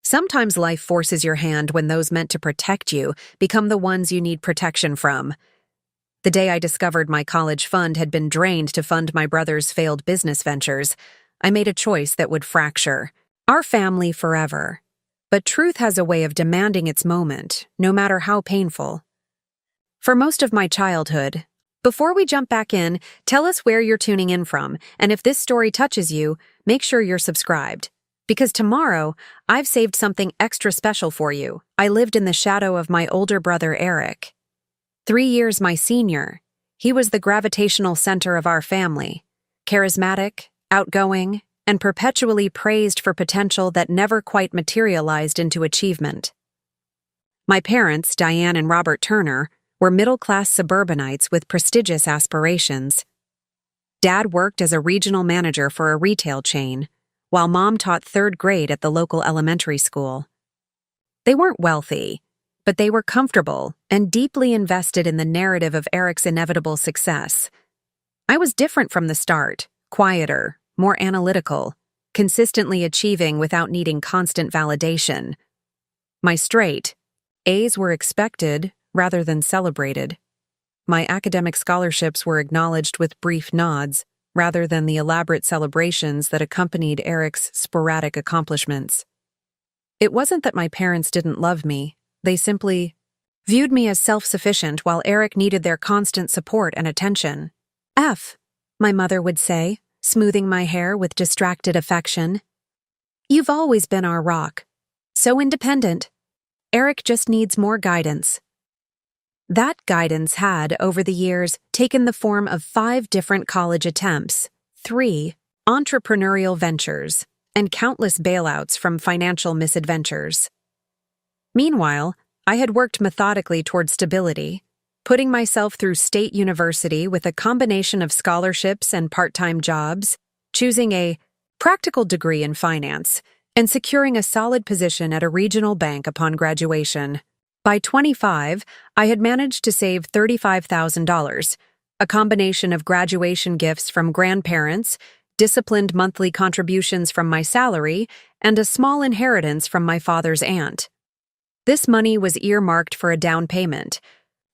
Sometimes life forces your hand when those meant to protect you become the ones you need protection from. The day I discovered my college fund had been drained to fund my brother's failed business ventures, I made a choice that would fracture our family forever. But truth has a way of demanding its moment, no matter how painful. For most of my childhood, before we jump back in, tell us where you're tuning in from, and if this story touches you, make sure you're subscribed. Because tomorrow, I've saved something extra special for you. I lived in the shadow of my older brother, Eric. 3 years my senior, he was the gravitational center of our family. Charismatic, outgoing, and perpetually praised for potential that never quite materialized into achievement. My parents, Diane and Robert Turner, were middle-class suburbanites with prestigious aspirations. Dad worked as a regional manager for a retail chain, while Mom taught 3rd grade at the local elementary school. They weren't wealthy, but they were comfortable and deeply invested in the narrative of Eric's inevitable success. I was different from the start, quieter, more analytical, consistently achieving without needing constant validation. My straight A's were expected rather than celebrated. My academic scholarships were acknowledged with brief nods, rather than the elaborate celebrations that accompanied Eric's sporadic accomplishments. It wasn't that my parents didn't love me, they simply viewed me as self-sufficient while Eric needed their constant support and attention. My mother would say, smoothing my hair with distracted affection. You've always been our rock. So independent. Eric just needs more guidance. That guidance had, over the years, taken the form of 5 different college attempts, 3 entrepreneurial ventures, and countless bailouts from financial misadventures. Meanwhile, I had worked methodically toward stability, putting myself through state university with a combination of scholarships and part-time jobs, choosing a practical degree in finance, and securing a solid position at a regional bank upon graduation. By 25, I had managed to save $35,000, a combination of graduation gifts from grandparents, disciplined monthly contributions from my salary, and a small inheritance from my father's aunt. This money was earmarked for a down payment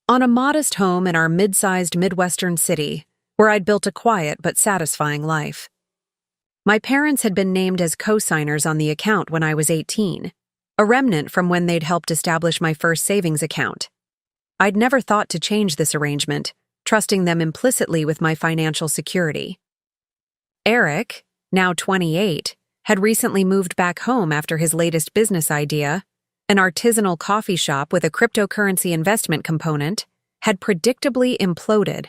on a modest home in our mid-sized Midwestern city, where I'd built a quiet but satisfying life. My parents had been named as co-signers on the account when I was 18. A remnant from when they'd helped establish my first savings account. I'd never thought to change this arrangement, trusting them implicitly with my financial security. Eric, now 28, had recently moved back home after his latest business idea, an artisanal coffee shop with a cryptocurrency investment component, had predictably imploded.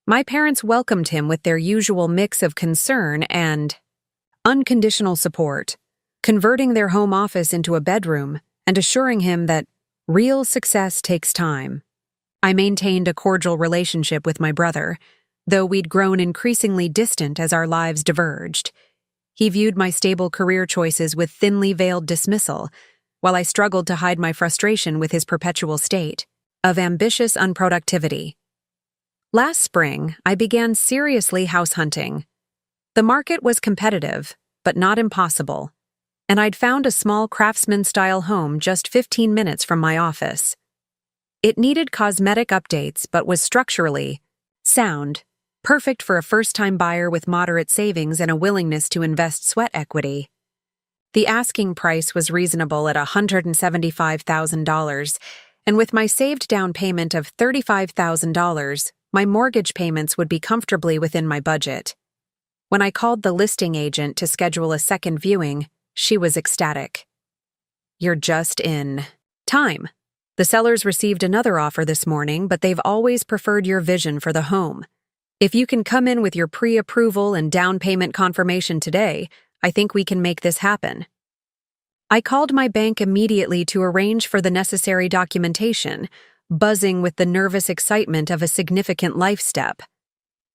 My parents welcomed him with their usual mix of concern and unconditional support, converting their home office into a bedroom and assuring him that real success takes time. I maintained a cordial relationship with my brother, though we'd grown increasingly distant as our lives diverged. He viewed my stable career choices with thinly veiled dismissal, while I struggled to hide my frustration with his perpetual state of ambitious unproductivity. Last spring, I began seriously house hunting. The market was competitive, but not impossible, and I'd found a small craftsman-style home just 15 minutes from my office. It needed cosmetic updates but was structurally sound, perfect for a first-time buyer with moderate savings and a willingness to invest sweat equity. The asking price was reasonable at $175,000, and with my saved down payment of $35,000, my mortgage payments would be comfortably within my budget. When I called the listing agent to schedule a second viewing, she was ecstatic. You're just in time. The sellers received another offer this morning, but they've always preferred your vision for the home. If you can come in with your pre-approval and down payment confirmation today, I think we can make this happen. I called my bank immediately to arrange for the necessary documentation, buzzing with the nervous excitement of a significant life step.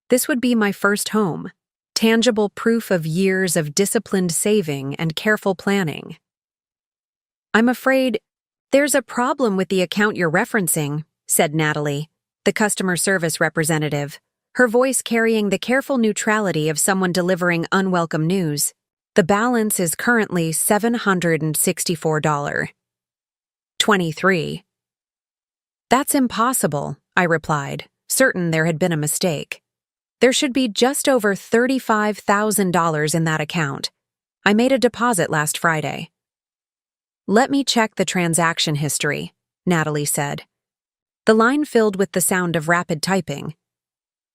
This would be my first home. Tangible proof of years of disciplined saving and careful planning. I'm afraid there's a problem with the account you're referencing, said Natalie, the customer service representative, her voice carrying the careful neutrality of someone delivering unwelcome news. The balance is currently $764.23. That's impossible, I replied, certain there had been a mistake. There should be just over $35,000 in that account. I made a deposit last Friday. Let me check the transaction history, Natalie said. The line filled with the sound of rapid typing.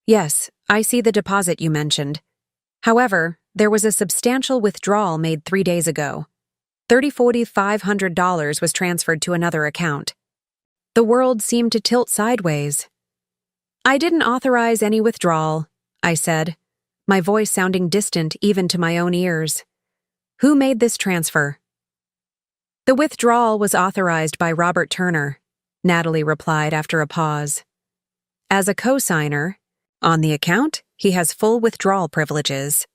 Yes, I see the deposit you mentioned. However, there was a substantial withdrawal made 3 days ago. $3,500 was transferred to another account. The world seemed to tilt sideways. I didn't authorize any withdrawal, I said, my voice sounding distant even to my own ears. Who made this transfer? The withdrawal was authorized by Robert Turner, Natalie replied after a pause. As a co-signer, on the account, he has full withdrawal privileges.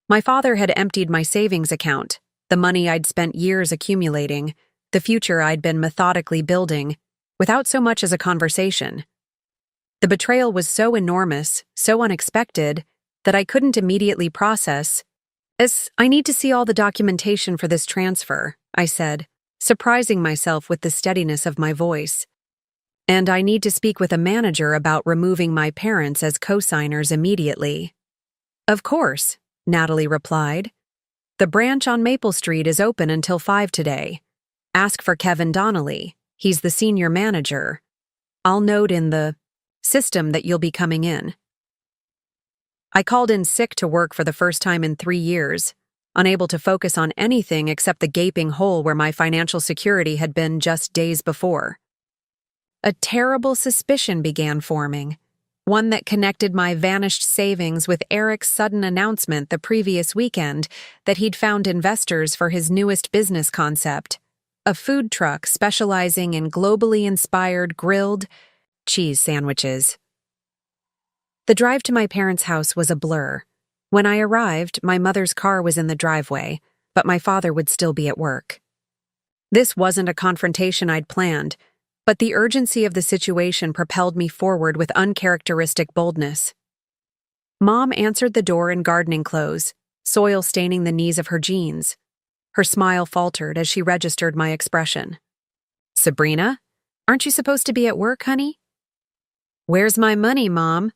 My father had emptied my savings account, the money I'd spent years accumulating, the future I'd been methodically building, without so much as a conversation. The betrayal was so enormous, so unexpected, that I couldn't immediately process. I need to see all the documentation for this transfer, I said, surprising myself with the steadiness of my voice. And I need to speak with a manager about removing my parents as co-signers immediately. Of course, Natalie replied. The branch on Maple Street is open until 5 today. Ask for Kevin Donnelly. He's the senior manager. I'll note in the system that you'll be coming in. I called in sick to work for the first time in 3 years, unable to focus on anything except the gaping hole where my financial security had been just days before. A terrible suspicion began forming, one that connected my vanished savings with Eric's sudden announcement the previous weekend that he'd found investors for his newest business concept, a food truck specializing in globally inspired grilled cheese sandwiches. The drive to my parents' house was a blur. When I arrived, my mother's car was in the driveway, but my father would still be at work. This wasn't a confrontation I'd planned, but the urgency of the situation propelled me forward with uncharacteristic boldness. Mom answered the door in gardening clothes, soil staining the knees of her jeans. Her smile faltered as she registered my expression. Sabrina, aren't you supposed to be at work, honey? Where's my money, Mom?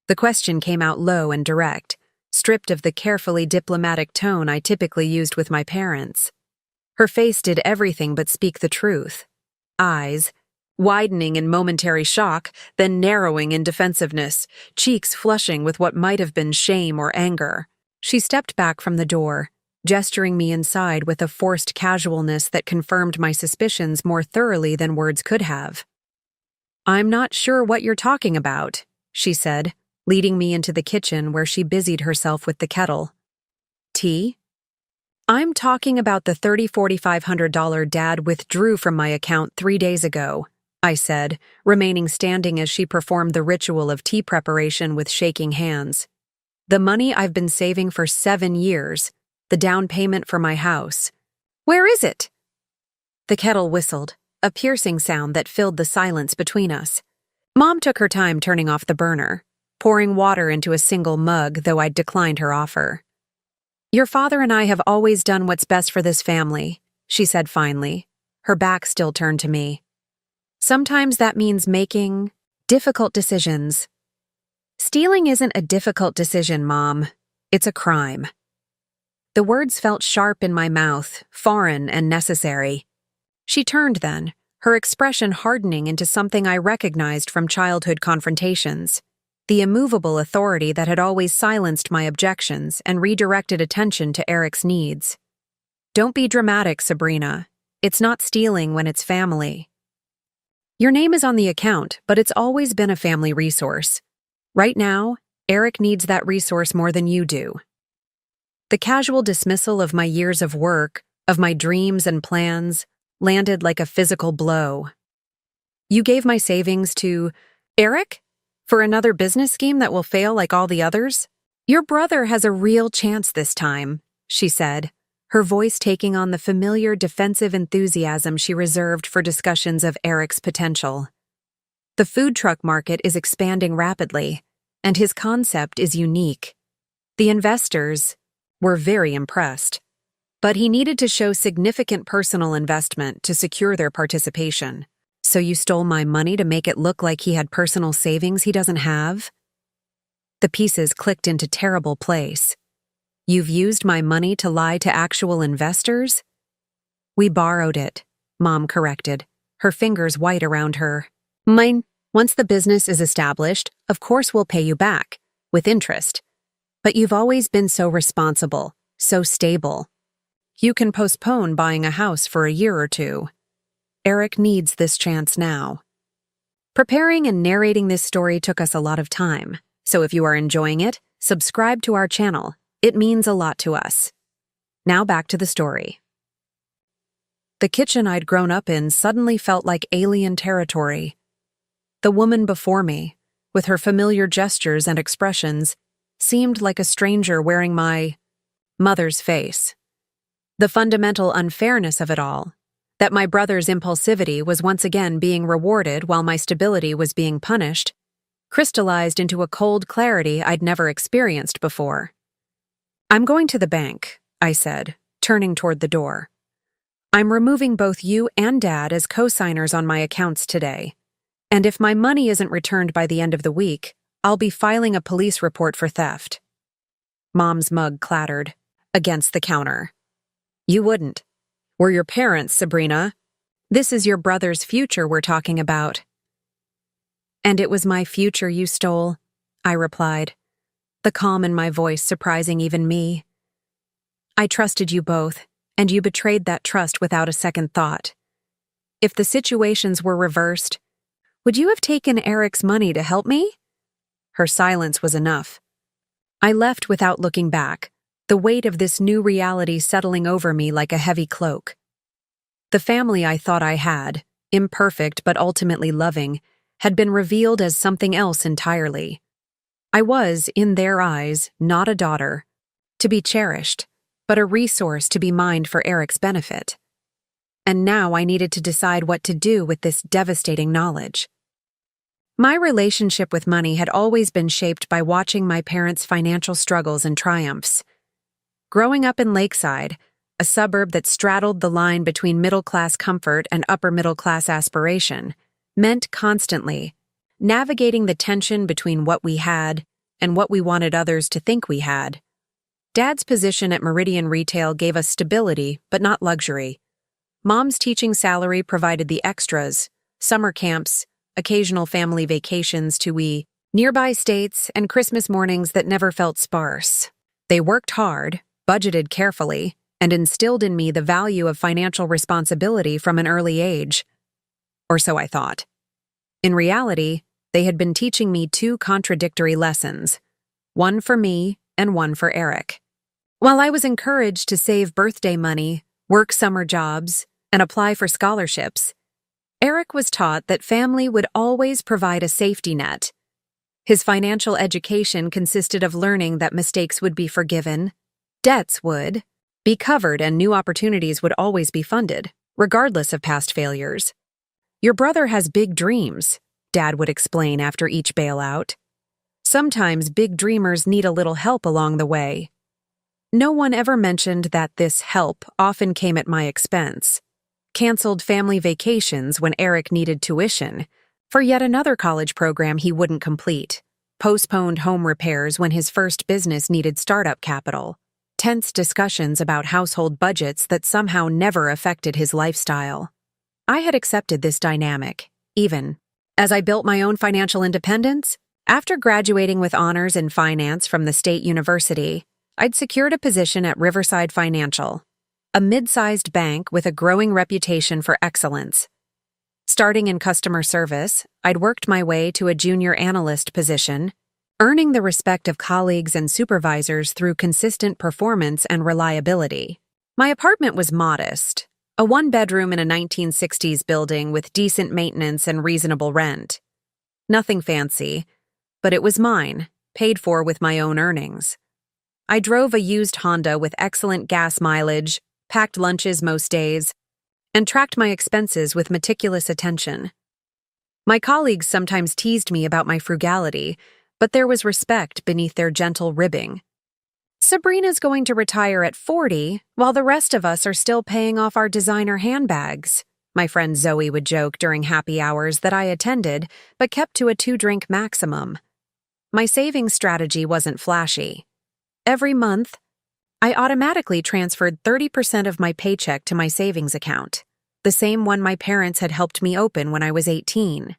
The question came out low and direct, stripped of the carefully diplomatic tone I typically used with my parents. Her face did everything but speak the truth. Eyes, widening in momentary shock, then narrowing in defensiveness, cheeks flushing with what might have been shame or anger. She stepped back from the door, gesturing me inside with a forced casualness that confirmed my suspicions more thoroughly than words could have. I'm not sure what you're talking about, she said, leading me into the kitchen where she busied herself with the kettle. Tea? I'm talking about the $4,500 Dad withdrew from my account 3 days ago, I said, remaining standing as she performed the ritual of tea preparation with shaking hands. The money I've been saving for 7 years, the down payment for my house. Where is it? The kettle whistled, a piercing sound that filled the silence between us. Mom took her time turning off the burner, pouring water into a single mug, though I'd declined her offer. Your father and I have always done what's best for this family, she said finally, her back still turned to me. Sometimes that means making difficult decisions. Stealing isn't a difficult decision, Mom. It's a crime. The words felt sharp in my mouth, foreign and necessary. She turned then, her expression hardening into something I recognized from childhood confrontations. The immovable authority that had always silenced my objections and redirected attention to Eric's needs. Don't be dramatic, Sabrina. It's not stealing when it's family. Your name is on the account, but it's always been a family resource. Right now, Eric needs that resource more than you do. The casual dismissal of my years of work, of my dreams and plans, landed like a physical blow. You gave my savings to Eric? For another business scheme that will fail like all the others? Your brother has a real chance this time, she said, her voice taking on the familiar defensive enthusiasm she reserved for discussions of Eric's potential. The food truck market is expanding rapidly, and his concept is unique. The investors, were very impressed. But he needed to show significant personal investment to secure their participation. So you stole my money to make it look like he had personal savings he doesn't have? The pieces clicked into terrible place. You've used my money to lie to actual investors? We borrowed it, Mom corrected, her fingers white around her. Mine, once the business is established, of course we'll pay you back, with interest. But you've always been so responsible, so stable. You can postpone buying a house for a year or two. Eric needs this chance now. Preparing and narrating this story took us a lot of time, so if you are enjoying it, subscribe to our channel. It means a lot to us. Now back to the story. The kitchen I'd grown up in suddenly felt like alien territory. The woman before me, with her familiar gestures and expressions, seemed like a stranger wearing my mother's face. The fundamental unfairness of it all, that my brother's impulsivity was once again being rewarded while my stability was being punished, crystallized into a cold clarity I'd never experienced before. I'm going to the bank, I said, turning toward the door. I'm removing both you and Dad as co-signers on my accounts today, and if my money isn't returned by the end of the week, I'll be filing a police report for theft. Mom's mug clattered against the counter. You wouldn't. We're your parents, Sabrina. This is your brother's future we're talking about. And it was my future you stole, I replied, the calm in my voice surprising even me. I trusted you both, and you betrayed that trust without a second thought. If the situations were reversed, would you have taken Eric's money to help me? Her silence was enough. I left without looking back, the weight of this new reality settling over me like a heavy cloak. The family I thought I had, imperfect but ultimately loving, had been revealed as something else entirely. I was, in their eyes, not a daughter, to be cherished, but a resource to be mined for Eric's benefit. And now I needed to decide what to do with this devastating knowledge. My relationship with money had always been shaped by watching my parents' financial struggles and triumphs. Growing up in Lakeside, a suburb that straddled the line between middle-class comfort and upper-middle-class aspiration, meant constantly navigating the tension between what we had and what we wanted others to think we had. Dad's position at Meridian Retail gave us stability, but not luxury. Mom's teaching salary provided the extras, summer camps, occasional family vacations to nearby states, and Christmas mornings that never felt sparse. They worked hard, budgeted carefully, and instilled in me the value of financial responsibility from an early age. Or so I thought. In reality, they had been teaching me two contradictory lessons, one for me and one for Eric. While I was encouraged to save birthday money, work summer jobs, and apply for scholarships, Eric was taught that family would always provide a safety net. His financial education consisted of learning that mistakes would be forgiven, debts would be covered, and new opportunities would always be funded, regardless of past failures. Your brother has big dreams, Dad would explain after each bailout. Sometimes big dreamers need a little help along the way. No one ever mentioned that this help often came at my expense. Canceled family vacations when Eric needed tuition for yet another college program he wouldn't complete. Postponed home repairs when his first business needed startup capital. Tense discussions about household budgets that somehow never affected his lifestyle. I had accepted this dynamic, even as I built my own financial independence. After graduating with honors in finance from the state university, I'd secured a position at Riverside Financial, a mid-sized bank with a growing reputation for excellence. Starting in customer service, I'd worked my way to a junior analyst position, earning the respect of colleagues and supervisors through consistent performance and reliability. My apartment was modest, a one-bedroom in a 1960s building with decent maintenance and reasonable rent. Nothing fancy, but it was mine, paid for with my own earnings. I drove a used Honda with excellent gas mileage, packed lunches most days, and tracked my expenses with meticulous attention. My colleagues sometimes teased me about my frugality, but there was respect beneath their gentle ribbing. Sabrina's going to retire at 40, while the rest of us are still paying off our designer handbags, my friend Zoe would joke during happy hours that I attended, but kept to a 2-drink maximum. My savings strategy wasn't flashy. Every month, I automatically transferred 30% of my paycheck to my savings account, the same one my parents had helped me open when I was 18.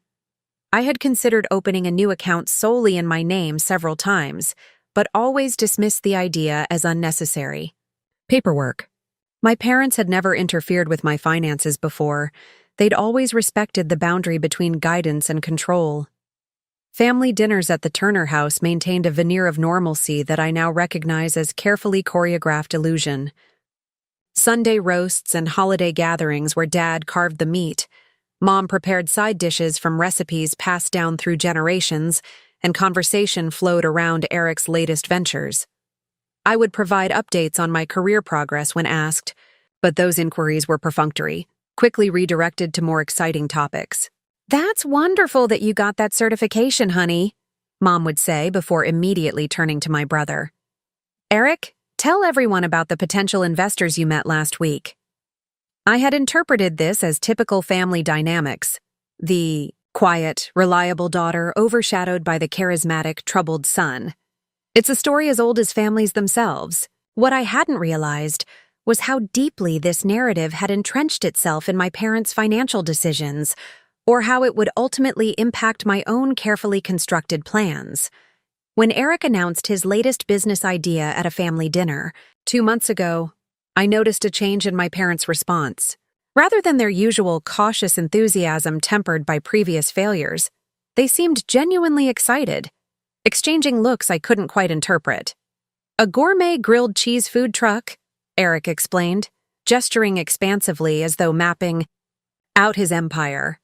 I had considered opening a new account solely in my name several times, but always dismissed the idea as unnecessary. Paperwork. My parents had never interfered with my finances before. They'd always respected the boundary between guidance and control. Family dinners at the Turner house maintained a veneer of normalcy that I now recognize as carefully choreographed illusion. Sunday roasts and holiday gatherings where Dad carved the meat, Mom prepared side dishes from recipes passed down through generations, and conversation flowed around Eric's latest ventures. I would provide updates on my career progress when asked, but those inquiries were perfunctory, quickly redirected to more exciting topics. "That's wonderful that you got that certification, honey," Mom would say before immediately turning to my brother. "Eric, tell everyone about the potential investors you met last week." I had interpreted this as typical family dynamics. The quiet, reliable daughter overshadowed by the charismatic, troubled son. It's a story as old as families themselves. What I hadn't realized was how deeply this narrative had entrenched itself in my parents' financial decisions, or how it would ultimately impact my own carefully constructed plans. When Eric announced his latest business idea at a family dinner 2 months ago, I noticed a change in my parents' response. Rather than their usual cautious enthusiasm tempered by previous failures, they seemed genuinely excited, exchanging looks I couldn't quite interpret. "A gourmet grilled cheese food truck," Eric explained, gesturing expansively as though mapping out his empire.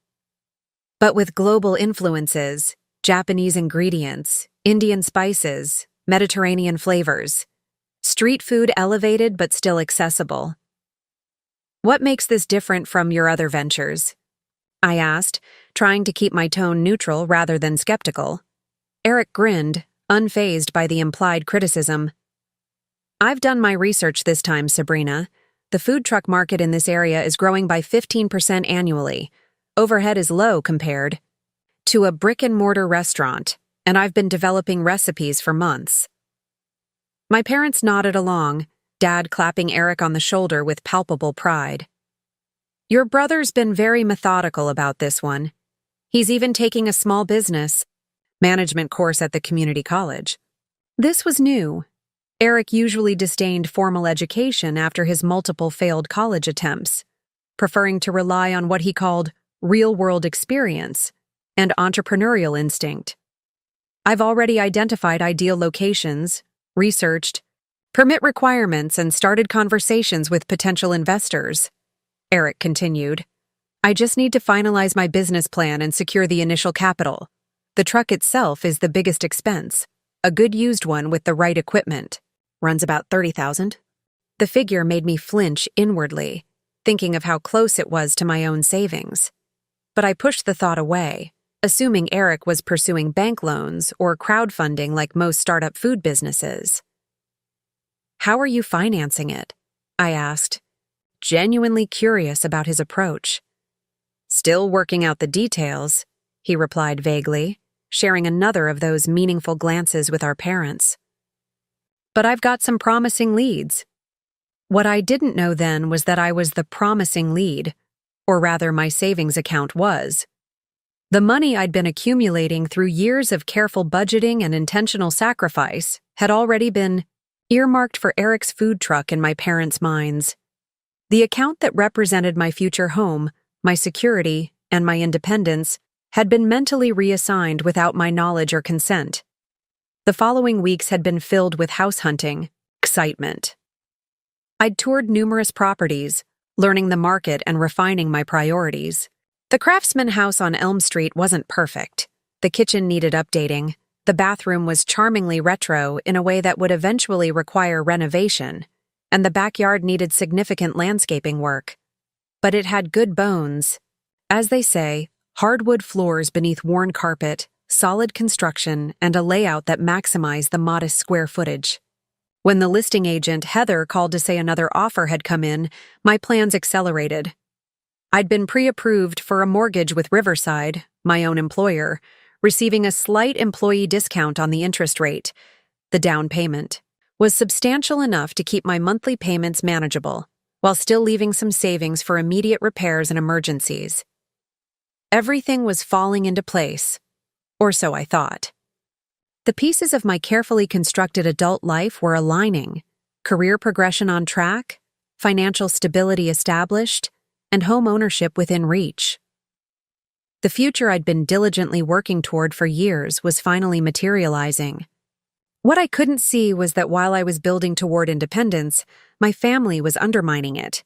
"But with global influences, Japanese ingredients, Indian spices, Mediterranean flavors. Street food elevated but still accessible." "What makes this different from your other ventures?" I asked, trying to keep my tone neutral rather than skeptical. Eric grinned, unfazed by the implied criticism. "I've done my research this time, Sabrina. The food truck market in this area is growing by 15% annually. Overhead is low compared to a brick-and-mortar restaurant, and I've been developing recipes for months." My parents nodded along, Dad clapping Eric on the shoulder with palpable pride. "Your brother's been very methodical about this one. He's even taking a small business management course at the community college." This was new. Eric usually disdained formal education after his multiple failed college attempts, preferring to rely on what he called real-world experience and entrepreneurial instinct. "I've already identified ideal locations, researched permit requirements, and started conversations with potential investors," Eric continued. "I just need to finalize my business plan and secure the initial capital. The truck itself is the biggest expense. A good used one with the right equipment runs about $30,000. The figure made me flinch inwardly, thinking of how close it was to my own savings. But I pushed the thought away, assuming Eric was pursuing bank loans or crowdfunding like most startup food businesses. "How are you financing it?" I asked, genuinely curious about his approach. "Still working out the details," he replied vaguely, sharing another of those meaningful glances with our parents. "But I've got some promising leads." What I didn't know then was that I was the promising lead, or rather my savings account was. The money I'd been accumulating through years of careful budgeting and intentional sacrifice had already been earmarked for Eric's food truck in my parents' minds. The account that represented my future home, my security, and my independence had been mentally reassigned without my knowledge or consent. The following weeks had been filled with house hunting, excitement. I'd toured numerous properties, learning the market and refining my priorities. The Craftsman house on Elm Street wasn't perfect. The kitchen needed updating. The bathroom was charmingly retro in a way that would eventually require renovation, and the backyard needed significant landscaping work. But it had good bones. As they say, hardwood floors beneath worn carpet, solid construction, and a layout that maximized the modest square footage. When the listing agent, Heather, called to say another offer had come in, my plans accelerated. I'd been pre-approved for a mortgage with Riverside, my own employer, receiving a slight employee discount on the interest rate. The down payment was substantial enough to keep my monthly payments manageable, while still leaving some savings for immediate repairs and emergencies. Everything was falling into place, or so I thought. The pieces of my carefully constructed adult life were aligning: career progression on track, financial stability established, and home ownership within reach. The future I'd been diligently working toward for years was finally materializing. What I couldn't see was that while I was building toward independence, my family was undermining it.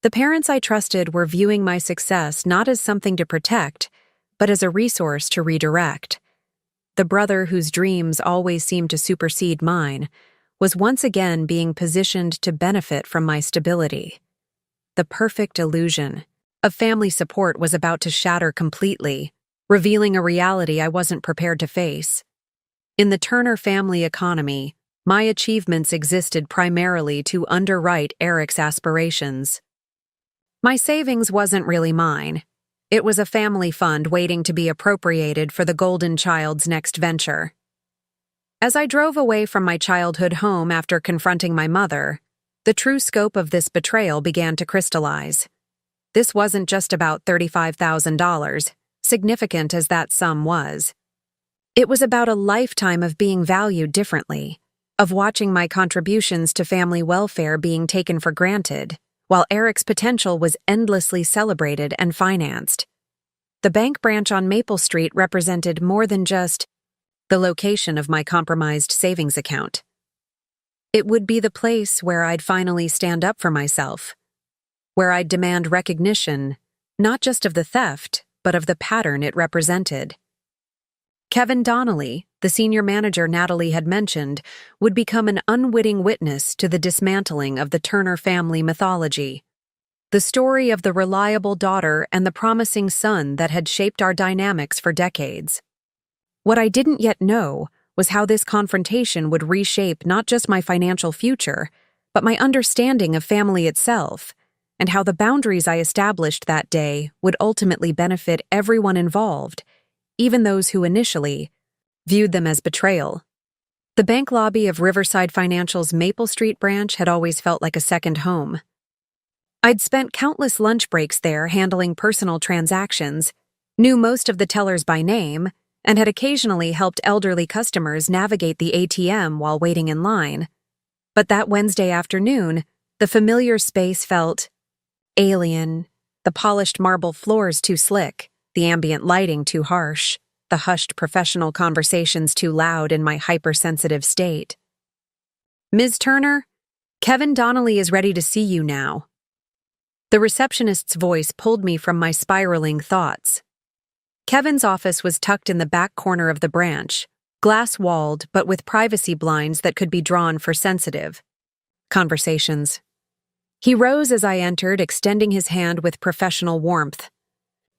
The parents I trusted were viewing my success not as something to protect, but as a resource to redirect. The brother whose dreams always seemed to supersede mine was once again being positioned to benefit from my stability. The perfect illusion of family support was about to shatter completely, revealing a reality I wasn't prepared to face. In the Turner family economy, my achievements existed primarily to underwrite Eric's aspirations. My savings wasn't really mine. It was a family fund waiting to be appropriated for the golden child's next venture. As I drove away from my childhood home after confronting my mother, the true scope of this betrayal began to crystallize. This wasn't just about $35,000, significant as that sum was. It was about a lifetime of being valued differently, of watching my contributions to family welfare being taken for granted, while Eric's potential was endlessly celebrated and financed. The bank branch on Maple Street represented more than just the location of my compromised savings account. It would be the place where I'd finally stand up for myself, where I'd demand recognition, not just of the theft, but of the pattern it represented. Kevin Donnelly, the senior manager Natalie had mentioned, would become an unwitting witness to the dismantling of the Turner family mythology. The story of the reliable daughter and the promising son that had shaped our dynamics for decades. What I didn't yet know was how this confrontation would reshape not just my financial future, but my understanding of family itself, and how the boundaries I established that day would ultimately benefit everyone involved, even those who initially viewed them as betrayal. The bank lobby of Riverside Financial's Maple Street branch had always felt like a second home. I'd spent countless lunch breaks there handling personal transactions, knew most of the tellers by name, and had occasionally helped elderly customers navigate the ATM while waiting in line. But that Wednesday afternoon, the familiar space felt alien, the polished marble floors too slick, the ambient lighting too harsh, the hushed professional conversations too loud in my hypersensitive state. "Ms. Turner, Kevin Donnelly is ready to see you now." The receptionist's voice pulled me from my spiraling thoughts. Kevin's office was tucked in the back corner of the branch, glass-walled but with privacy blinds that could be drawn for sensitive conversations. He rose as I entered, extending his hand with professional warmth.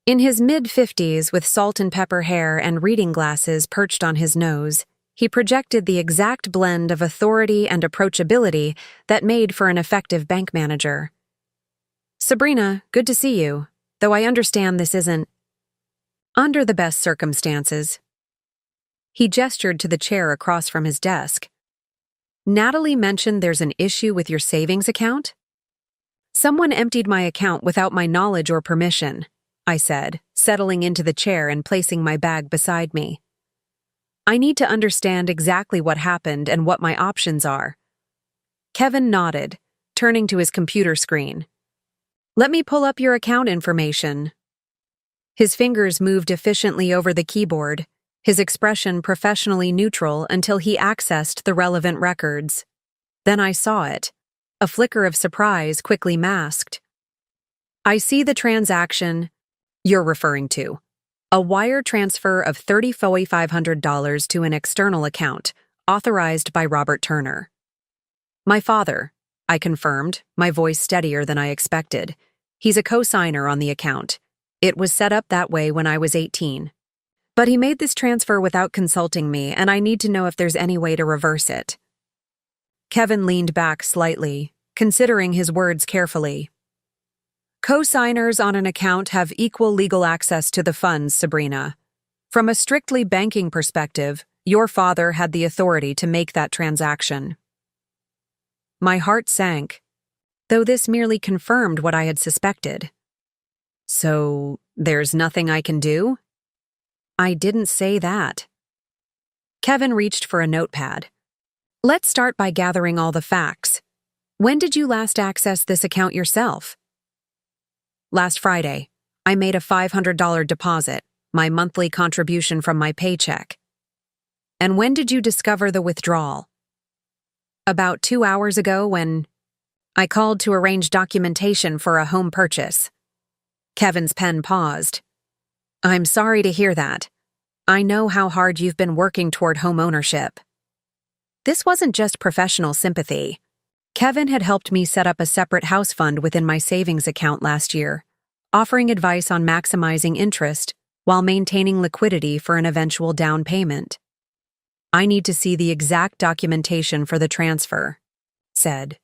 In his mid-50s, with salt and pepper hair and reading glasses perched on his nose, he projected the exact blend of authority and approachability that made for an effective bank manager. "Sabrina, good to see you, though I understand this isn't under the best circumstances." He gestured to the chair across from his desk. "Natalie mentioned there's an issue with your savings account?" "Someone emptied my account without my knowledge or permission," I said, settling into the chair and placing my bag beside me. "I need to understand exactly what happened and what my options are." Kevin nodded, turning to his computer screen. "Let me pull up your account information." His fingers moved efficiently over the keyboard, his expression professionally neutral until he accessed the relevant records. Then I saw it, a flicker of surprise quickly masked. "I see the transaction you're referring to. A wire transfer of $3,500 to an external account, authorized by Robert Turner." "My father," I confirmed, my voice steadier than I expected. "He's a co-signer on the account. It was set up that way when I was 18. But he made this transfer without consulting me, and I need to know if there's any way to reverse it." Kevin leaned back slightly, considering his words carefully. Co-signers on an account have equal legal access to the funds, Sabrina. From a strictly banking perspective, your father had the authority to make that transaction. My heart sank, though this merely confirmed what I had suspected. So, there's nothing I can do? I didn't say that. Kevin reached for a notepad. Let's start by gathering all the facts. When did you last access this account yourself? Last Friday. I made a $500 deposit, my monthly contribution from my paycheck. And when did you discover the withdrawal? About 2 hours ago when I called to arrange documentation for a home purchase. Kevin's pen paused. I'm sorry to hear that. I know how hard you've been working toward home ownership. This wasn't just professional sympathy. Kevin had helped me set up a separate house fund within my savings account last year, offering advice on maximizing interest while maintaining liquidity for an eventual down payment. I need to see the exact documentation for the transfer, said.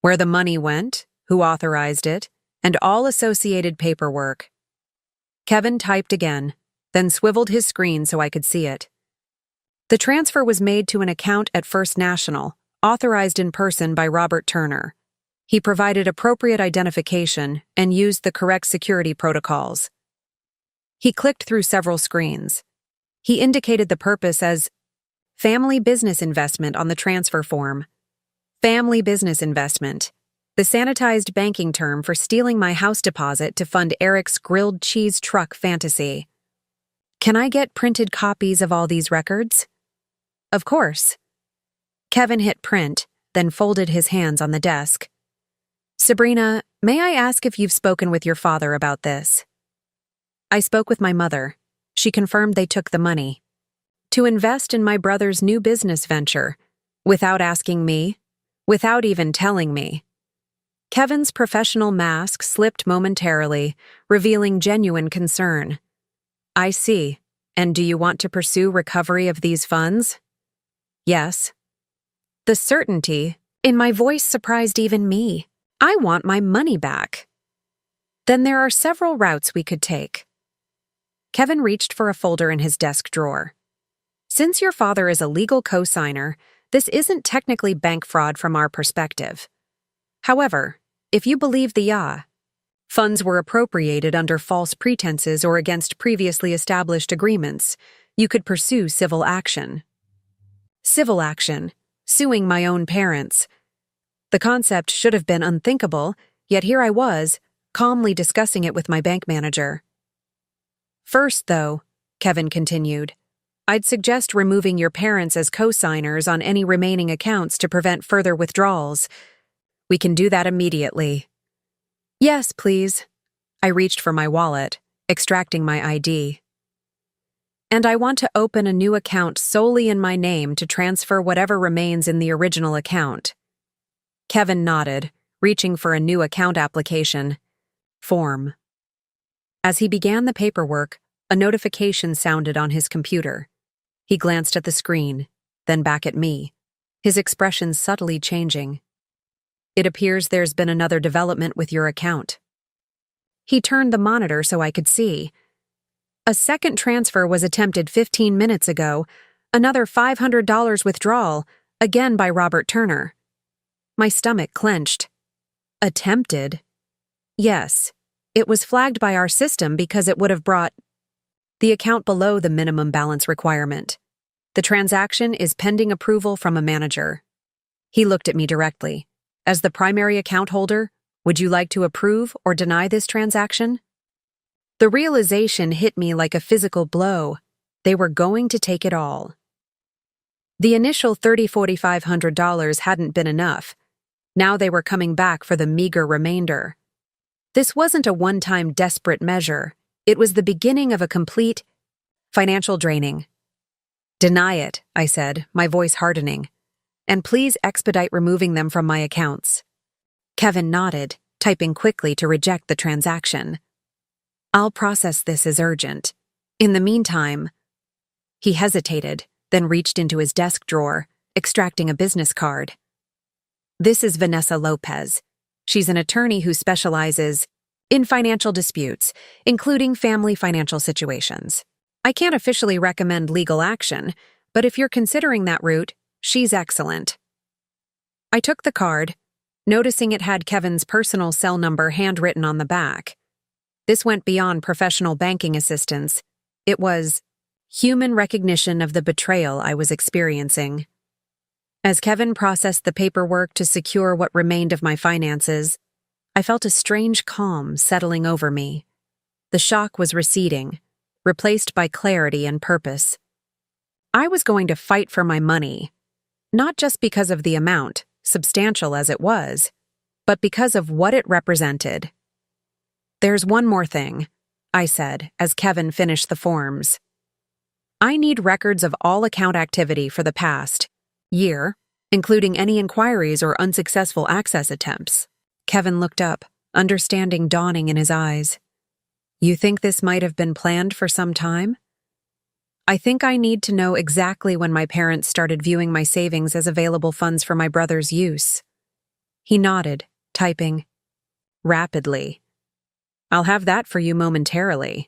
Where the money went, who authorized it, and all associated paperwork. Kevin typed again, then swiveled his screen so I could see it. The transfer was made to an account at First National, authorized in person by Robert Turner. He provided appropriate identification and used the correct security protocols. He clicked through several screens. He indicated the purpose as family business investment on the transfer form. Family business investment, the sanitized banking term for stealing my house deposit to fund Eric's grilled cheese truck fantasy. Can I get printed copies of all these records? Of course. Kevin hit print, then folded his hands on the desk. Sabrina, may I ask if you've spoken with your father about this? I spoke with my mother. She confirmed they took the money to invest in my brother's new business venture, without asking me, without even telling me. Kevin's professional mask slipped momentarily, revealing genuine concern. I see. And do you want to pursue recovery of these funds? Yes. The certainty in my voice surprised even me. I want my money back. Then there are several routes we could take. Kevin reached for a folder in his desk drawer. Since your father is a legal co-signer, this isn't technically bank fraud from our perspective. However, if you believe the funds were appropriated under false pretenses or against previously established agreements, you could pursue civil action. Civil action, suing my own parents. The concept should have been unthinkable, yet here I was, calmly discussing it with my bank manager. First, though, Kevin continued, I'd suggest removing your parents as co-signers on any remaining accounts to prevent further withdrawals. We can do that immediately. Yes, please. I reached for my wallet, extracting my ID. And I want to open a new account solely in my name to transfer whatever remains in the original account. Kevin nodded, reaching for a new account application form. As he began the paperwork, a notification sounded on his computer. He glanced at the screen, then back at me, his expression subtly changing. It appears there's been another development with your account. He turned the monitor so I could see. A second transfer was attempted 15 minutes ago, another $500 withdrawal, again by Robert Turner. My stomach clenched. Attempted? Yes, it was flagged by our system because it would have brought the account below the minimum balance requirement. The transaction is pending approval from a manager. He looked at me directly. As the primary account holder, would you like to approve or deny this transaction? The realization hit me like a physical blow. They were going to take it all. The initial $4,500 hadn't been enough. Now they were coming back for the meager remainder. This wasn't a one-time desperate measure. It was the beginning of a complete financial draining. Deny it, I said, my voice hardening. And please expedite removing them from my accounts. Kevin nodded, typing quickly to reject the transaction. I'll process this as urgent. In the meantime, he hesitated, then reached into his desk drawer, extracting a business card. This is Vanessa Lopez. She's an attorney who specializes in financial disputes, including family financial situations. I can't officially recommend legal action, but if you're considering that route, she's excellent. I took the card, noticing it had Kevin's personal cell number handwritten on the back. This went beyond professional banking assistance. It was human recognition of the betrayal I was experiencing. As Kevin processed the paperwork to secure what remained of my finances, I felt a strange calm settling over me. The shock was receding, replaced by clarity and purpose. I was going to fight for my money, not just because of the amount, substantial as it was, but because of what it represented. "There's one more thing," I said as Kevin finished the forms. "I need records of all account activity for the past year, including any inquiries or unsuccessful access attempts." Kevin looked up, understanding dawning in his eyes. "You think this might have been planned for some time?" "I think I need to know exactly when my parents started viewing my savings as available funds for my brother's use." He nodded, typing rapidly. "I'll have that for you momentarily."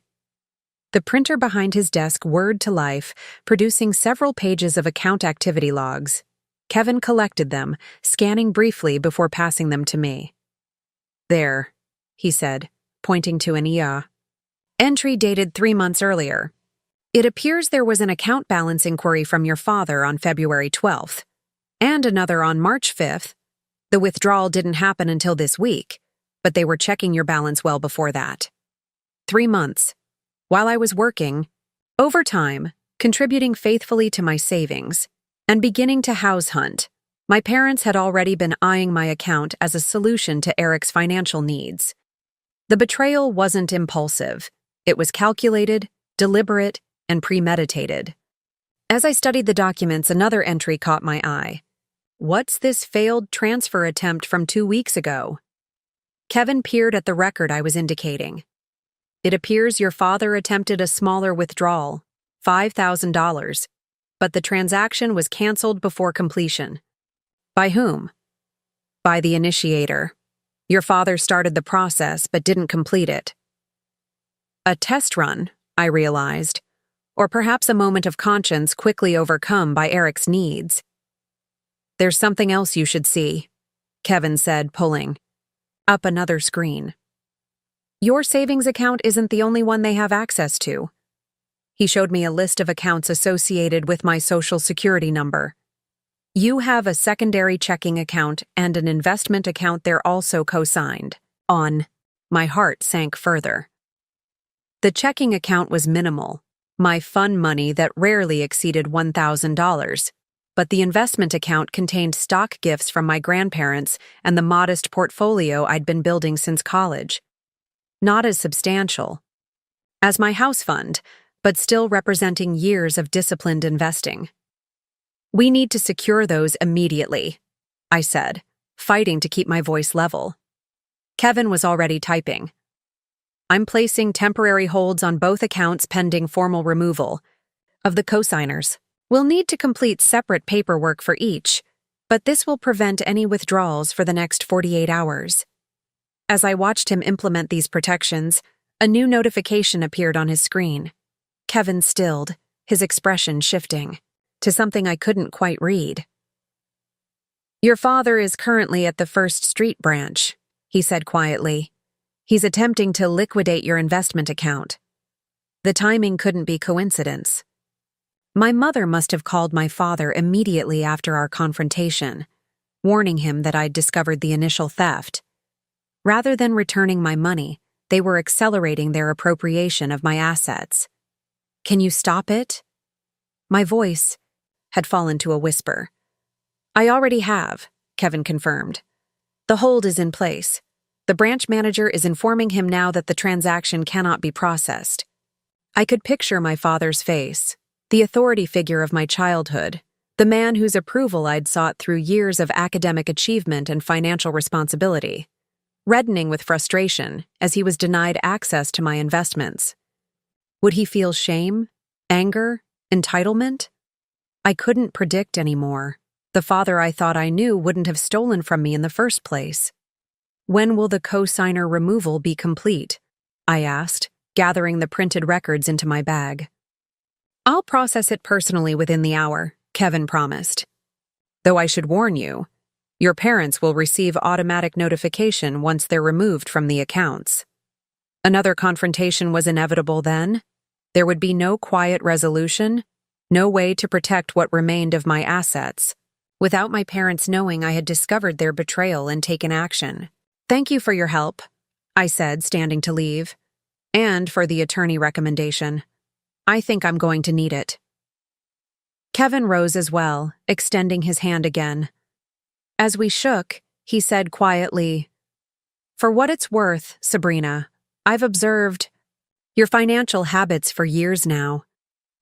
The printer behind his desk whirred to life, producing several pages of account activity logs. Kevin collected them, scanning briefly before passing them to me. "There," he said, pointing to an IA. "Entry dated 3 months earlier. It appears there was an account balance inquiry from your father on February 12th, and another on March 5th. The withdrawal didn't happen until this week, but they were checking your balance well before that. 3 months. While I was working, overtime, contributing faithfully to my savings, and beginning to house hunt, my parents had already been eyeing my account as a solution to Eric's financial needs. The betrayal wasn't impulsive. It was calculated, deliberate, and premeditated." As I studied the documents, another entry caught my eye. "What's this failed transfer attempt from 2 weeks ago?" Kevin peered at the record I was indicating. "It appears your father attempted a smaller withdrawal, $5,000, but the transaction was canceled before completion." "By whom?" "By the initiator. Your father started the process but didn't complete it." A test run, I realized, or perhaps a moment of conscience quickly overcome by Eric's needs. "There's something else you should see," Kevin said, pulling up another screen. "Your savings account isn't the only one they have access to." He showed me a list of accounts associated with my Social Security number. "You have a secondary checking account and an investment account they're also co-signed on." My heart sank further. The checking account was minimal, my fun money that rarely exceeded $1,000, but the investment account contained stock gifts from my grandparents and the modest portfolio I'd been building since college. Not as substantial as my house fund, but still representing years of disciplined investing. "We need to secure those immediately," I said, fighting to keep my voice level. Kevin was already typing. "I'm placing temporary holds on both accounts pending formal removal of the cosigners. We'll need to complete separate paperwork for each, but this will prevent any withdrawals for the next 48 hours. As I watched him implement these protections, a new notification appeared on his screen. Kevin stilled, his expression shifting to something I couldn't quite read. "Your father is currently at the First Street branch," he said quietly. "He's attempting to liquidate your investment account." The timing couldn't be coincidence. My mother must have called my father immediately after our confrontation, warning him that I'd discovered the initial theft. Rather than returning my money, they were accelerating their appropriation of my assets. "Can you stop it?" My voice had fallen to a whisper. "I already have," Kevin confirmed. "The hold is in place. The branch manager is informing him now that the transaction cannot be processed." I could picture my father's face, the authority figure of my childhood, the man whose approval I'd sought through years of academic achievement and financial responsibility, reddening with frustration as he was denied access to my investments. Would he feel shame, anger, entitlement? I couldn't predict anymore. The father I thought I knew wouldn't have stolen from me in the first place. When will the co-signer removal be complete? I asked, gathering the printed records into my bag. I'll process it personally within the hour, Kevin promised. Though I should warn you, your parents will receive automatic notification once they're removed from the accounts. Another confrontation was inevitable then. There would be no quiet resolution, no way to protect what remained of my assets, without my parents knowing I had discovered their betrayal and taken action. Thank you for your help, I said, standing to leave, and for the attorney recommendation. I think I'm going to need it. Kevin rose as well, extending his hand again. As we shook, he said quietly, "For what it's worth, Sabrina, I've observed your financial habits for years now.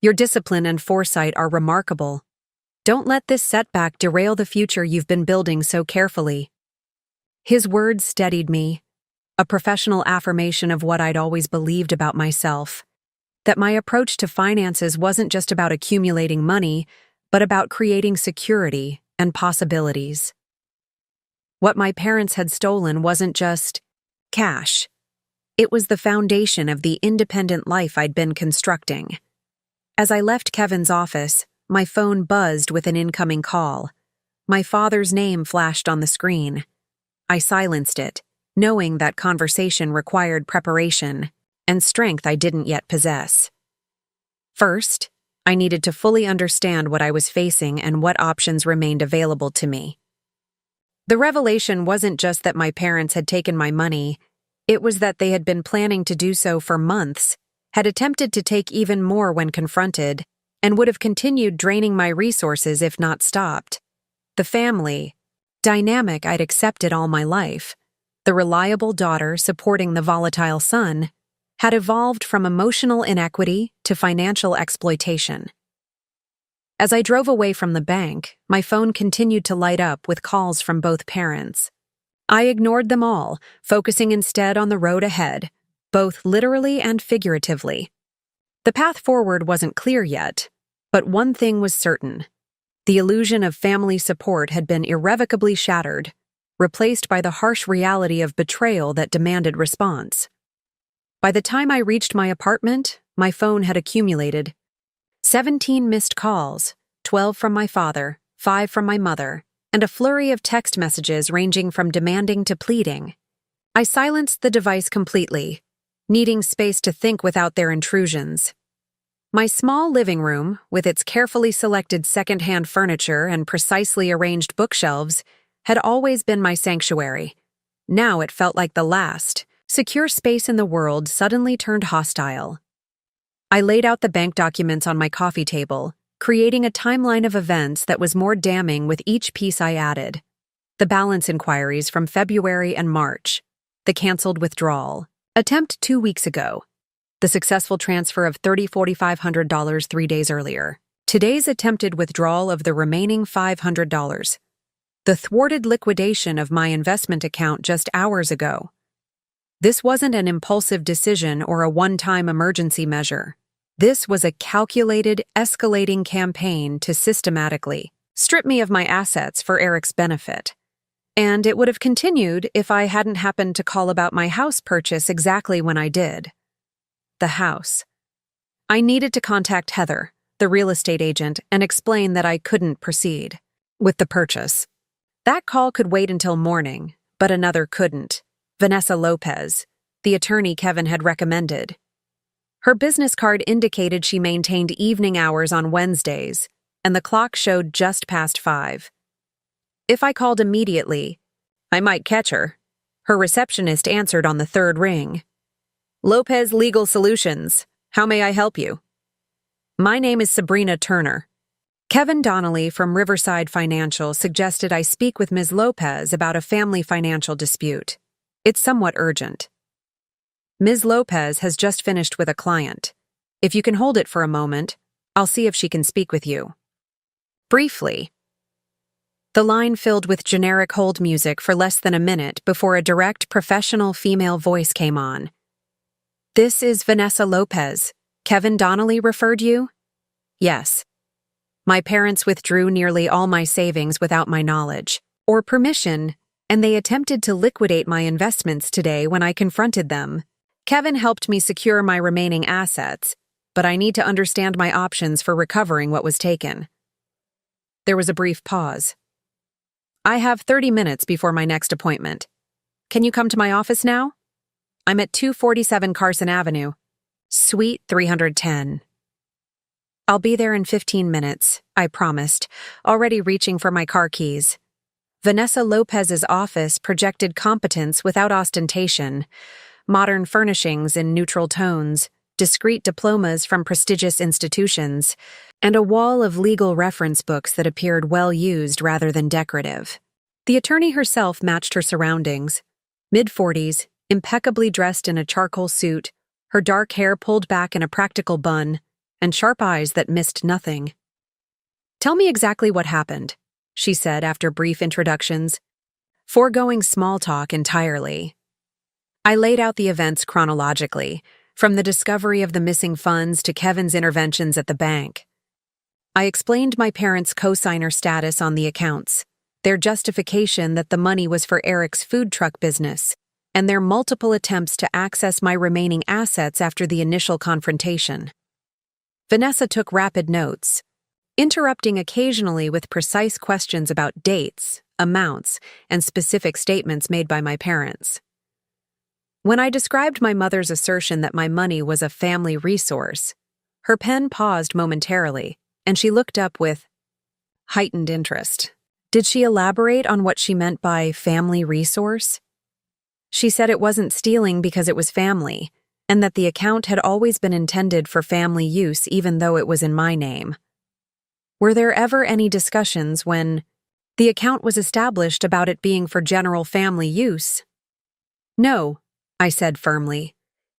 Your discipline and foresight are remarkable. Don't let this setback derail the future you've been building so carefully." His words steadied me, a professional affirmation of what I'd always believed about myself, that my approach to finances wasn't just about accumulating money, but about creating security and possibilities. What my parents had stolen wasn't just cash. It was the foundation of the independent life I'd been constructing. As I left Kevin's office, my phone buzzed with an incoming call. My father's name flashed on the screen. I silenced it, knowing that conversation required preparation and strength I didn't yet possess. First, I needed to fully understand what I was facing and what options remained available to me. The revelation wasn't just that my parents had taken my money, it was that they had been planning to do so for months, had attempted to take even more when confronted, and would have continued draining my resources if not stopped. The family dynamic I'd accepted all my life, the reliable daughter supporting the volatile son, had evolved from emotional inequity to financial exploitation. As I drove away from the bank, my phone continued to light up with calls from both parents. I ignored them all, focusing instead on the road ahead, both literally and figuratively. The path forward wasn't clear yet, but one thing was certain. The illusion of family support had been irrevocably shattered, replaced by the harsh reality of betrayal that demanded response. By the time I reached my apartment, my phone had accumulated 17 missed calls, 12 from my father, 5 from my mother, and a flurry of text messages ranging from demanding to pleading. I silenced the device completely, needing space to think without their intrusions. My small living room, with its carefully selected second-hand furniture and precisely arranged bookshelves, had always been my sanctuary. Now it felt like the last, secure space in the world suddenly turned hostile. I laid out the bank documents on my coffee table, creating a timeline of events that was more damning with each piece I added. The balance inquiries from February and March, the canceled withdrawal, attempt 2 weeks ago, the successful transfer of $4,500 3 days earlier, today's attempted withdrawal of the remaining $500, the thwarted liquidation of my investment account just hours ago. This wasn't an impulsive decision or a one-time emergency measure. This was a calculated, escalating campaign to systematically strip me of my assets for Eric's benefit. And it would have continued if I hadn't happened to call about my house purchase exactly when I did. The house. I needed to contact Heather, the real estate agent, and explain that I couldn't proceed with the purchase. That call could wait until morning, but another couldn't. Vanessa Lopez, the attorney Kevin had recommended. Her business card indicated she maintained evening hours on Wednesdays, and the clock showed just past 5. If I called immediately, I might catch her. Her receptionist answered on the third ring. "Lopez Legal Solutions. How may I help you?" "My name is Sabrina Turner." Kevin Donnelly from Riverside Financial suggested I speak with Ms. Lopez about a family financial dispute. It's somewhat urgent. Ms. Lopez has just finished with a client. If you can hold it for a moment, I'll see if she can speak with you. Briefly. The line filled with generic hold music for less than a minute before a direct, professional female voice came on. "This is Vanessa Lopez. Kevin Donnelly referred you?" "Yes." My parents withdrew nearly all my savings without my knowledge or permission, and they attempted to liquidate my investments today when I confronted them. Kevin helped me secure my remaining assets, but I need to understand my options for recovering what was taken. There was a brief pause. I have 30 minutes before my next appointment. Can you come to my office now? I'm at 247 Carson Avenue, Suite 310. I'll be there in 15 minutes, I promised, already reaching for my car keys. Vanessa Lopez's office projected competence without ostentation, modern furnishings in neutral tones, discreet diplomas from prestigious institutions, and a wall of legal reference books that appeared well-used rather than decorative. The attorney herself matched her surroundings. Mid-40s, impeccably dressed in a charcoal suit, her dark hair pulled back in a practical bun, and sharp eyes that missed nothing. "Tell me exactly what happened," she said after brief introductions, foregoing small talk entirely. I laid out the events chronologically, from the discovery of the missing funds to Kevin's interventions at the bank. I explained my parents' co-signer status on the accounts, their justification that the money was for Eric's food truck business, and their multiple attempts to access my remaining assets after the initial confrontation. Vanessa took rapid notes, interrupting occasionally with precise questions about dates, amounts, and specific statements made by my parents. When I described my mother's assertion that my money was a family resource, her pen paused momentarily, and she looked up with heightened interest. Did she elaborate on what she meant by family resource? She said it wasn't stealing because it was family, and that the account had always been intended for family use even though it was in my name. Were there ever any discussions when the account was established about it being for general family use? No, I said firmly.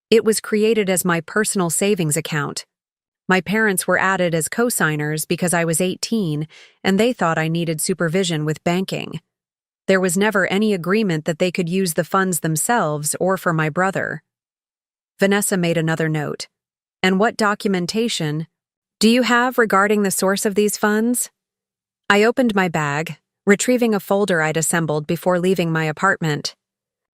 It was created as my personal savings account. My parents were added as co-signers because I was 18 and they thought I needed supervision with banking. There was never any agreement that they could use the funds themselves or for my brother. Vanessa made another note. And what documentation do you have regarding the source of these funds? I opened my bag, retrieving a folder I'd assembled before leaving my apartment.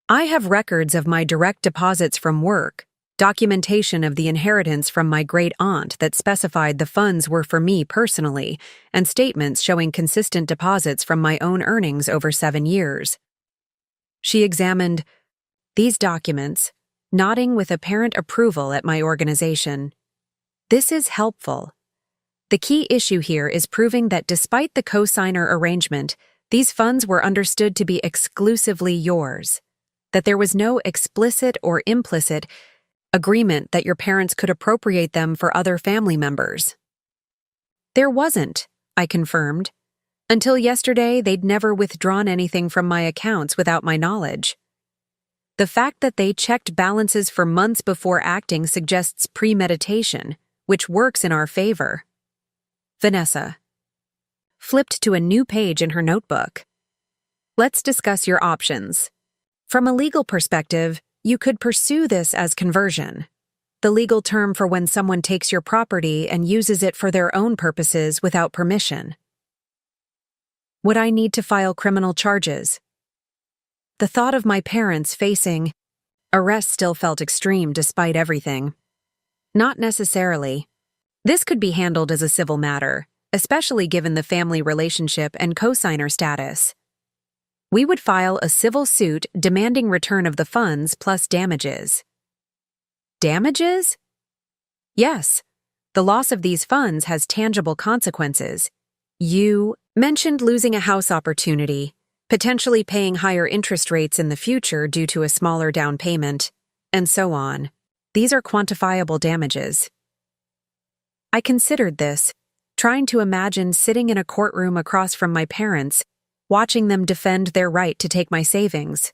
I have records of my direct deposits from work, documentation of the inheritance from my great-aunt that specified the funds were for me personally, and statements showing consistent deposits from my own earnings over 7 years. She examined these documents, nodding with apparent approval at my organization. This is helpful. The key issue here is proving that despite the co-signer arrangement, these funds were understood to be exclusively yours, that there was no explicit or implicit agreement that your parents could appropriate them for other family members. There wasn't, I confirmed. Until yesterday, they'd never withdrawn anything from my accounts without my knowledge. The fact that they checked balances for months before acting suggests premeditation, which works in our favor. Vanessa flipped to a new page in her notebook. Let's discuss your options. From a legal perspective, you could pursue this as conversion, the legal term for when someone takes your property and uses it for their own purposes without permission. Would I need to file criminal charges? The thought of my parents facing arrest still felt extreme despite everything. Not necessarily. This could be handled as a civil matter, especially given the family relationship and co-signer status. We would file a civil suit demanding return of the funds plus damages. Damages? Yes. The loss of these funds has tangible consequences. You mentioned losing a house opportunity, potentially paying higher interest rates in the future due to a smaller down payment, and so on. These are quantifiable damages. I considered this, trying to imagine sitting in a courtroom across from my parents, watching them defend their right to take my savings.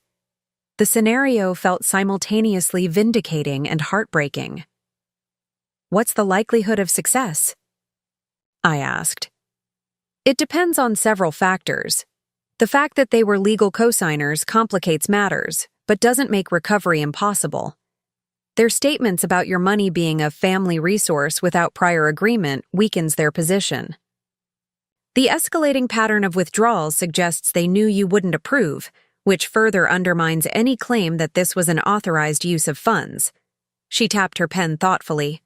The scenario felt simultaneously vindicating and heartbreaking. What's the likelihood of success? I asked. It depends on several factors. The fact that they were legal co-signers complicates matters, but doesn't make recovery impossible. Their statements about your money being a family resource without prior agreement weakens their position. The escalating pattern of withdrawals suggests they knew you wouldn't approve, which further undermines any claim that this was an authorized use of funds. She tapped her pen thoughtfully.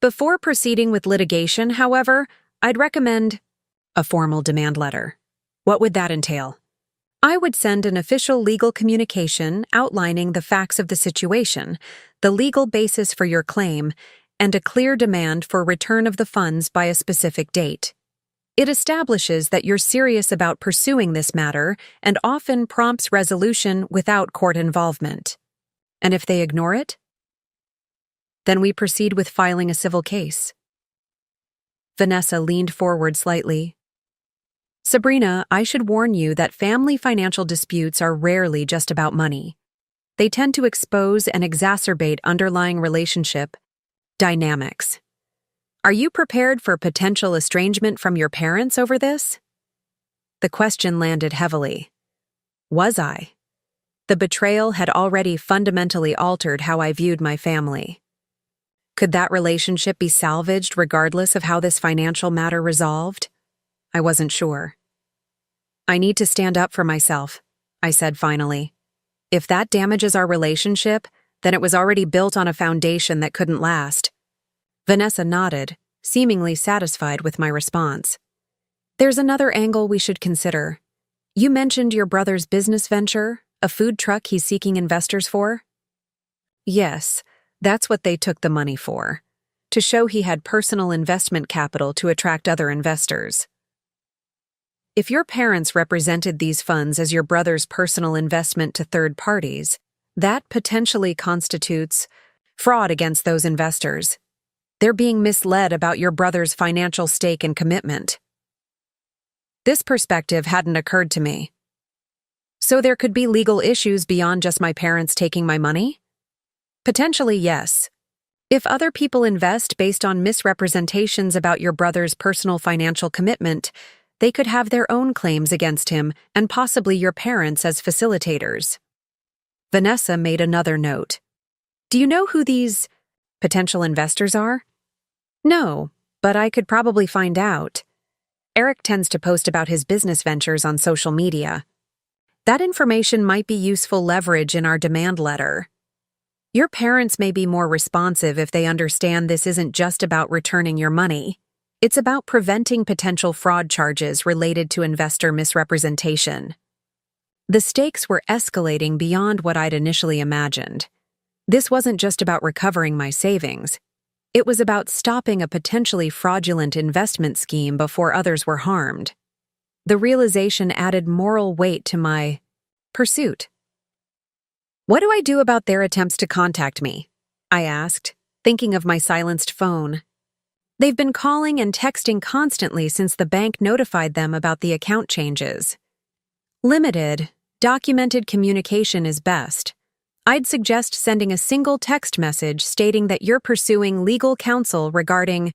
Before proceeding with litigation, however, I'd recommend a formal demand letter. What would that entail? I would send an official legal communication outlining the facts of the situation, the legal basis for your claim, and a clear demand for return of the funds by a specific date. It establishes that you're serious about pursuing this matter and often prompts resolution without court involvement. And if they ignore it? Then we proceed with filing a civil case. Vanessa leaned forward slightly. Sabrina, I should warn you that family financial disputes are rarely just about money. They tend to expose and exacerbate underlying relationship dynamics. Are you prepared for potential estrangement from your parents over this? The question landed heavily. Was I? The betrayal had already fundamentally altered how I viewed my family. Could that relationship be salvaged regardless of how this financial matter resolved? I wasn't sure. I need to stand up for myself, I said finally. If that damages our relationship, then it was already built on a foundation that couldn't last. Vanessa nodded, seemingly satisfied with my response. There's another angle we should consider. You mentioned your brother's business venture, a food truck he's seeking investors for? Yes, that's what they took the money for, to show he had personal investment capital to attract other investors. If your parents represented these funds as your brother's personal investment to third parties, that potentially constitutes fraud against those investors. They're being misled about your brother's financial stake and commitment. This perspective hadn't occurred to me. So there could be legal issues beyond just my parents taking my money? Potentially, yes. If other people invest based on misrepresentations about your brother's personal financial commitment, they could have their own claims against him and possibly your parents as facilitators. Vanessa made another note. Do you know who these potential investors are? No, but I could probably find out. Eric tends to post about his business ventures on social media. That information might be useful leverage in our demand letter. Your parents may be more responsive if they understand this isn't just about returning your money. It's about preventing potential fraud charges related to investor misrepresentation. The stakes were escalating beyond what I'd initially imagined. This wasn't just about recovering my savings. It was about stopping a potentially fraudulent investment scheme before others were harmed. The realization added moral weight to my pursuit. What do I do about their attempts to contact me? I asked, thinking of my silenced phone. They've been calling and texting constantly since the bank notified them about the account changes. Limited, documented communication is best. I'd suggest sending a single text message stating that you're pursuing legal counsel regarding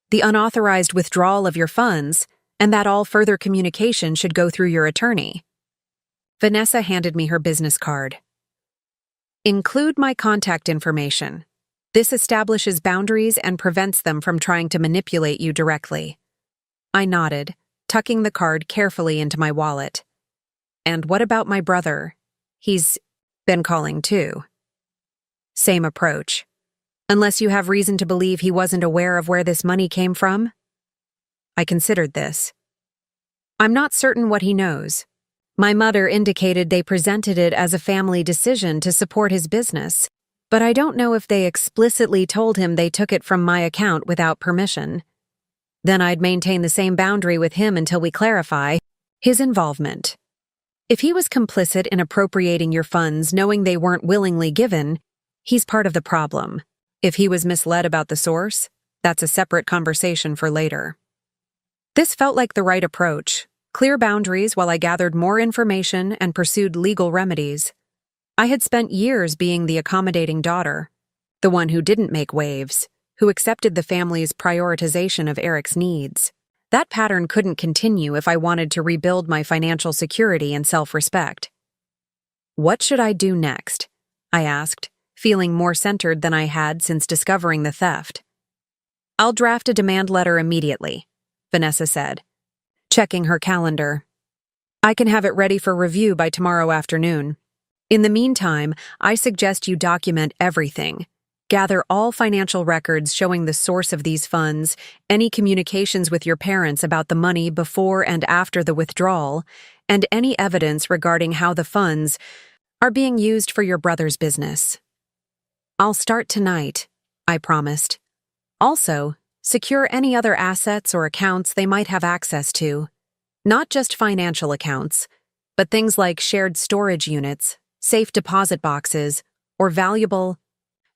the unauthorized withdrawal of your funds and that all further communication should go through your attorney. Vanessa handed me her business card. Include my contact information. This establishes boundaries and prevents them from trying to manipulate you directly. I nodded, tucking the card carefully into my wallet. And what about my brother? He's been calling too. Same approach. Unless you have reason to believe he wasn't aware of where this money came from? I considered this. I'm not certain what he knows. My mother indicated they presented it as a family decision to support his business, but I don't know if they explicitly told him they took it from my account without permission. Then I'd maintain the same boundary with him until we clarify his involvement. If he was complicit in appropriating your funds knowing they weren't willingly given, he's part of the problem. If he was misled about the source, that's a separate conversation for later. This felt like the right approach. Clear boundaries while I gathered more information and pursued legal remedies. I had spent years being the accommodating daughter, the one who didn't make waves, who accepted the family's prioritization of Eric's needs. That pattern couldn't continue if I wanted to rebuild my financial security and self-respect. What should I do next? I asked, feeling more centered than I had since discovering the theft. I'll draft a demand letter immediately, Vanessa said. checking her calendar. I can have it ready for review by tomorrow afternoon. In the meantime, I suggest you document everything. Gather all financial records showing the source of these funds, any communications with your parents about the money before and after the withdrawal, and any evidence regarding how the funds are being used for your brother's business. I'll start tonight, I promised. Also, secure any other assets or accounts they might have access to. Not just financial accounts, but things like shared storage units, safe deposit boxes, or valuable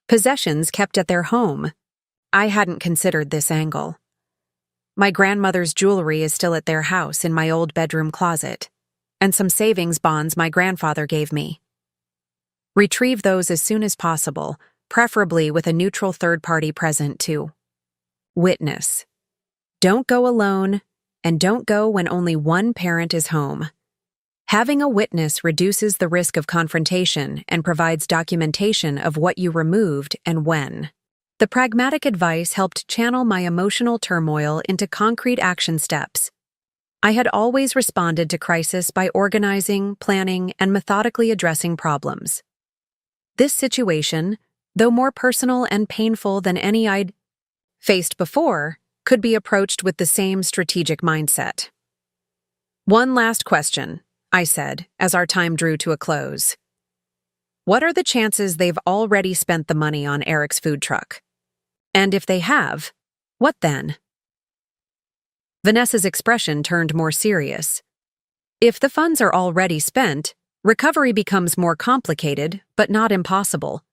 possessions kept at their home. I hadn't considered this angle. My grandmother's jewelry is still at their house in my old bedroom closet, and some savings bonds my grandfather gave me. Retrieve those as soon as possible, preferably with a neutral third party present too. Witness. Don't go alone, and don't go when only one parent is home. Having a witness reduces the risk of confrontation and provides documentation of what you removed and when. The pragmatic advice helped channel my emotional turmoil into concrete action steps. I had always responded to crisis by organizing, planning, and methodically addressing problems. This situation, though more personal and painful than any I'd faced before, could be approached with the same strategic mindset. One last question, I said, as our time drew to a close. What are the chances they've already spent the money on Eric's food truck? And if they have, what then? Vanessa's expression turned more serious. If the funds are already spent, recovery becomes more complicated, but not impossible.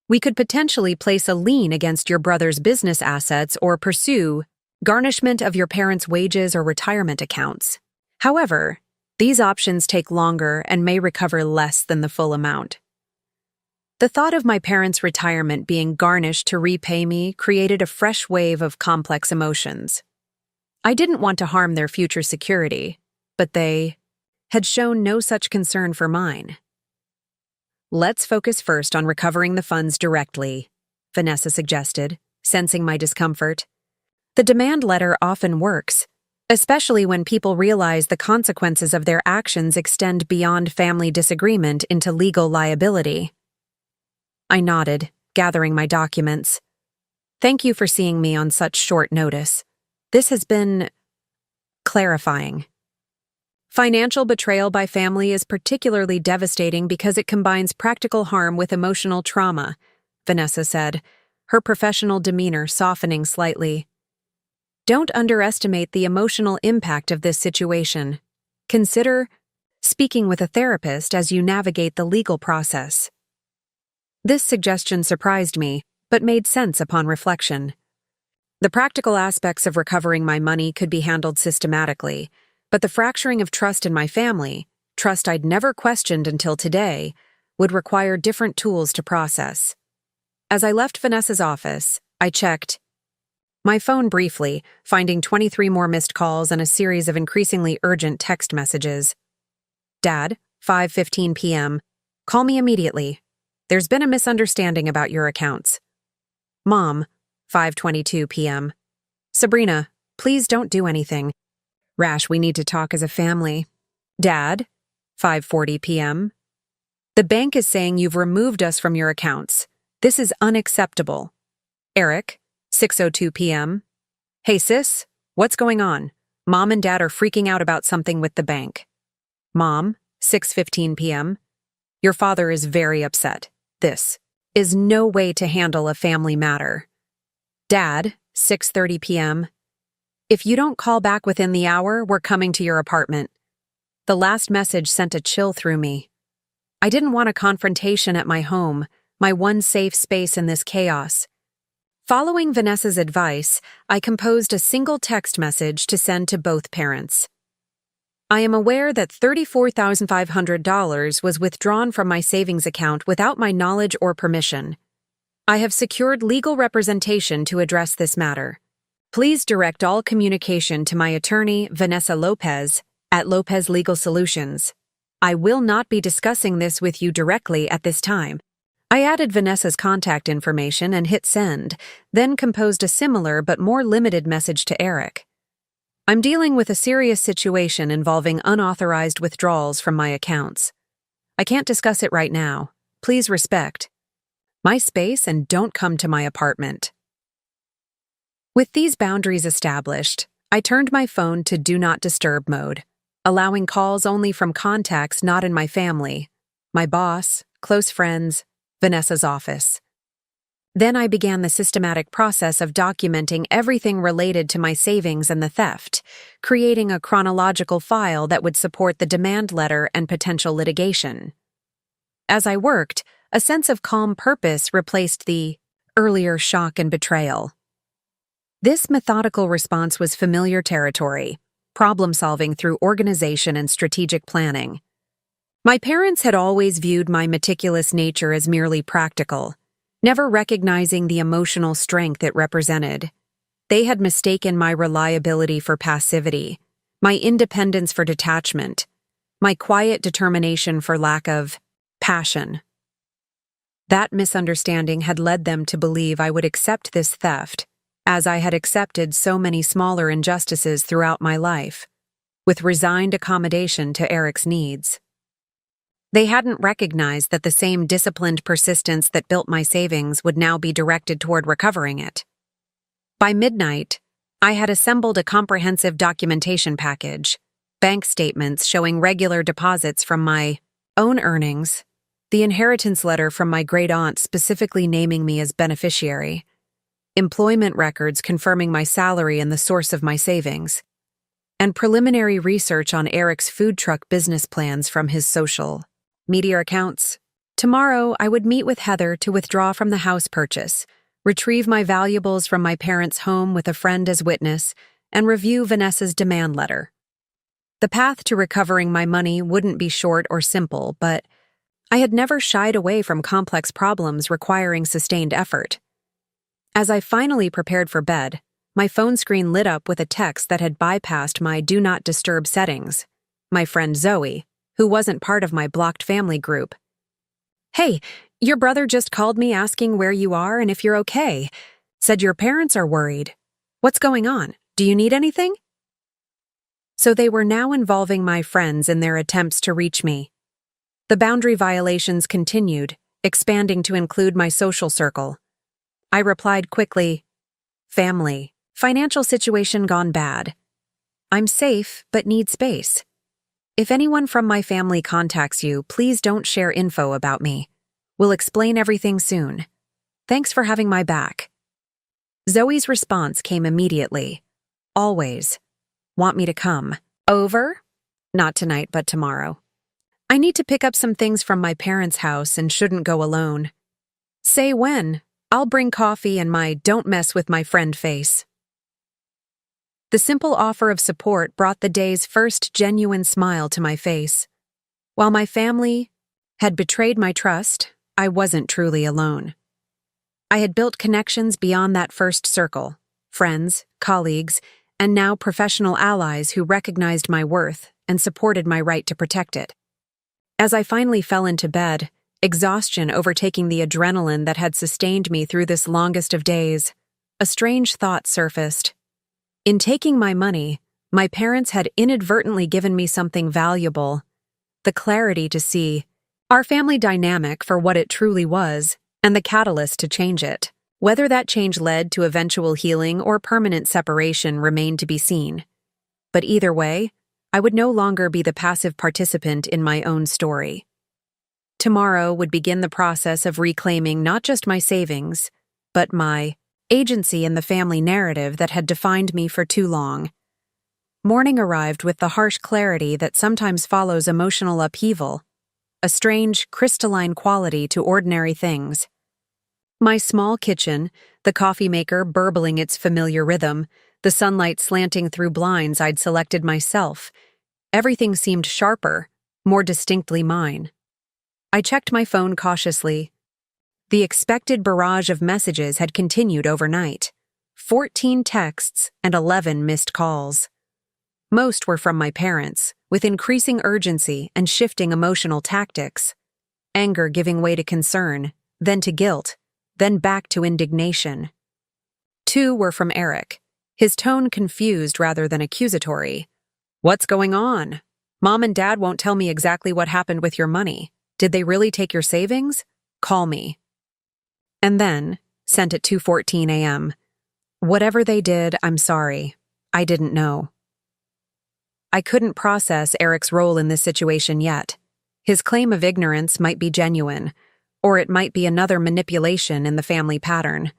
We could potentially place a lien against your brother's business assets or pursue garnishment of your parents' wages or retirement accounts. However, these options take longer and may recover less than the full amount. The thought of my parents' retirement being garnished to repay me created a fresh wave of complex emotions. I didn't want to harm their future security, but they had shown no such concern for mine. Let's focus first on recovering the funds directly, Vanessa suggested, sensing my discomfort. The demand letter often works, especially when people realize the consequences of their actions extend beyond family disagreement into legal liability. I nodded, gathering my documents. Thank you for seeing me on such short notice. This has been clarifying. Financial betrayal by family is particularly devastating because it combines practical harm with emotional trauma, Vanessa said, her professional demeanor softening slightly. Don't underestimate the emotional impact of this situation. Consider speaking with a therapist as you navigate the legal process. This suggestion surprised me, but made sense upon reflection. The practical aspects of recovering my money could be handled systematically, but the fracturing of trust in my family, trust I'd never questioned until today, would require different tools to process. As I left Vanessa's office, I checked my phone briefly, finding 23 more missed calls and a series of increasingly urgent text messages. Dad, 5:15 p.m. Call me immediately. There's been a misunderstanding about your accounts. Mom, 5:22 p.m. Sabrina, please don't do anything. Rash, we need to talk as a family. Dad, 5:40 p.m. The bank is saying you've removed us from your accounts. This is unacceptable. Eric, 6:02 p.m. Hey sis, what's going on? Mom and Dad are freaking out about something with the bank. Mom, 6:15 p.m. Your father is very upset. This is no way to handle a family matter. Dad, 6:30 p.m. If you don't call back within the hour, we're coming to your apartment. The last message sent a chill through me. I didn't want a confrontation at my home, my one safe space in this chaos. Following Vanessa's advice, I composed a single text message to send to both parents. I am aware that $34,500 was withdrawn from my savings account without my knowledge or permission. I have secured legal representation to address this matter. Please direct all communication to my attorney, Vanessa Lopez, at Lopez Legal Solutions. I will not be discussing this with you directly at this time. I added Vanessa's contact information and hit send, then composed a similar but more limited message to Eric. I'm dealing with a serious situation involving unauthorized withdrawals from my accounts. I can't discuss it right now. Please respect my space and don't come to my apartment. With these boundaries established, I turned my phone to Do Not Disturb mode, allowing calls only from contacts not in my family, my boss, close friends, Vanessa's office. Then I began the systematic process of documenting everything related to my savings and the theft, creating a chronological file that would support the demand letter and potential litigation. As I worked, a sense of calm purpose replaced the earlier shock and betrayal. This methodical response was familiar territory, problem-solving through organization and strategic planning. My parents had always viewed my meticulous nature as merely practical, never recognizing the emotional strength it represented. They had mistaken my reliability for passivity, my independence for detachment, my quiet determination for lack of passion. That misunderstanding had led them to believe I would accept this theft, as I had accepted so many smaller injustices throughout my life, with resigned accommodation to Eric's needs. They hadn't recognized that the same disciplined persistence that built my savings would now be directed toward recovering it. By midnight, I had assembled a comprehensive documentation package, bank statements showing regular deposits from my own earnings, the inheritance letter from my great-aunt specifically naming me as beneficiary, employment records confirming my salary and the source of my savings, and preliminary research on Eric's food truck business plans from his social media accounts. Tomorrow, I would meet with Heather to withdraw from the house purchase, retrieve my valuables from my parents' home with a friend as witness, and review Vanessa's demand letter. The path to recovering my money wouldn't be short or simple, but I had never shied away from complex problems requiring sustained effort. As I finally prepared for bed, my phone screen lit up with a text that had bypassed my Do Not Disturb settings. My friend Zoe, who wasn't part of my blocked family group. "Hey, your brother just called me asking where you are and if you're okay. Said your parents are worried. What's going on? Do you need anything?" So they were now involving my friends in their attempts to reach me. The boundary violations continued, expanding to include my social circle. I replied quickly, "Family, financial situation gone bad. I'm safe, but need space. If anyone from my family contacts you, please don't share info about me. We'll explain everything soon. Thanks for having my back." Zoe's response came immediately. "Always. Want me to come over? Not tonight, but tomorrow. I need to pick up some things from my parents' house and shouldn't go alone. Say when. I'll bring coffee and my don't mess with my friend face." The simple offer of support brought the day's first genuine smile to my face. While my family had betrayed my trust, I wasn't truly alone. I had built connections beyond that first circle, friends, colleagues, and now professional allies who recognized my worth and supported my right to protect it. As I finally fell into bed, exhaustion overtaking the adrenaline that had sustained me through this longest of days, a strange thought surfaced. In taking my money, my parents had inadvertently given me something valuable, the clarity to see our family dynamic for what it truly was, and the catalyst to change it. Whether that change led to eventual healing or permanent separation remained to be seen. But either way, I would no longer be the passive participant in my own story. Tomorrow would begin the process of reclaiming not just my savings, but my agency in the family narrative that had defined me for too long. Morning arrived with the harsh clarity that sometimes follows emotional upheaval, a strange, crystalline quality to ordinary things. My small kitchen, the coffee maker burbling its familiar rhythm, the sunlight slanting through blinds I'd selected myself, everything seemed sharper, more distinctly mine. I checked my phone cautiously. The expected barrage of messages had continued overnight. 14 texts and 11 missed calls. Most were from my parents, with increasing urgency and shifting emotional tactics. Anger giving way to concern, then to guilt, then back to indignation. 2 were from Eric, his tone confused rather than accusatory. "What's going on? Mom and Dad won't tell me exactly what happened with your money. Did they really take your savings? Call me." And then, sent at 2:14 a.m. "Whatever they did, I'm sorry. I didn't know." I couldn't process Eric's role in this situation yet. His claim of ignorance might be genuine, or it might be another manipulation in the family pattern.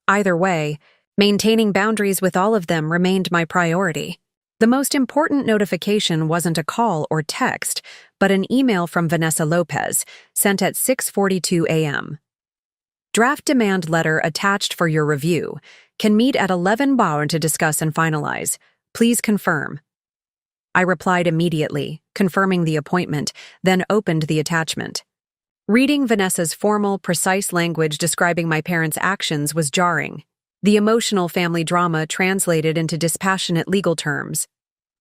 Either way, maintaining boundaries with all of them remained my priority. The most important notification wasn't a call or text, but an email from Vanessa Lopez, sent at 6:42 a.m. "Draft demand letter attached for your review. Can meet at 11 Bauer to discuss and finalize. Please confirm." I replied immediately, confirming the appointment, then opened the attachment. Reading Vanessa's formal, precise language describing my parents' actions was jarring. The emotional family drama translated into dispassionate legal terms.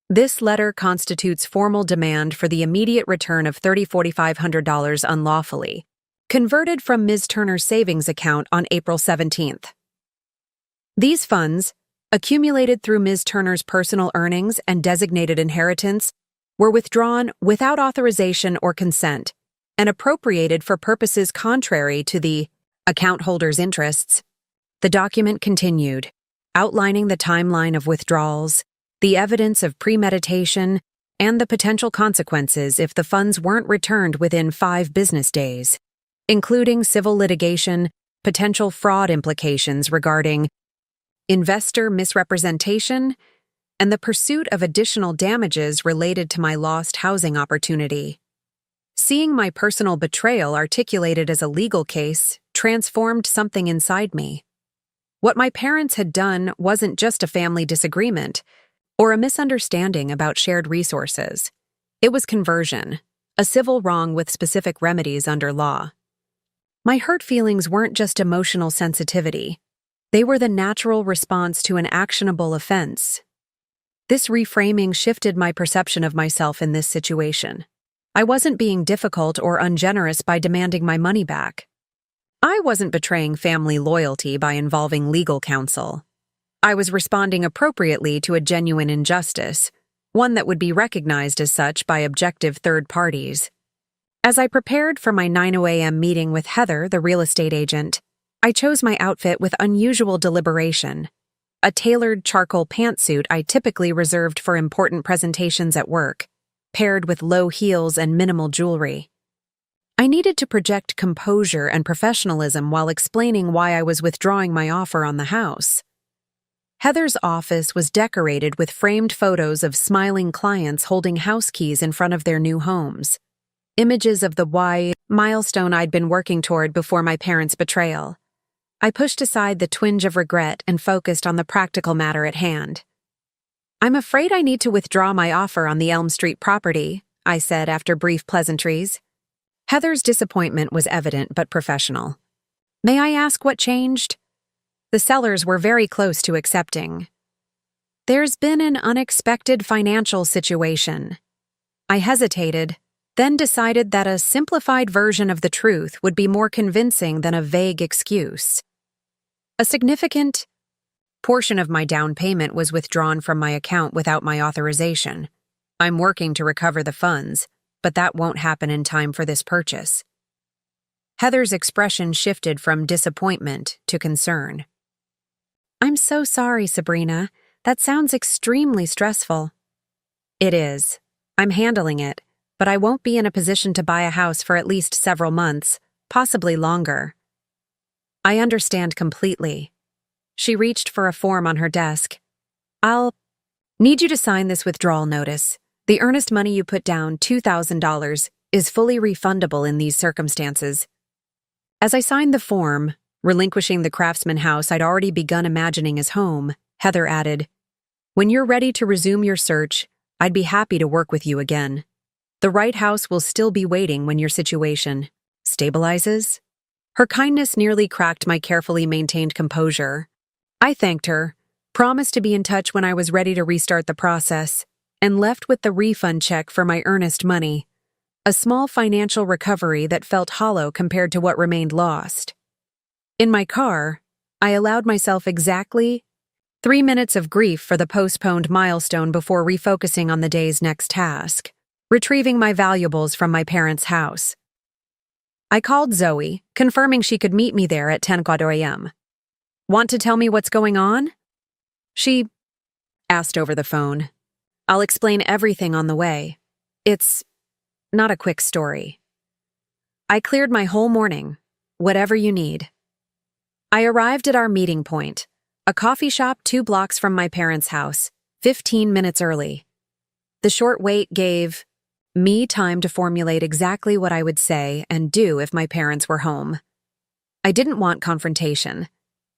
"This letter constitutes formal demand for the immediate return of $4,500 unlawfully, converted from Ms. Turner's savings account on April 17th. These funds, accumulated through Ms. Turner's personal earnings and designated inheritance, were withdrawn without authorization or consent and appropriated for purposes contrary to the account holder's interests." The document continued, outlining the timeline of withdrawals, the evidence of premeditation, and the potential consequences if the funds weren't returned within 5 business days, including civil litigation, potential fraud implications regarding investor misrepresentation, and the pursuit of additional damages related to my lost housing opportunity. Seeing my personal betrayal articulated as a legal case transformed something inside me. What my parents had done wasn't just a family disagreement or a misunderstanding about shared resources. It was conversion, a civil wrong with specific remedies under law. My hurt feelings weren't just emotional sensitivity. They were the natural response to an actionable offense. This reframing shifted my perception of myself in this situation. I wasn't being difficult or ungenerous by demanding my money back. I wasn't betraying family loyalty by involving legal counsel. I was responding appropriately to a genuine injustice, one that would be recognized as such by objective third parties. As I prepared for my 9:00 a.m. meeting with Heather, the real estate agent, I chose my outfit with unusual deliberation. A tailored charcoal pantsuit I typically reserved for important presentations at work, paired with low heels and minimal jewelry. I needed to project composure and professionalism while explaining why I was withdrawing my offer on the house. Heather's office was decorated with framed photos of smiling clients holding house keys in front of their new homes, images of the milestone I'd been working toward before my parents' betrayal. I pushed aside the twinge of regret and focused on the practical matter at hand. "I'm afraid I need to withdraw my offer on the Elm Street property," I said after brief pleasantries. Heather's disappointment was evident but professional. "May I ask what changed?" The sellers were very close to accepting. "There's been an unexpected financial situation." I hesitated, then decided that a simplified version of the truth would be more convincing than a vague excuse. A significant portion of my down payment was withdrawn from my account without my authorization. I'm working to recover the funds, but that won't happen in time for this purchase. Heather's expression shifted from disappointment to concern. "I'm so sorry, Sabrina. That sounds extremely stressful." "It is. I'm handling it, but I won't be in a position to buy a house for at least several months, possibly longer." "I understand completely." She reached for a form on her desk. "I'll need you to sign this withdrawal notice. The earnest money you put down, $2,000, is fully refundable in these circumstances." As I signed the form, relinquishing the Craftsman house I'd already begun imagining as home, Heather added, "When you're ready to resume your search, I'd be happy to work with you again. The right house will still be waiting when your situation stabilizes." Her kindness nearly cracked my carefully maintained composure. I thanked her, promised to be in touch when I was ready to restart the process, and left with the refund check for my earnest money, a small financial recovery that felt hollow compared to what remained lost. In my car, I allowed myself exactly 3 minutes of grief for the postponed milestone before refocusing on the day's next task, retrieving my valuables from my parents' house. I called Zoe, confirming she could meet me there at 10:15 a.m. "Want to tell me what's going on?" She asked over the phone. "I'll explain everything on the way. It's not a quick story." I cleared my whole morning. "Whatever you need." I arrived at our meeting point, a coffee shop 2 blocks from my parents' house, 15 minutes early. The short wait gave me time to formulate exactly what I would say and do if my parents were home. I didn't want confrontation,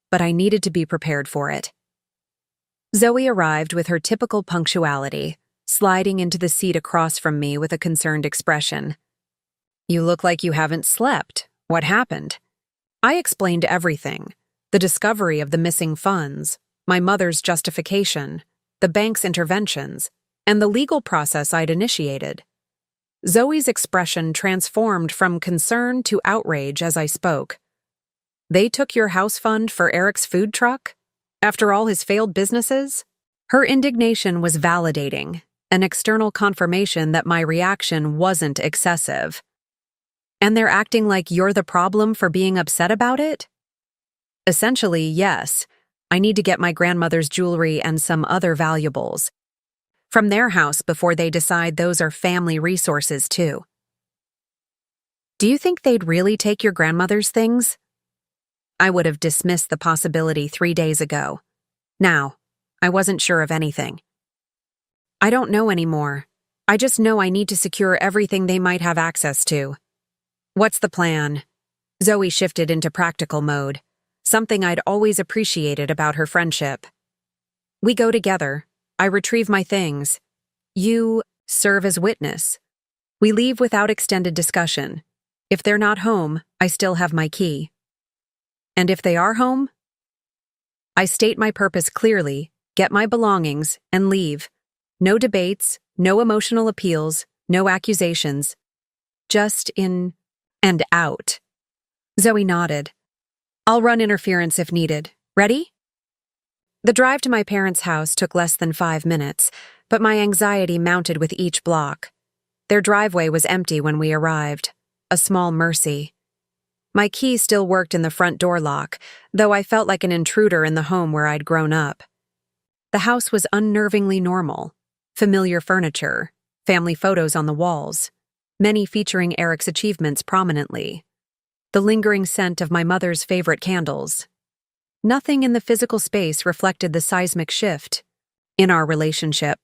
but I needed to be prepared for it. Zoe arrived with her typical punctuality, sliding into the seat across from me with a concerned expression. "You look like you haven't slept. What happened?" I explained everything: the discovery of the missing funds, my mother's justification, the bank's interventions, and the legal process I'd initiated. Zoe's expression transformed from concern to outrage as I spoke. "They took your house fund for Eric's food truck? After all his failed businesses?" Her indignation was validating, an external confirmation that my reaction wasn't excessive. "And they're acting like you're the problem for being upset about it?" "Essentially, yes. I need to get my grandmother's jewelry and some other valuables from their house before they decide those are family resources, too." "Do you think they'd really take your grandmother's things?" I would have dismissed the possibility 3 days ago. Now, I wasn't sure of anything. "I don't know anymore. I just know I need to secure everything they might have access to." "What's the plan?" Zoe shifted into practical mode, something I'd always appreciated about her friendship. "We go together. I retrieve my things. You serve as witness. We leave without extended discussion. If they're not home, I still have my key. And if they are home, I state my purpose clearly, get my belongings, and leave. No debates, no emotional appeals, no accusations. Just in and out." Zoe nodded. "I'll run interference if needed. Ready?" The drive to my parents' house took less than 5 minutes, but my anxiety mounted with each block. Their driveway was empty when we arrived, a small mercy. My key still worked in the front door lock, though I felt like an intruder in the home where I'd grown up. The house was unnervingly normal: familiar furniture, family photos on the walls, many featuring Eric's achievements prominently, the lingering scent of my mother's favorite candles. Nothing in the physical space reflected the seismic shift in our relationship.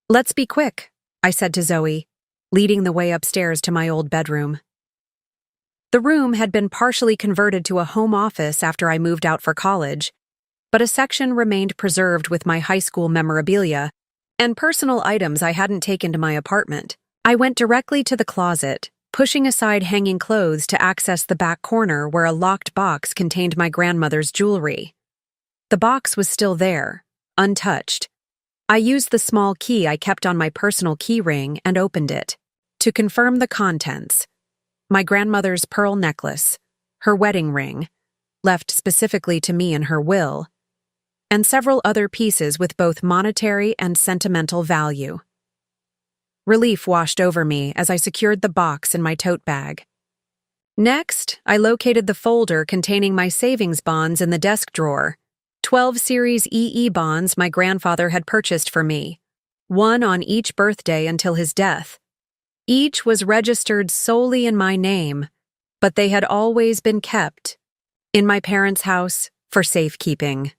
"Let's be quick," I said to Zoe, leading the way upstairs to my old bedroom. The room had been partially converted to a home office after I moved out for college, but a section remained preserved with my high school memorabilia and personal items I hadn't taken to my apartment. I went directly to the closet, pushing aside hanging clothes to access the back corner where a locked box contained my grandmother's jewelry. The box was still there, untouched. I used the small key I kept on my personal key ring and opened it. To confirm the contents: my grandmother's pearl necklace, her wedding ring, left specifically to me in her will, and several other pieces with both monetary and sentimental value. Relief washed over me as I secured the box in my tote bag. Next, I located the folder containing my savings bonds in the desk drawer. 12 Series EE bonds my grandfather had purchased for me, one on each birthday until his death. Each was registered solely in my name, but they had always been kept in my parents' house for safekeeping.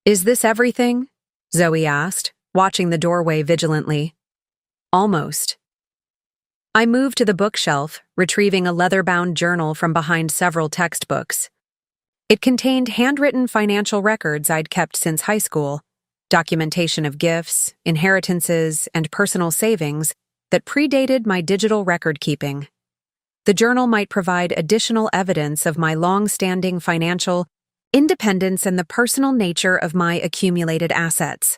"Is this everything?" Zoe asked, watching the doorway vigilantly. "Almost." I moved to the bookshelf, retrieving a leather-bound journal from behind several textbooks. It contained handwritten financial records I'd kept since high school, documentation of gifts, inheritances, and personal savings that predated my digital record-keeping. The journal might provide additional evidence of my long-standing financial independence and the personal nature of my accumulated assets.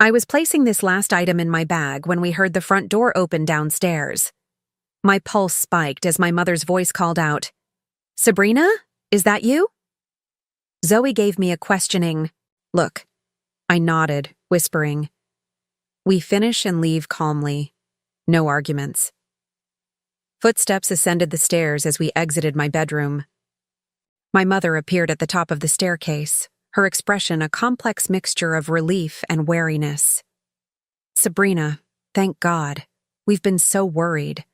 I was placing this last item in my bag when we heard the front door open downstairs. My pulse spiked as my mother's voice called out, "Sabrina, is that you?" Zoe gave me a questioning look. I nodded, whispering. We finish and leave calmly. No arguments. Footsteps ascended the stairs as we exited my bedroom. My mother appeared at the top of the staircase, her expression a complex mixture of relief and wariness. Sabrina, thank God. We've been so worried.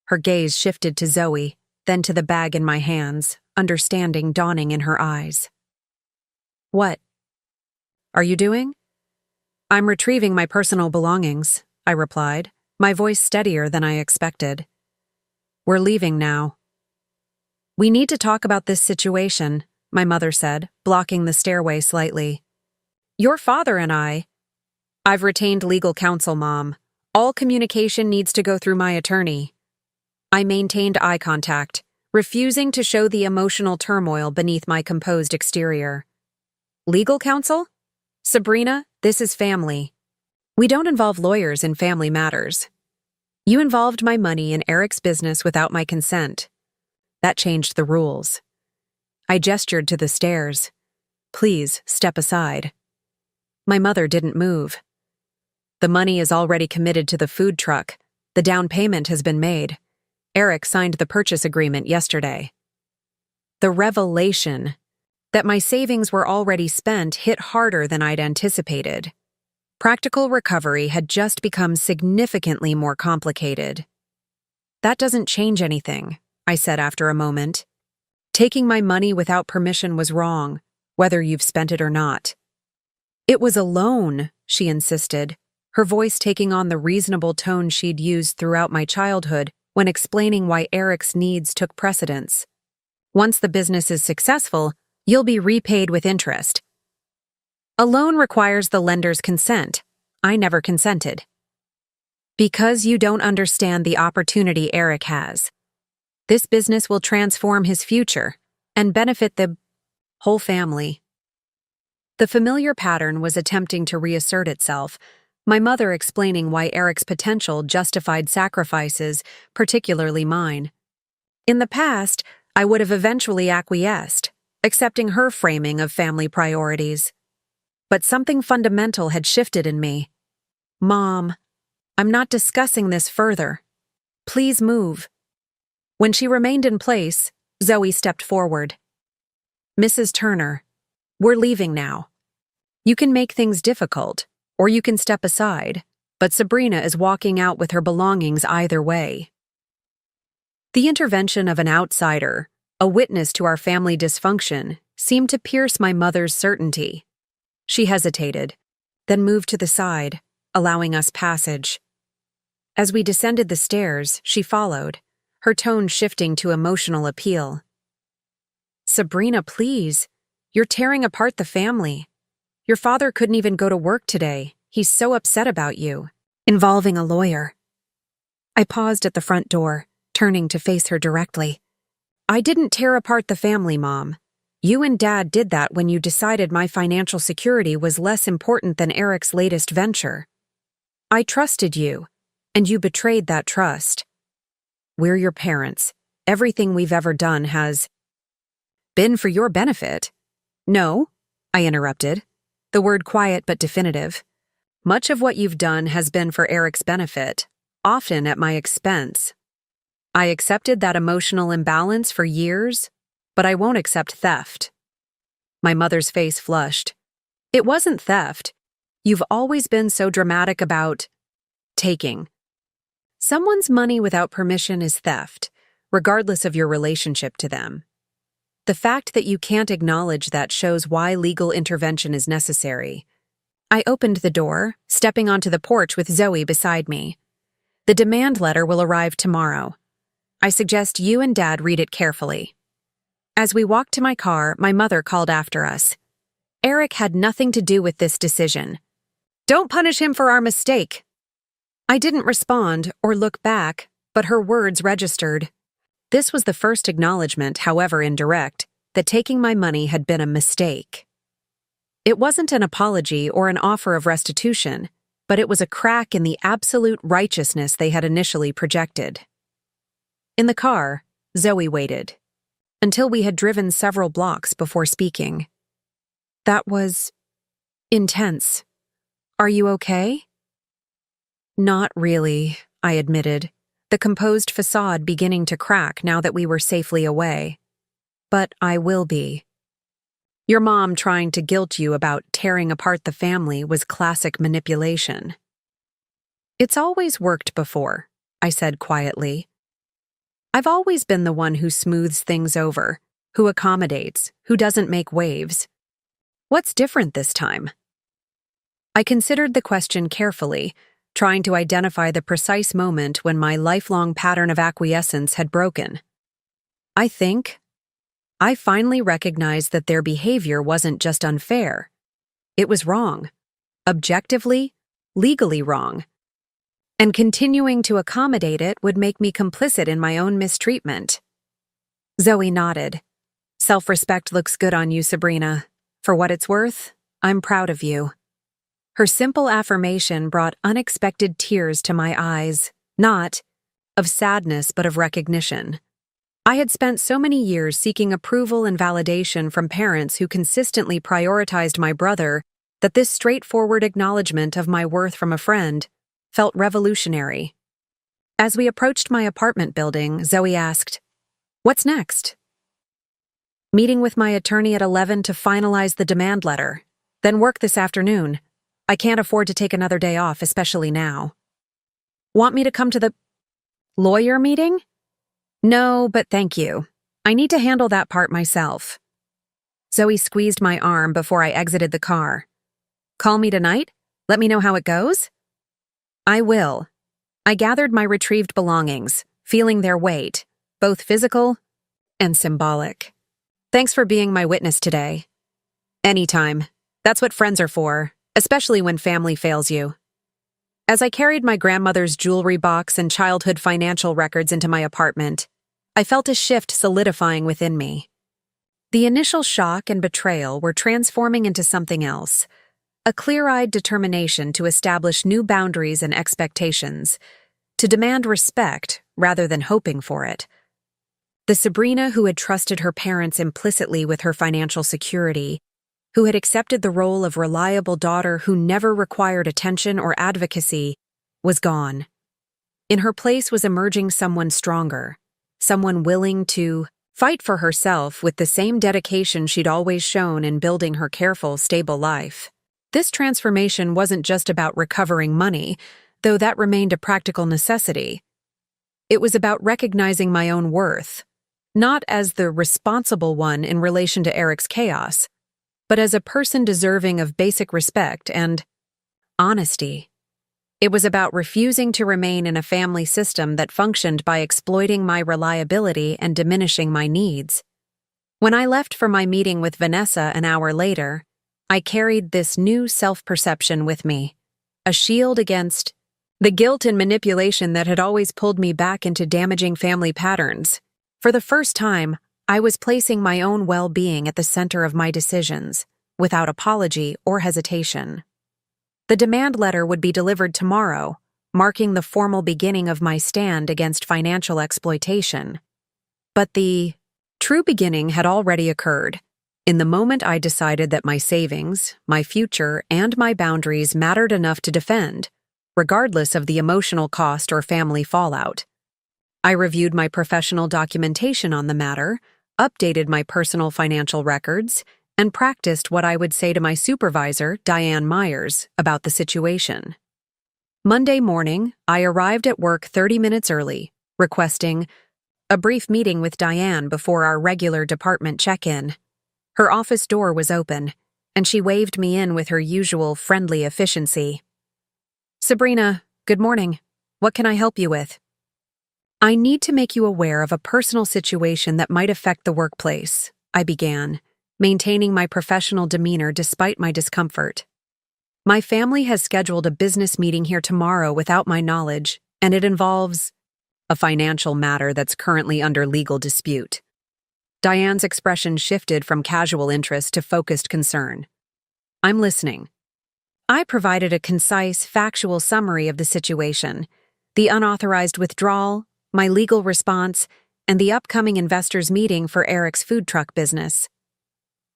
Her gaze shifted to Zoe, then to the bag in my hands, understanding dawning in her eyes. What are you doing? I'm retrieving my personal belongings, I replied, my voice steadier than I expected. We're leaving now. We need to talk about this situation, my mother said, blocking the stairway slightly. Your father and I've retained legal counsel, Mom. All communication needs to go through my attorney. I maintained eye contact, refusing to show the emotional turmoil beneath my composed exterior. Legal counsel? Sabrina, this is family. We don't involve lawyers in family matters. You involved my money in Eric's business without my consent. That changed the rules. I gestured to the stairs. Please, step aside. My mother didn't move. The money is already committed to the food truck. The down payment has been made. Eric signed the purchase agreement yesterday. The revelation that my savings were already spent hit harder than I'd anticipated. Practical recovery had just become significantly more complicated. That doesn't change anything, I said after a moment. Taking my money without permission was wrong, whether you've spent it or not. It was a loan, she insisted, her voice taking on the reasonable tone she'd used throughout my childhood when explaining why Eric's needs took precedence. Once the business is successful, you'll be repaid with interest. A loan requires the lender's consent. I never consented. Because you don't understand the opportunity Eric has. This business will transform his future and benefit the whole family. The familiar pattern was attempting to reassert itself, my mother explaining why Eric's potential justified sacrifices, particularly mine. In the past, I would have eventually acquiesced, accepting her framing of family priorities. But something fundamental had shifted in me. Mom, I'm not discussing this further. Please move. When she remained in place, Zoe stepped forward. Mrs. Turner, we're leaving now. You can make things difficult, or you can step aside, but Sabrina is walking out with her belongings either way. The intervention of an outsider, a witness to our family dysfunction, seemed to pierce my mother's certainty. She hesitated, then moved to the side, allowing us passage. As we descended the stairs, she followed, her tone shifting to emotional appeal. Sabrina, please. You're tearing apart the family. Your father couldn't even go to work today. He's so upset about you. Involving a lawyer. I paused at the front door, turning to face her directly. I didn't tear apart the family, Mom. You and Dad did that when you decided my financial security was less important than Eric's latest venture. I trusted you, and you betrayed that trust. We're your parents. Everything we've ever done has been for your benefit. No, I interrupted, the word quiet but definitive. Much of what you've done has been for Eric's benefit, often at my expense. I accepted that emotional imbalance for years, but I won't accept theft. My mother's face flushed. It wasn't theft. You've always been so dramatic about taking. Someone's money without permission is theft, regardless of your relationship to them. The fact that you can't acknowledge that shows why legal intervention is necessary. I opened the door, stepping onto the porch with Zoe beside me. The demand letter will arrive tomorrow. I suggest you and Dad read it carefully. As we walked to my car, my mother called after us. Eric had nothing to do with this decision. Don't punish him for our mistake. I didn't respond or look back, but her words registered. This was the first acknowledgement, however indirect, that taking my money had been a mistake. It wasn't an apology or an offer of restitution, but it was a crack in the absolute righteousness they had initially projected. In the car, Zoe waited. until we had driven several blocks before speaking. That was intense. Are you okay? Not really, I admitted, the composed facade beginning to crack now that we were safely away. But I will be. Your mom trying to guilt you about tearing apart the family was classic manipulation. It's always worked before, I said quietly. I've always been the one who smooths things over, who accommodates, who doesn't make waves. What's different this time? I considered the question carefully, trying to identify the precise moment when my lifelong pattern of acquiescence had broken. I finally recognized that their behavior wasn't just unfair. It was wrong. Objectively, legally wrong. And continuing to accommodate it would make me complicit in my own mistreatment. Zoe nodded. Self-respect looks good on you, Sabrina. For what it's worth, I'm proud of you. Her simple affirmation brought unexpected tears to my eyes, not of sadness but of recognition. I had spent so many years seeking approval and validation from parents who consistently prioritized my brother that this straightforward acknowledgement of my worth from a friend felt revolutionary. As we approached my apartment building, Zoe asked, "What's next?" "Meeting with my attorney at 11 to finalize the demand letter, then work this afternoon. I can't afford to take another day off, especially now." "Want me to come to the lawyer meeting?" "No, but thank you. I need to handle that part myself." Zoe squeezed my arm before I exited the car. "Call me tonight? Let me know how it goes?" "I will." I gathered my retrieved belongings, feeling their weight, both physical and symbolic. "Thanks for being my witness today." "Anytime. That's what friends are for, especially when family fails you." As I carried my grandmother's jewelry box and childhood financial records into my apartment, I felt a shift solidifying within me. The initial shock and betrayal were transforming into something else, a clear-eyed determination to establish new boundaries and expectations, to demand respect rather than hoping for it. The Sabrina who had trusted her parents implicitly with her financial security, who had accepted the role of reliable daughter who never required attention or advocacy, was gone. In her place was emerging someone stronger, someone willing to fight for herself with the same dedication she'd always shown in building her careful, stable life. This transformation wasn't just about recovering money, though that remained a practical necessity. It was about recognizing my own worth, not as the responsible one in relation to Eric's chaos, but as a person deserving of basic respect and honesty. It was about refusing to remain in a family system that functioned by exploiting my reliability and diminishing my needs. When I left for my meeting with Vanessa an hour later, I carried this new self-perception with me, a shield against the guilt and manipulation that had always pulled me back into damaging family patterns. For the first time, I was placing my own well-being at the center of my decisions, without apology or hesitation. The demand letter would be delivered tomorrow, marking the formal beginning of my stand against financial exploitation. But the true beginning had already occurred. In the moment I decided that my savings, my future, and my boundaries mattered enough to defend, regardless of the emotional cost or family fallout. I reviewed my professional documentation on the matter, updated my personal financial records, and practiced what I would say to my supervisor, Diane Myers, about the situation. Monday morning, I arrived at work 30 minutes early, requesting a brief meeting with Diane before our regular department check-in. Her office door was open, and she waved me in with her usual friendly efficiency. "Sabrina, good morning. What can I help you with?" "I need to make you aware of a personal situation that might affect the workplace," I began, maintaining my professional demeanor despite my discomfort. "My family has scheduled a business meeting here tomorrow without my knowledge, and it involves a financial matter that's currently under legal dispute." Diane's expression shifted from casual interest to focused concern. "I'm listening." I provided a concise, factual summary of the situation, the unauthorized withdrawal, my legal response, and the upcoming investors' meeting for Eric's food truck business.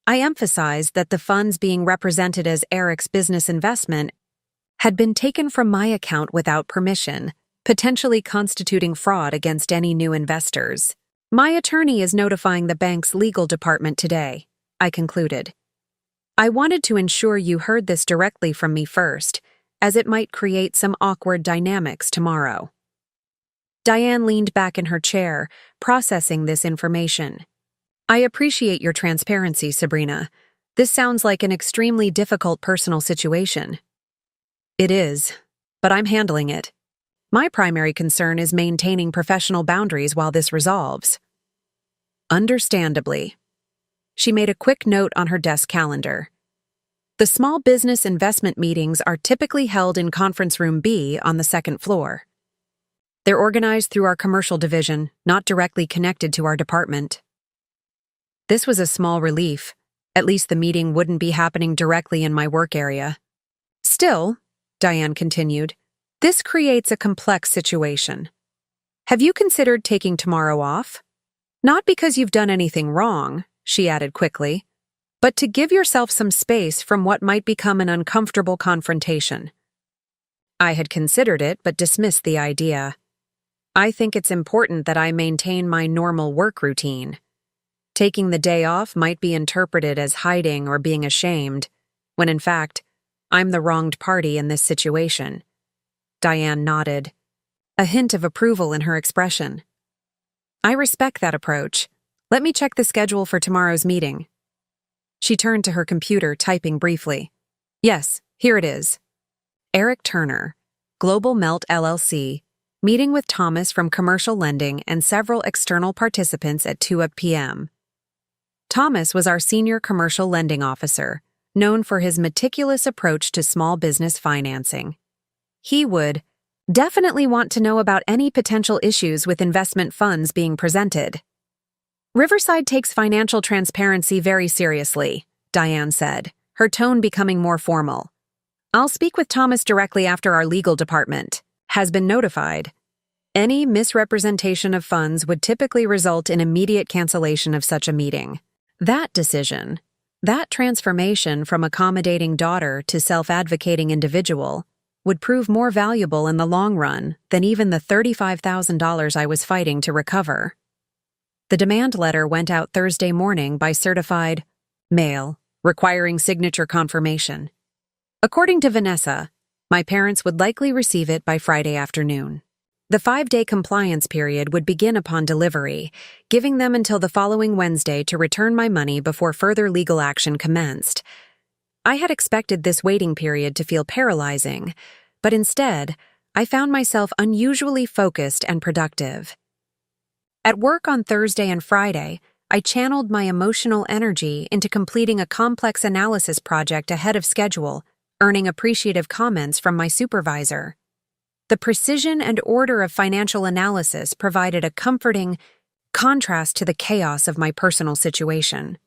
I emphasized that the funds being represented as Eric's business investment had been taken from my account without permission, potentially constituting fraud against any new investors. My attorney is notifying the bank's legal department today, I concluded. I wanted to ensure you heard this directly from me first, as it might create some awkward dynamics tomorrow. Diane leaned back in her chair, processing this information. I appreciate your transparency, Sabrina. This sounds like an extremely difficult personal situation. It is, but I'm handling it. My primary concern is maintaining professional boundaries while this resolves. Understandably. She made a quick note on her desk calendar. The small business investment meetings are typically held in Conference Room B on the second floor. They're organized through our commercial division, not directly connected to our department. This was a small relief. At least the meeting wouldn't be happening directly in my work area. Still, Diane continued, this creates a complex situation. Have you considered taking tomorrow off? Not because you've done anything wrong, she added quickly, but to give yourself some space from what might become an uncomfortable confrontation. I had considered it but dismissed the idea. I think it's important that I maintain my normal work routine. Taking the day off might be interpreted as hiding or being ashamed, when in fact, I'm the wronged party in this situation. Diane nodded, a hint of approval in her expression. I respect that approach. Let me check the schedule for tomorrow's meeting. She turned to her computer, typing briefly. Yes, here it is. Eric Turner, Global Melt LLC, meeting with Thomas from Commercial Lending and several external participants at 2 p.m. Thomas was our senior commercial lending officer, known for his meticulous approach to small business financing. He would definitely want to know about any potential issues with investment funds being presented. Riverside takes financial transparency very seriously, Diane said, her tone becoming more formal. I'll speak with Thomas directly after our legal department has been notified. Any misrepresentation of funds would typically result in immediate cancellation of such a meeting. That decision, that transformation from accommodating daughter to self-advocating individual, would prove more valuable in the long run than even the $35,000 I was fighting to recover. The demand letter went out Thursday morning by certified mail, requiring signature confirmation. According to Vanessa, my parents would likely receive it by Friday afternoon. The 5-day compliance period would begin upon delivery, giving them until the following Wednesday to return my money before further legal action commenced. I had expected this waiting period to feel paralyzing, but instead, I found myself unusually focused and productive. At work on Thursday and Friday, I channeled my emotional energy into completing a complex analysis project ahead of schedule, earning appreciative comments from my supervisor. The precision and order of financial analysis provided a comforting contrast to the chaos of my personal situation.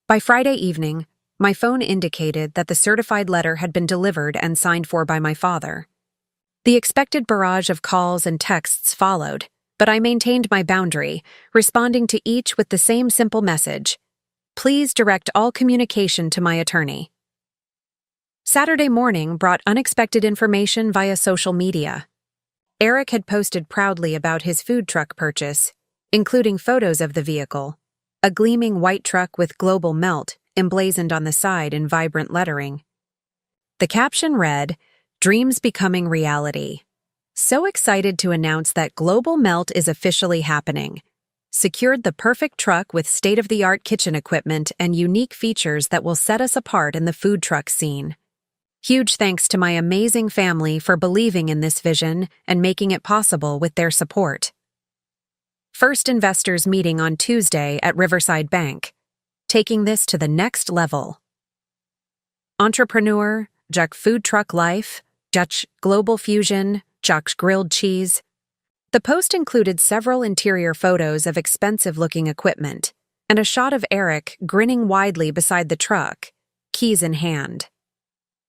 By Friday evening, my phone indicated that the certified letter had been delivered and signed for by my father. The expected barrage of calls and texts followed, but I maintained my boundary, responding to each with the same simple message: please direct all communication to my attorney. Saturday morning brought unexpected information via social media. Eric had posted proudly about his food truck purchase, including photos of the vehicle, a gleaming white truck with Global Melt emblazoned on the side in vibrant lettering. The caption read, "Dreams becoming reality. So excited to announce that Global Melt is officially happening. Secured the perfect truck with state-of-the-art kitchen equipment and unique features that will set us apart in the food truck scene. Huge thanks to my amazing family for believing in this vision and making it possible with their support." First investors meeting on Tuesday at Riverside Bank, taking this to the next level. Entrepreneur, Juk Food Truck Life, Juk Global Fusion, Juk Grilled Cheese. The post included several interior photos of expensive-looking equipment and a shot of Eric grinning widely beside the truck, keys in hand.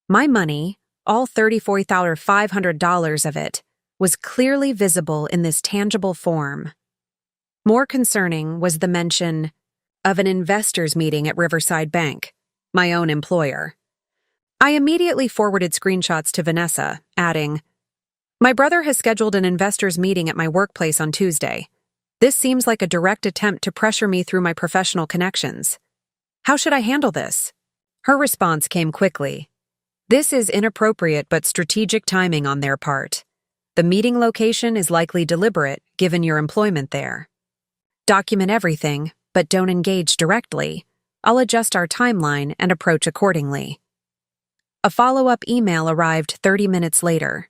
My money, all $34,500 of it, was clearly visible in this tangible form. More concerning was the mention of an investors' meeting at Riverside Bank, my own employer. I immediately forwarded screenshots to Vanessa, adding, "My brother has scheduled an investors' meeting at my workplace on Tuesday. This seems like a direct attempt to pressure me through my professional connections. How should I handle this?" Her response came quickly. "This is inappropriate but strategic timing on their part. The meeting location is likely deliberate, given your employment there. Document everything, but don't engage directly. I'll adjust our timeline and approach accordingly." A follow-up email arrived 30 minutes later.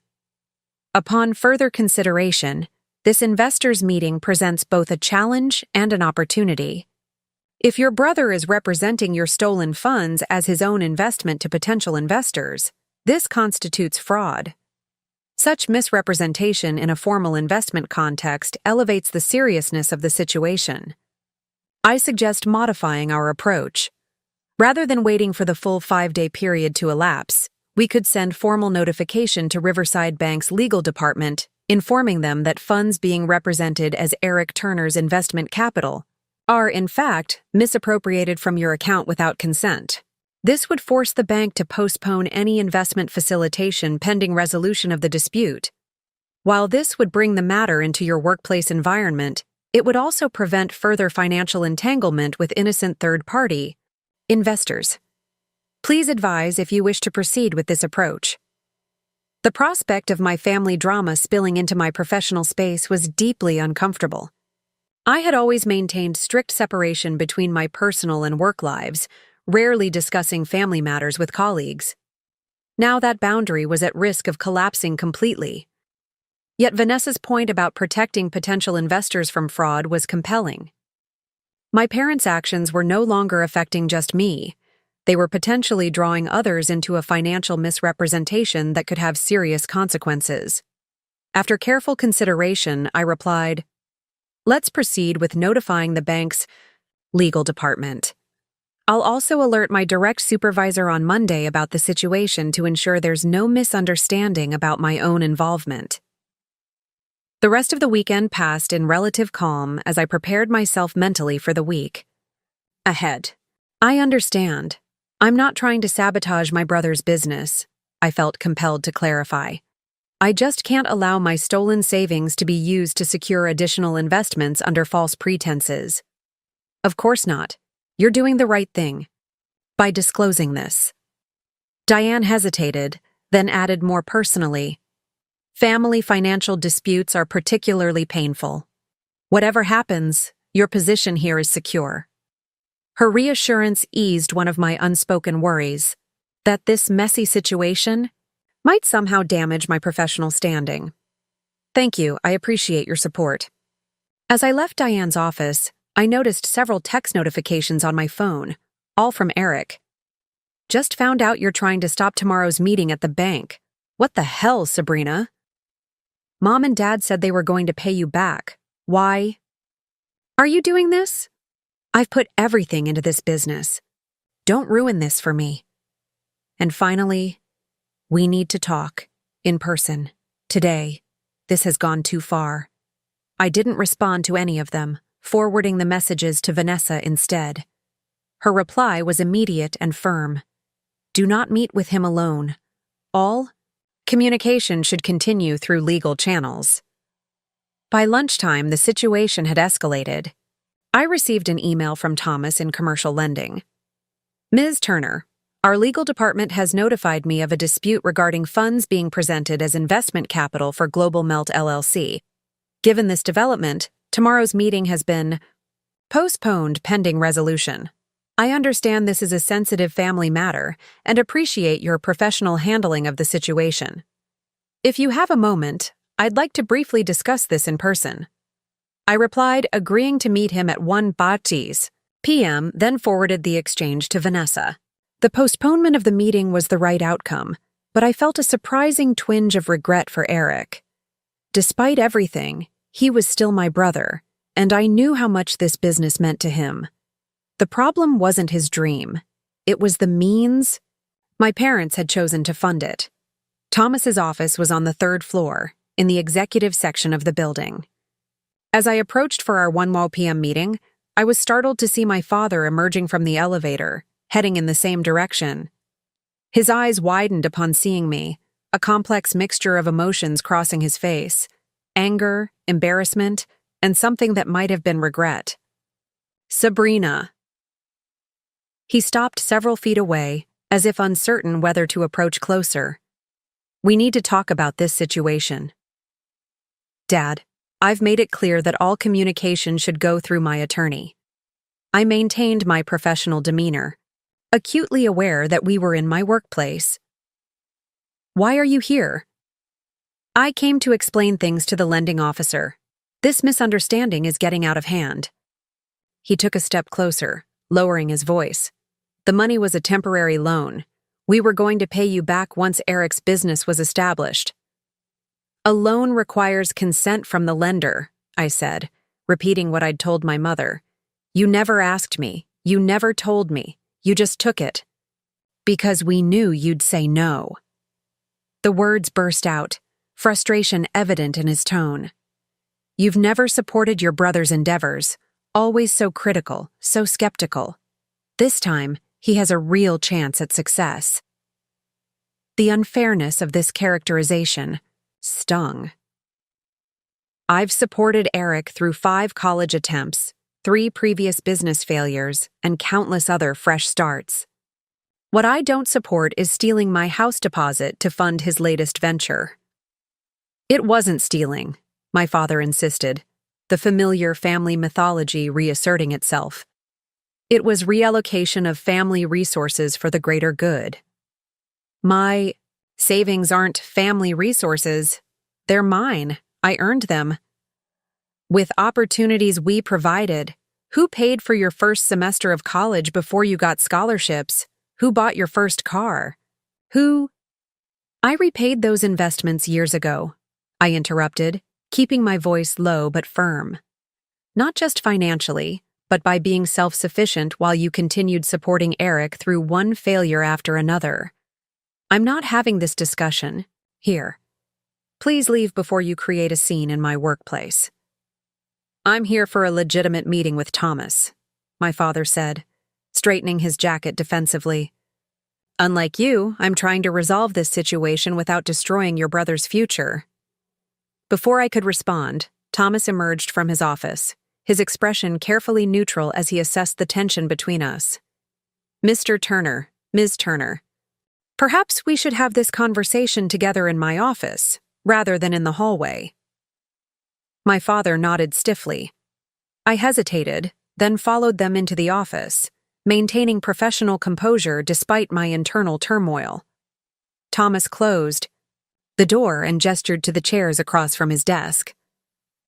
"Upon further consideration, this investors' meeting presents both a challenge and an opportunity. If your brother is representing your stolen funds as his own investment to potential investors, this constitutes fraud. Such misrepresentation in a formal investment context elevates the seriousness of the situation. I suggest modifying our approach. Rather than waiting for the full 5-day period to elapse, we could send formal notification to Riverside Bank's legal department, informing them that funds being represented as Eric Turner's investment capital are, in fact, misappropriated from your account without consent. This would force the bank to postpone any investment facilitation pending resolution of the dispute. While this would bring the matter into your workplace environment, it would also prevent further financial entanglement with innocent third-party investors. Please advise if you wish to proceed with this approach." The prospect of my family drama spilling into my professional space was deeply uncomfortable. I had always maintained strict separation between my personal and work lives, rarely discussing family matters with colleagues. Now that boundary was at risk of collapsing completely. Yet Vanessa's point about protecting potential investors from fraud was compelling. My parents' actions were no longer affecting just me. They were potentially drawing others into a financial misrepresentation that could have serious consequences. After careful consideration, I replied, "Let's proceed with notifying the bank's legal department. I'll also alert my direct supervisor on Monday about the situation to ensure there's no misunderstanding about my own involvement." The rest of the weekend passed in relative calm as I prepared myself mentally for the week ahead. "I understand. I'm not trying to sabotage my brother's business," I felt compelled to clarify. "I just can't allow my stolen savings to be used to secure additional investments under false pretenses." "Of course not. You're doing the right thing by disclosing this." Diane hesitated, then added more personally, "Family financial disputes are particularly painful. Whatever happens, your position here is secure." Her reassurance eased one of my unspoken worries, that this messy situation might somehow damage my professional standing. "Thank you, I appreciate your support." As I left Diane's office, I noticed several text notifications on my phone, all from Eric. "Just found out you're trying to stop tomorrow's meeting at the bank. What the hell, Sabrina? Mom and Dad said they were going to pay you back. Why? Are you doing this? I've put everything into this business. Don't ruin this for me." And finally, "We need to talk, in person, today. This has gone too far." I didn't respond to any of them, forwarding the messages to Vanessa instead. Her reply was immediate and firm. "Do not meet with him alone. All communication should continue through legal channels." By lunchtime, the situation had escalated. I received an email from Thomas in commercial lending. "Ms. Turner, our legal department has notified me of a dispute regarding funds being presented as investment capital for Global Melt LLC. Given this development, tomorrow's meeting has been postponed pending resolution. I understand this is a sensitive family matter and appreciate your professional handling of the situation. If you have a moment, I'd like to briefly discuss this in person." I replied, agreeing to meet him at 1 p.m., then forwarded the exchange to Vanessa. The postponement of the meeting was the right outcome, but I felt a surprising twinge of regret for Eric. Despite everything, he was still my brother, and I knew how much this business meant to him. The problem wasn't his dream. It was the means. My parents had chosen to fund it. Thomas's office was on the 3rd floor, in the executive section of the building. As I approached for our 1 p.m. meeting, I was startled to see my father emerging from the elevator, heading in the same direction. His eyes widened upon seeing me, a complex mixture of emotions crossing his face: anger, embarrassment, and something that might have been regret. "Sabrina." He stopped several feet away, as if uncertain whether to approach closer. "We need to talk about this situation." "Dad, I've made it clear that all communication should go through my attorney." I maintained my professional demeanor, acutely aware that we were in my workplace. "Why are you here?" "I came to explain things to the lending officer. This misunderstanding is getting out of hand." He took a step closer, lowering his voice. "The money was a temporary loan. We were going to pay you back once Eric's business was established." "A loan requires consent from the lender," I said, repeating what I'd told my mother. "You never asked me. You never told me. You just took it." "Because we knew you'd say no." The words burst out, frustration evident in his tone. "You've never supported your brother's endeavors, always so critical, so skeptical. This time, he has a real chance at success." The unfairness of this characterization stung. "I've supported Eric through 5 college attempts, 3 previous business failures, and countless other fresh starts. What I don't support is stealing my house deposit to fund his latest venture." "It wasn't stealing," my father insisted, the familiar family mythology reasserting itself. "It was reallocation of family resources for the greater good." "My savings aren't family resources. They're mine. I earned them." "With opportunities we provided. Who paid for your first semester of college before you got scholarships? Who bought your first car? Who—" "I repaid those investments years ago," I interrupted, keeping my voice low but firm. "Not just financially, but by being self-sufficient while you continued supporting Eric through one failure after another. I'm not having this discussion here. Please leave before you create a scene in my workplace." "I'm here for a legitimate meeting with Thomas," my father said, straightening his jacket defensively. "Unlike you, I'm trying to resolve this situation without destroying your brother's future." Before I could respond, Thomas emerged from his office, his expression carefully neutral as he assessed the tension between us. "Mr. Turner, Ms. Turner, perhaps we should have this conversation together in my office, rather than in the hallway." My father nodded stiffly. I hesitated, then followed them into the office, maintaining professional composure despite my internal turmoil. Thomas closed the door and gestured to the chairs across from his desk.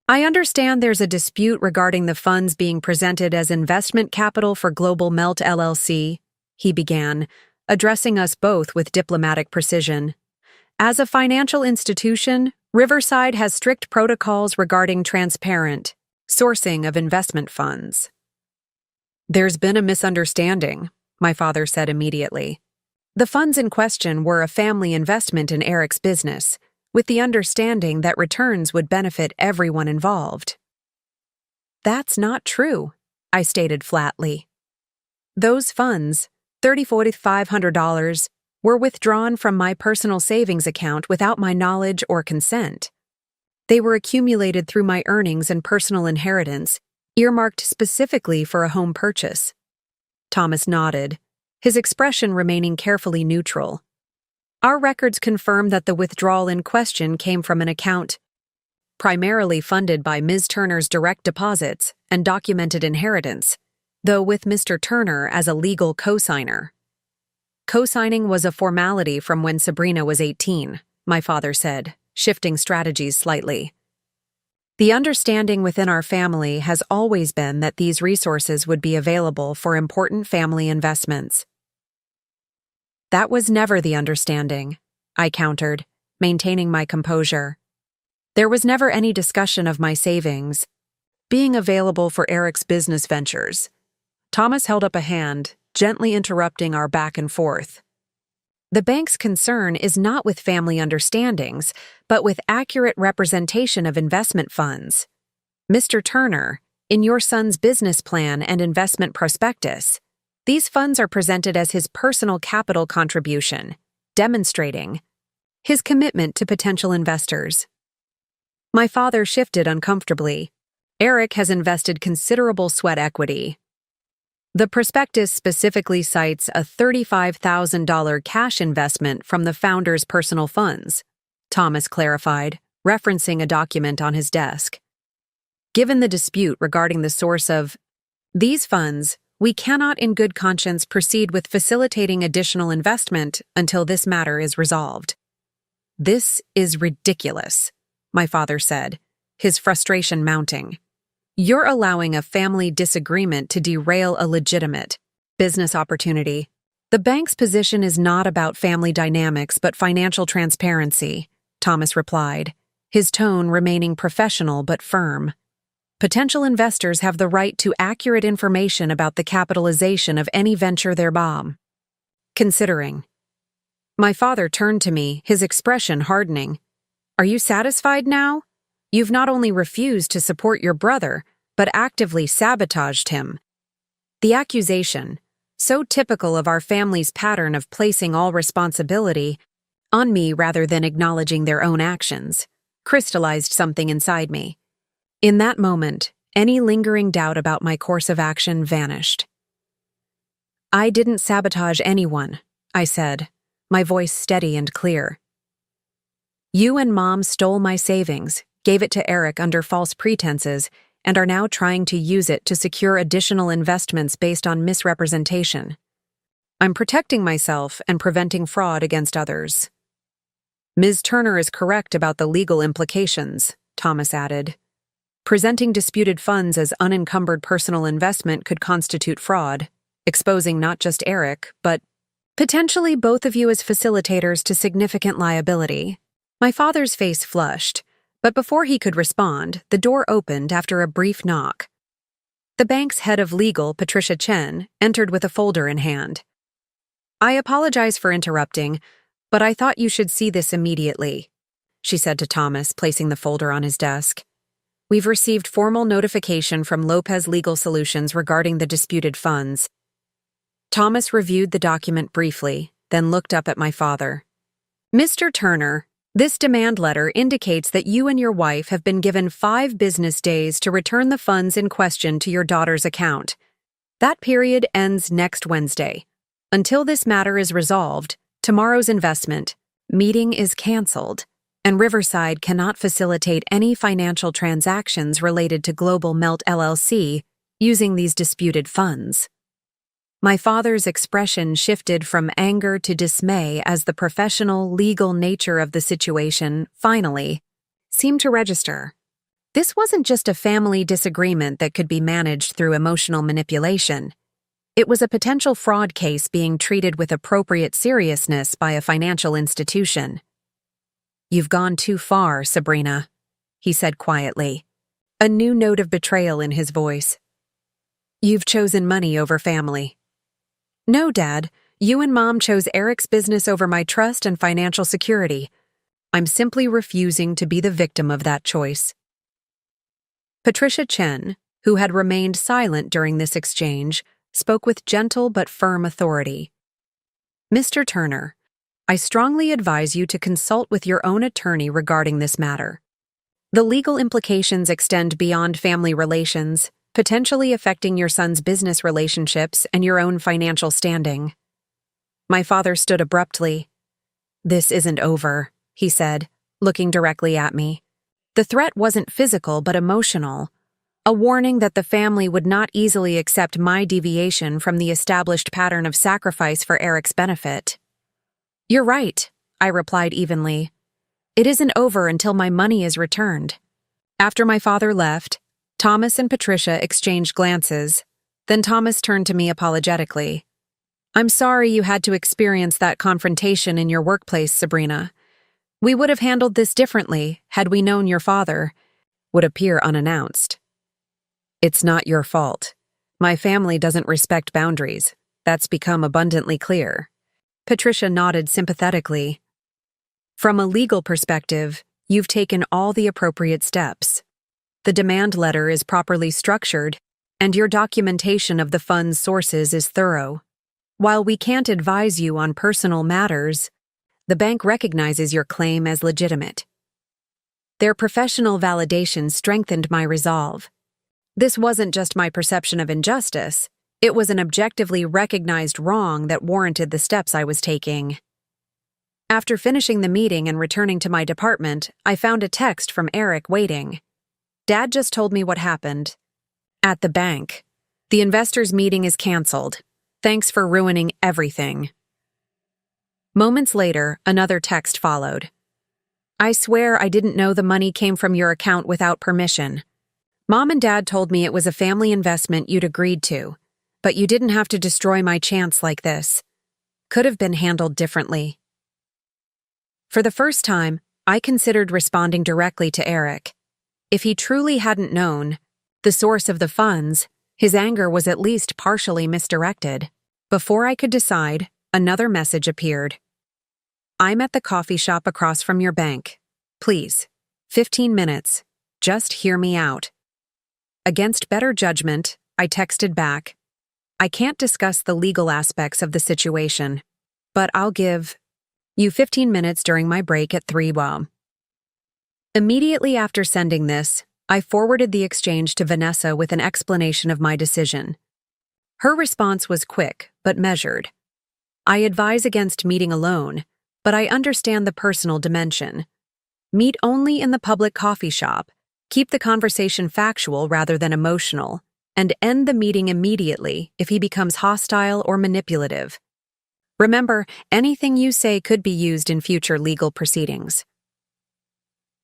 "I understand there's a dispute regarding the funds being presented as investment capital for Global Melt LLC," he began, addressing us both with diplomatic precision. "As a financial institution, Riverside has strict protocols regarding transparent sourcing of investment funds." "There's been a misunderstanding," my father said immediately. "The funds in question were a family investment in Eric's business, with the understanding that returns would benefit everyone involved." "That's not true," I stated flatly. "Those funds, $3,500, were withdrawn from my personal savings account without my knowledge or consent. They were accumulated through my earnings and personal inheritance, earmarked specifically for a home purchase." Thomas nodded, his expression remaining carefully neutral. "Our records confirm that the withdrawal in question came from an account primarily funded by Ms. Turner's direct deposits and documented inheritance, though with Mr. Turner as a legal co-signer." "Co-signing was a formality from when Sabrina was 18, my father said, shifting strategies slightly. "The understanding within our family has always been that these resources would be available for important family investments." "That was never the understanding," I countered, maintaining my composure. "There was never any discussion of my savings being available for Eric's business ventures." Thomas held up a hand, gently interrupting our back and forth. "The bank's concern is not with family understandings, but with accurate representation of investment funds. Mr. Turner, in your son's business plan and investment prospectus, these funds are presented as his personal capital contribution, demonstrating his commitment to potential investors. My father shifted uncomfortably. Eric has invested considerable sweat equity. The prospectus specifically cites a $35,000 cash investment from the founder's personal funds, Thomas clarified, referencing a document on his desk. Given the dispute regarding the source of these funds, we cannot in good conscience proceed with facilitating additional investment until this matter is resolved. This is ridiculous, my father said, his frustration mounting. You're allowing a family disagreement to derail a legitimate business opportunity. The bank's position is not about family dynamics but financial transparency, Thomas replied, his tone remaining professional but firm. Potential investors have the right to accurate information about the capitalization of any venture they're considering. My father turned to me, his expression hardening. Are you satisfied now? You've not only refused to support your brother, but actively sabotaged him. The accusation, so typical of our family's pattern of placing all responsibility on me rather than acknowledging their own actions, crystallized something inside me. In that moment, any lingering doubt about my course of action vanished. I didn't sabotage anyone, I said, my voice steady and clear. You and Mom stole my savings, gave it to Eric under false pretenses, and are now trying to use it to secure additional investments based on misrepresentation. I'm protecting myself and preventing fraud against others. Ms. Turner is correct about the legal implications, Thomas added. Presenting disputed funds as unencumbered personal investment could constitute fraud, exposing not just Eric, but potentially both of you as facilitators to significant liability. My father's face flushed, but before he could respond, the door opened after a brief knock. The bank's head of legal, Patricia Chen, entered with a folder in hand. I apologize for interrupting, but I thought you should see this immediately, she said to Thomas, placing the folder on his desk. We've received formal notification from Lopez Legal Solutions regarding the disputed funds. Thomas reviewed the document briefly, then looked up at my father. Mr. Turner, this demand letter indicates that you and your wife have been given 5 business days to return the funds in question to your daughter's account. That period ends next Wednesday. Until this matter is resolved, tomorrow's investment meeting is canceled, and Riverside cannot facilitate any financial transactions related to Global Melt LLC using these disputed funds. My father's expression shifted from anger to dismay as the professional, legal nature of the situation, finally, seemed to register. This wasn't just a family disagreement that could be managed through emotional manipulation. It was a potential fraud case being treated with appropriate seriousness by a financial institution. You've gone too far, Sabrina, he said quietly, a new note of betrayal in his voice. You've chosen money over family. No, Dad, you and Mom chose Eric's business over my trust and financial security. I'm simply refusing to be the victim of that choice. Patricia Chen, who had remained silent during this exchange, spoke with gentle but firm authority. Mr. Turner, I strongly advise you to consult with your own attorney regarding this matter. The legal implications extend beyond family relations, potentially affecting your son's business relationships and your own financial standing. My father stood abruptly. This isn't over, he said, looking directly at me. The threat wasn't physical but emotional, a warning that the family would not easily accept my deviation from the established pattern of sacrifice for Eric's benefit. You're right, I replied evenly. It isn't over until my money is returned. After my father left, Thomas and Patricia exchanged glances. Then Thomas turned to me apologetically. I'm sorry you had to experience that confrontation in your workplace, Sabrina. We would have handled this differently had we known your father would appear unannounced. It's not your fault. My family doesn't respect boundaries. That's become abundantly clear. Patricia nodded sympathetically. From a legal perspective, you've taken all the appropriate steps. the demand letter is properly structured, and your documentation of the fund's sources is thorough. While we can't advise you on personal matters, the bank recognizes your claim as legitimate. Their professional validation strengthened my resolve. This wasn't just my perception of injustice, it was an objectively recognized wrong that warranted the steps I was taking. After finishing the meeting and returning to my department, I found a text from Eric waiting. Dad just told me what happened. At the bank. The investors' meeting is canceled. Thanks for ruining everything. Moments later, another text followed. I swear I didn't know the money came from your account without permission. Mom and Dad told me it was a family investment you'd agreed to, but you didn't have to destroy my chance like this. Could have been handled differently. For the first time, I considered responding directly to Eric. If he truly hadn't known the source of the funds, his anger was at least partially misdirected. Before I could decide, another message appeared. I'm at the coffee shop across from your bank. Please, 15 minutes. Just hear me out. Against better judgment, I texted back. I can't discuss the legal aspects of the situation, but I'll give you 15 minutes during my break at 3 p.m. Immediately after sending this, I forwarded the exchange to Vanessa with an explanation of my decision. Her response was quick, but measured. I advise against meeting alone, but I understand the personal dimension. Meet only in the public coffee shop, keep the conversation factual rather than emotional, and end the meeting immediately if he becomes hostile or manipulative. Remember, anything you say could be used in future legal proceedings.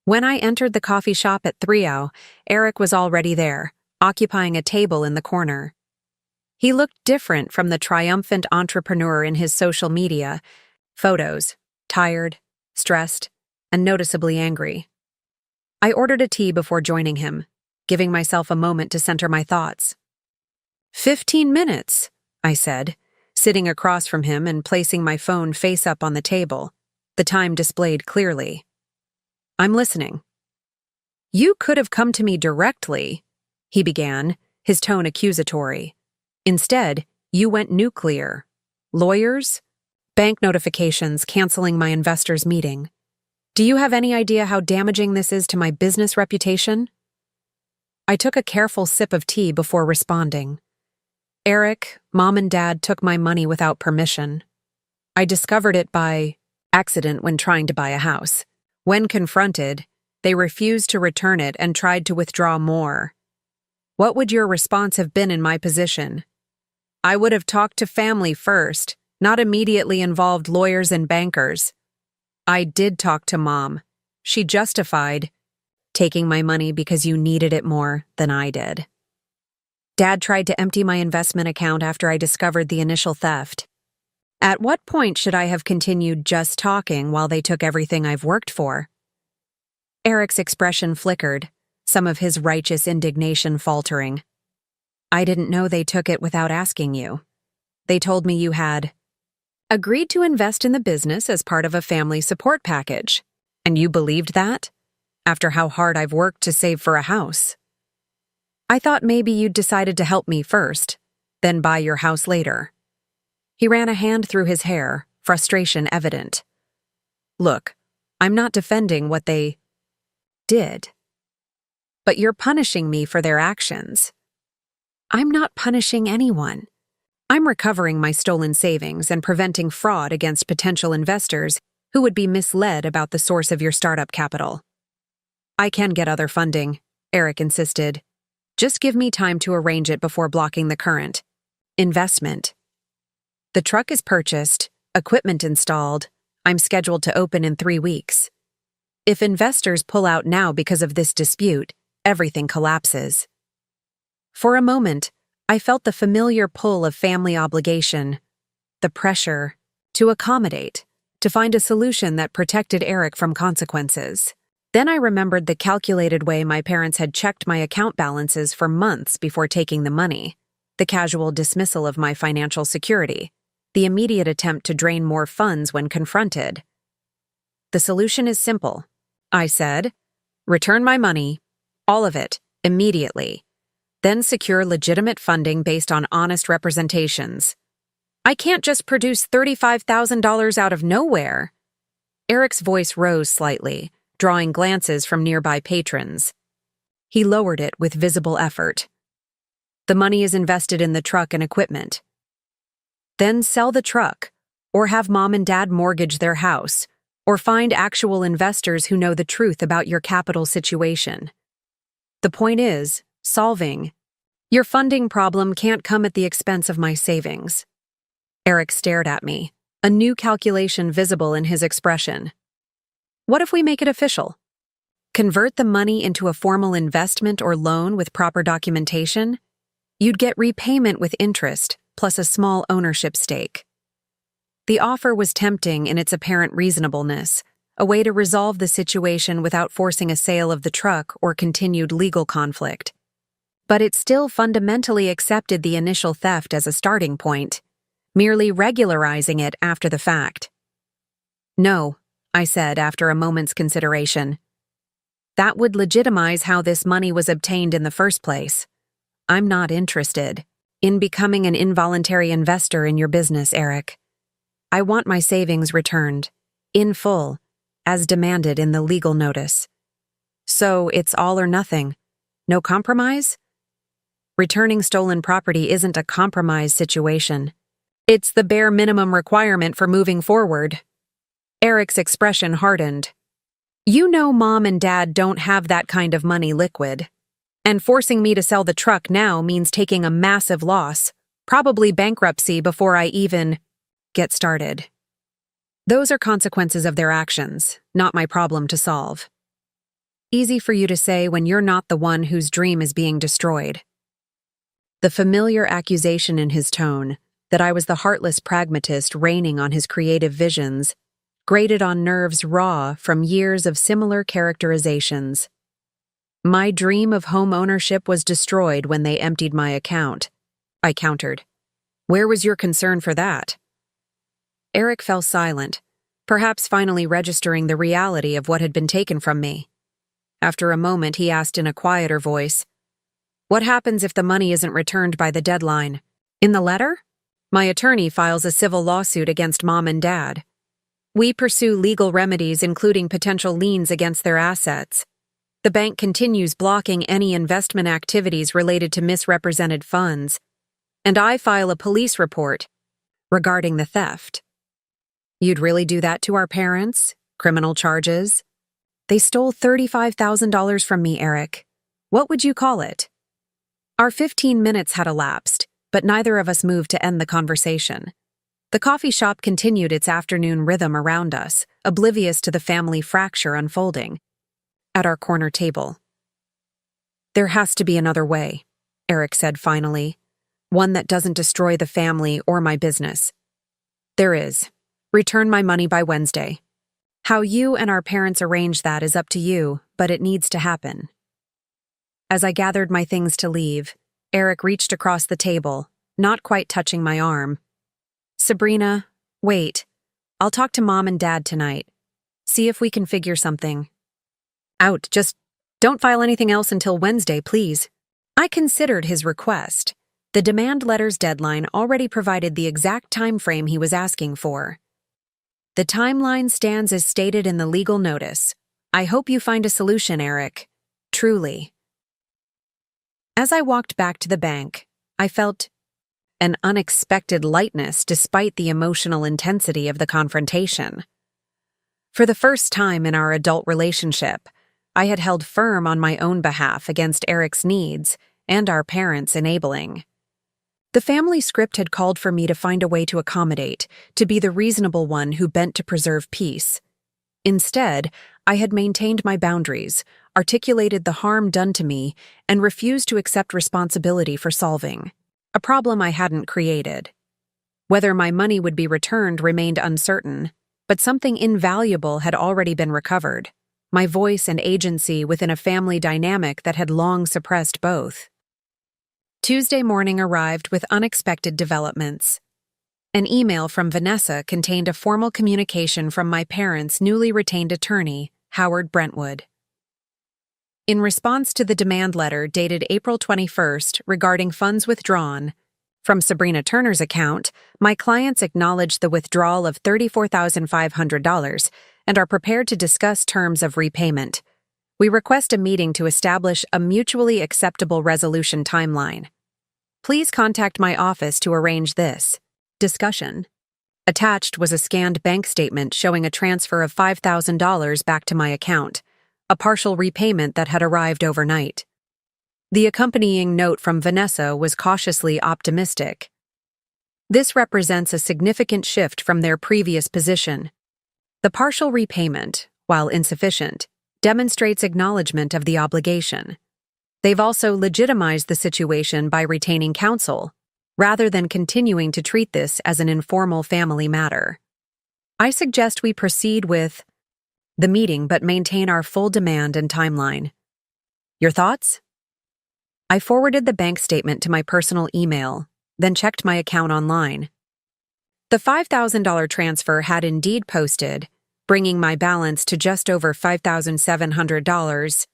When I entered the coffee shop at 3:00, Eric was already there, occupying a table in the corner. He looked different from the triumphant entrepreneur in his social media photos, tired, stressed, and noticeably angry. I ordered a tea before joining him, giving myself a moment to center my thoughts. 15 minutes, I said, sitting across from him and placing my phone face up on the table, the time displayed clearly. I'm listening. You could have come to me directly, he began, his tone accusatory. Instead, you went nuclear. Lawyers? Bank notifications canceling my investors' meeting. Do you have any idea how damaging this is to my business reputation? I took a careful sip of tea before responding. Eric, Mom and Dad took my money without permission. I discovered it by accident when trying to buy a house. When confronted, they refused to return it and tried to withdraw more. What would your response have been in my position? I would have talked to family first, not immediately involved lawyers and bankers. I did talk to Mom. She justified taking my money because you needed it more than I did. Dad tried to empty my investment account after I discovered the initial theft. At what point should I have continued just talking while they took everything I've worked for? Eric's expression flickered, some of his righteous indignation faltering. I didn't know they took it without asking you. They told me you had agreed to invest in the business as part of a family support package. And you believed that? After how hard I've worked to save for a house. I thought maybe you'd decided to help me first, then buy your house later. He ran a hand through his hair, frustration evident. Look, I'm not defending what they did. But you're punishing me for their actions. I'm not punishing anyone. I'm recovering my stolen savings and preventing fraud against potential investors who would be misled about the source of your startup capital. I can get other funding, Eric insisted. Just give me time to arrange it before blocking the current investment. The truck is purchased, equipment installed. I'm scheduled to open in 3 weeks. If investors pull out now because of this dispute, everything collapses. For a moment, I felt the familiar pull of family obligation, the pressure to accommodate, to find a solution that protected Eric from consequences. Then I remembered the calculated way my parents had checked my account balances for months before taking the money, the casual dismissal of my financial security, the immediate attempt to drain more funds when confronted. The solution is simple, I said. Return my money, all of it, immediately. Then secure legitimate funding based on honest representations. I can't just produce $35,000 out of nowhere. Eric's voice rose slightly, drawing glances from nearby patrons. He lowered it with visible effort. The money is invested in the truck and equipment. Then sell the truck, or have mom and dad mortgage their house, or find actual investors who know the truth about your capital situation. The point is, solving. Your funding problem can't come at the expense of my savings. Eric stared at me, a new calculation visible in his expression. What if we make it official? Convert the money into a formal investment or loan with proper documentation? You'd get repayment with interest, plus a small ownership stake. The offer was tempting in its apparent reasonableness, a way to resolve the situation without forcing a sale of the truck or continued legal conflict. But it still fundamentally accepted the initial theft as a starting point, merely regularizing it after the fact. No, I said after a moment's consideration. That would legitimize how this money was obtained in the first place. I'm not interested in becoming an involuntary investor in your business, Eric. I want my savings returned, in full, as demanded in the legal notice. So it's all or nothing. No compromise? Returning stolen property isn't a compromise situation. It's the bare minimum requirement for moving forward. Eric's expression hardened. You know mom and dad don't have that kind of money liquid. And forcing me to sell the truck now means taking a massive loss, probably bankruptcy before I even get started. Those are consequences of their actions, not my problem to solve. Easy for you to say when you're not the one whose dream is being destroyed. The familiar accusation in his tone, that I was the heartless pragmatist reigning on his creative visions, grated on nerves raw from years of similar characterizations. My dream of home ownership was destroyed when they emptied my account, I countered. Where was your concern for that? Eric fell silent, perhaps finally registering the reality of what had been taken from me. After a moment, he asked in a quieter voice, What happens if the money isn't returned by the deadline? In the letter? My attorney files a civil lawsuit against mom and dad. We pursue legal remedies including potential liens against their assets. The bank continues blocking any investment activities related to misrepresented funds, and I file a police report regarding the theft. You'd really do that to our parents? Criminal charges? They stole $35,000 from me, Eric. What would you call it? Our 15 minutes had elapsed, but neither of us moved to end the conversation. The coffee shop continued its afternoon rhythm around us, oblivious to the family fracture unfolding. At our corner table. There has to be another way, Eric said finally. One that doesn't destroy the family or my business. There is. Return my money by Wednesday. How you and our parents arrange that is up to you, but it needs to happen. As I gathered my things to leave, Eric reached across the table, not quite touching my arm. Sabrina, wait. I'll talk to mom and dad tonight. See if we can figure something out. Just don't file anything else until Wednesday, please. I considered his request. The demand letter's deadline already provided the exact time frame he was asking for. The timeline stands as stated in the legal notice. I hope you find a solution, Eric. Truly. As I walked back to the bank, I felt an unexpected lightness despite the emotional intensity of the confrontation. For the first time in our adult relationship, I had held firm on my own behalf against Eric's needs and our parents' enabling. The family script had called for me to find a way to accommodate, to be the reasonable one who bent to preserve peace. Instead, I had maintained my boundaries, articulated the harm done to me, and refused to accept responsibility for solving a problem I hadn't created. Whether my money would be returned remained uncertain, but something invaluable had already been recovered, my voice and agency within a family dynamic that had long suppressed both. Tuesday morning arrived with unexpected developments. An email from Vanessa contained a formal communication from my parents' newly retained attorney, Howard Brentwood. In response to the demand letter dated April 21st regarding funds withdrawn from Sabrina Turner's account, my clients acknowledged the withdrawal of $34,500 and are prepared to discuss terms of repayment. We request a meeting to establish a mutually acceptable resolution timeline. Please contact my office to arrange this. Discussion. Attached was a scanned bank statement showing a transfer of $5,000 back to my account, a partial repayment that had arrived overnight. The accompanying note from Vanessa was cautiously optimistic. This represents a significant shift from their previous position. The partial repayment, while insufficient, demonstrates acknowledgement of the obligation. They've also legitimized the situation by retaining counsel, rather than continuing to treat this as an informal family matter. I suggest we proceed with the meeting but maintain our full demand and timeline. Your thoughts? I forwarded the bank statement to my personal email, then checked my account online. The $5,000 transfer had indeed posted, bringing my balance to just over $5,700,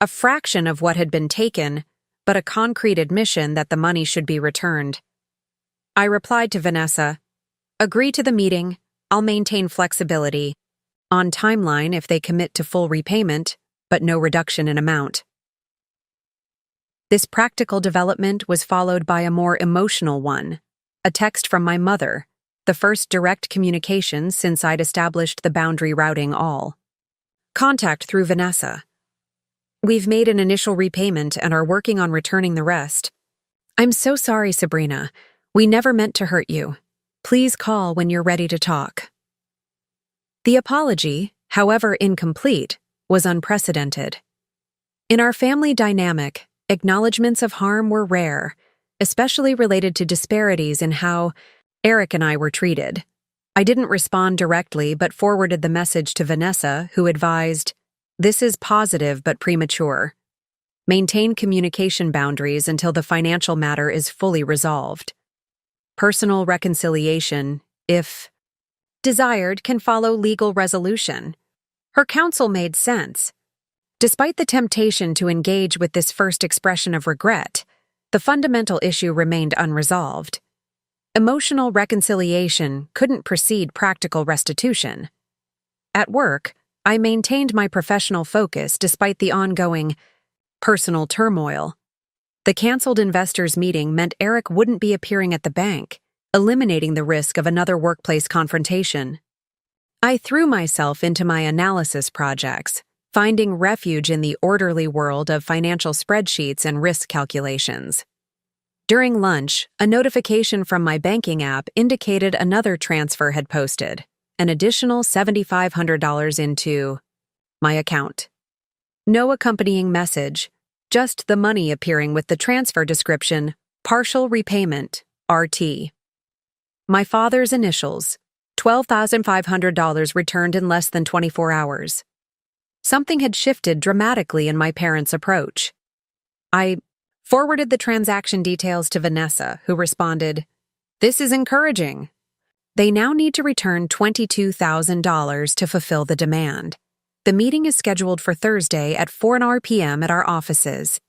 a fraction of what had been taken, but a concrete admission that the money should be returned. I replied to Vanessa, "Agree to the meeting, I'll maintain flexibility on timeline if they commit to full repayment, but no reduction in amount." This practical development was followed by a more emotional one, a text from my mother, the first direct communication since I'd established the boundary routing all. Contact through Vanessa. "We've made an initial repayment and are working on returning the rest. I'm so sorry, Sabrina. We never meant to hurt you. Please call when you're ready to talk." The apology, however incomplete, was unprecedented. In our family dynamic, acknowledgments of harm were rare, especially related to disparities in how Eric and I were treated. I didn't respond directly but forwarded the message to Vanessa, who advised, "This is positive but premature. Maintain communication boundaries until the financial matter is fully resolved. Personal reconciliation, if desired, can follow legal resolution." Her counsel made sense. Despite the temptation to engage with this first expression of regret, the fundamental issue remained unresolved. Emotional reconciliation couldn't precede practical restitution. At work, I maintained my professional focus despite the ongoing personal turmoil. The canceled investors' meeting meant Eric wouldn't be appearing at the bank, eliminating the risk of another workplace confrontation. I threw myself into my analysis projects, finding refuge in the orderly world of financial spreadsheets and risk calculations. During lunch, a notification from my banking app indicated another transfer had posted, an additional $7,500 into my account. No accompanying message, just the money appearing with the transfer description, "Partial repayment, RT." My father's initials, $12,500 returned in less than 24 hours. Something had shifted dramatically in my parents' approach. I forwarded the transaction details to Vanessa, who responded, "This is encouraging." They now need to return $22,000 to fulfill the demand. The meeting is scheduled for Thursday at 4 p.m. at our offices.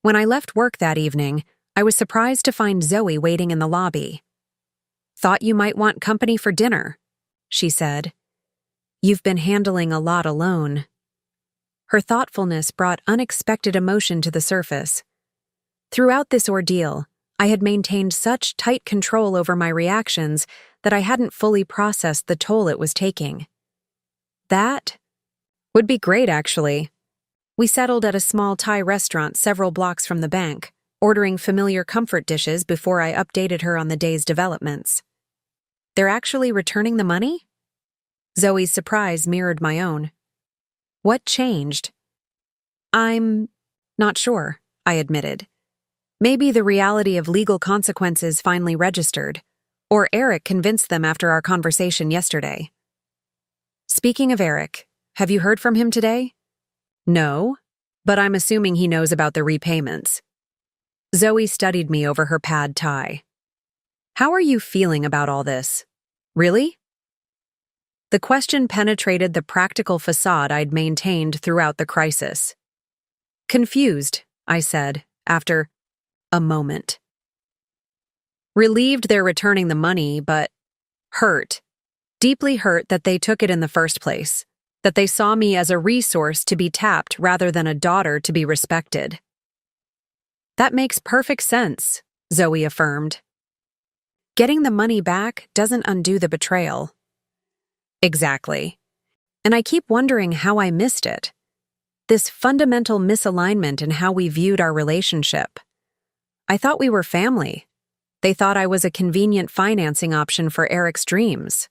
When I left work that evening, I was surprised to find Zoe waiting in the lobby. "Thought you might want company for dinner," she said. "You've been handling a lot alone." Her thoughtfulness brought unexpected emotion to the surface. Throughout this ordeal, I had maintained such tight control over my reactions that I hadn't fully processed the toll it was taking. "That would be great, actually." We settled at a small Thai restaurant several blocks from the bank, ordering familiar comfort dishes before I updated her on the day's developments. "They're actually returning the money?" Zoe's surprise mirrored my own. "What changed?" "I'm not sure," I admitted. Maybe the reality of legal consequences finally registered, or Eric convinced them after our conversation yesterday. "Speaking of Eric, have you heard from him today?" "No, but I'm assuming he knows about the repayments." Zoe studied me over her pad thai. "How are you feeling about all this? Really?" The question penetrated the practical facade I'd maintained throughout the crisis. Confused, I said, after a moment. Relieved they're returning the money, but hurt. Deeply hurt that they took it in the first place, that they saw me as a resource to be tapped rather than a daughter to be respected. That makes perfect sense, Zoe affirmed. Getting the money back doesn't undo the betrayal. Exactly. And I keep wondering how I missed it. This fundamental misalignment in how we viewed our relationship. I thought we were family. They thought I was a convenient financing option for Eric's dreams.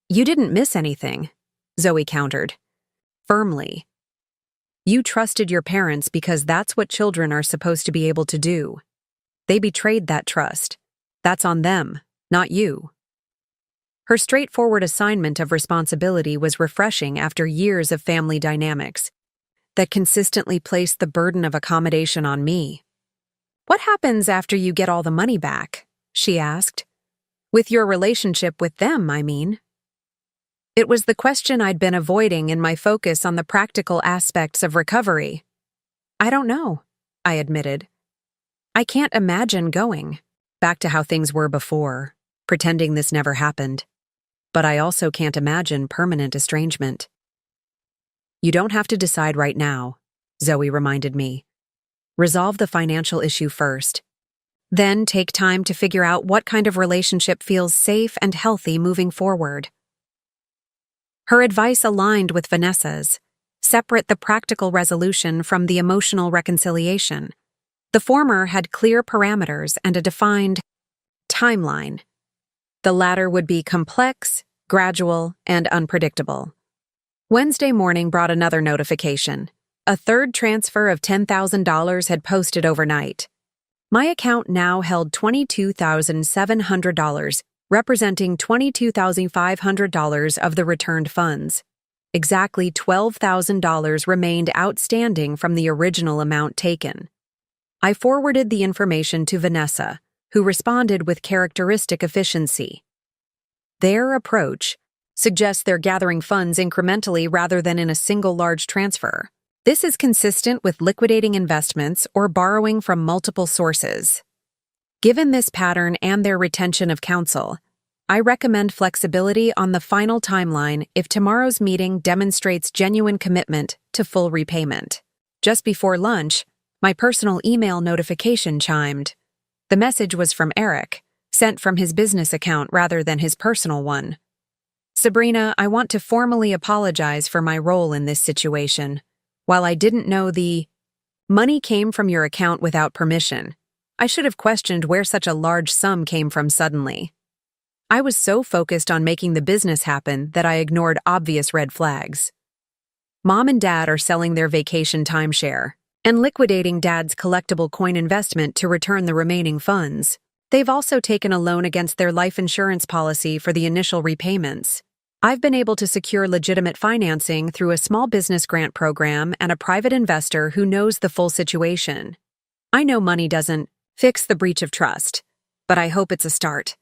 You didn't miss anything, Zoe countered, firmly. You trusted your parents because that's what children are supposed to be able to do. They betrayed that trust. That's on them, not you. Her straightforward assignment of responsibility was refreshing after years of family dynamics that consistently placed the burden of accommodation on me. What happens after you get all the money back? She asked. With your relationship with them, I mean. It was the question I'd been avoiding in my focus on the practical aspects of recovery. I don't know, I admitted. I can't imagine going back to how things were before, pretending this never happened. But I also can't imagine permanent estrangement. You don't have to decide right now, Zoe reminded me. Resolve the financial issue first. Then take time to figure out what kind of relationship feels safe and healthy moving forward. Her advice aligned with Vanessa's. Separate the practical resolution from the emotional reconciliation. The former had clear parameters and a defined timeline. The latter would be complex, gradual, and unpredictable. Wednesday morning brought another notification. A third transfer of $10,000 had posted overnight. My account now held $22,700, representing $22,500 of the returned funds. Exactly $12,000 remained outstanding from the original amount taken. I forwarded the information to Vanessa, who responded with characteristic efficiency. Their approach suggests they're gathering funds incrementally rather than in a single large transfer. This is consistent with liquidating investments or borrowing from multiple sources. Given this pattern and their retention of counsel, I recommend flexibility on the final timeline if tomorrow's meeting demonstrates genuine commitment to full repayment. Just before lunch, my personal email notification chimed. The message was from Eric, sent from his business account rather than his personal one. Sabrina, I want to formally apologize for my role in this situation. While I didn't know the money came from your account without permission, I should have questioned where such a large sum came from suddenly. I was so focused on making the business happen that I ignored obvious red flags. Mom and Dad are selling their vacation timeshare and liquidating Dad's collectible coin investment to return the remaining funds. They've also taken a loan against their life insurance policy for the initial repayments. I've been able to secure legitimate financing through a small business grant program and a private investor who knows the full situation. I know money doesn't fix the breach of trust, but I hope it's a start.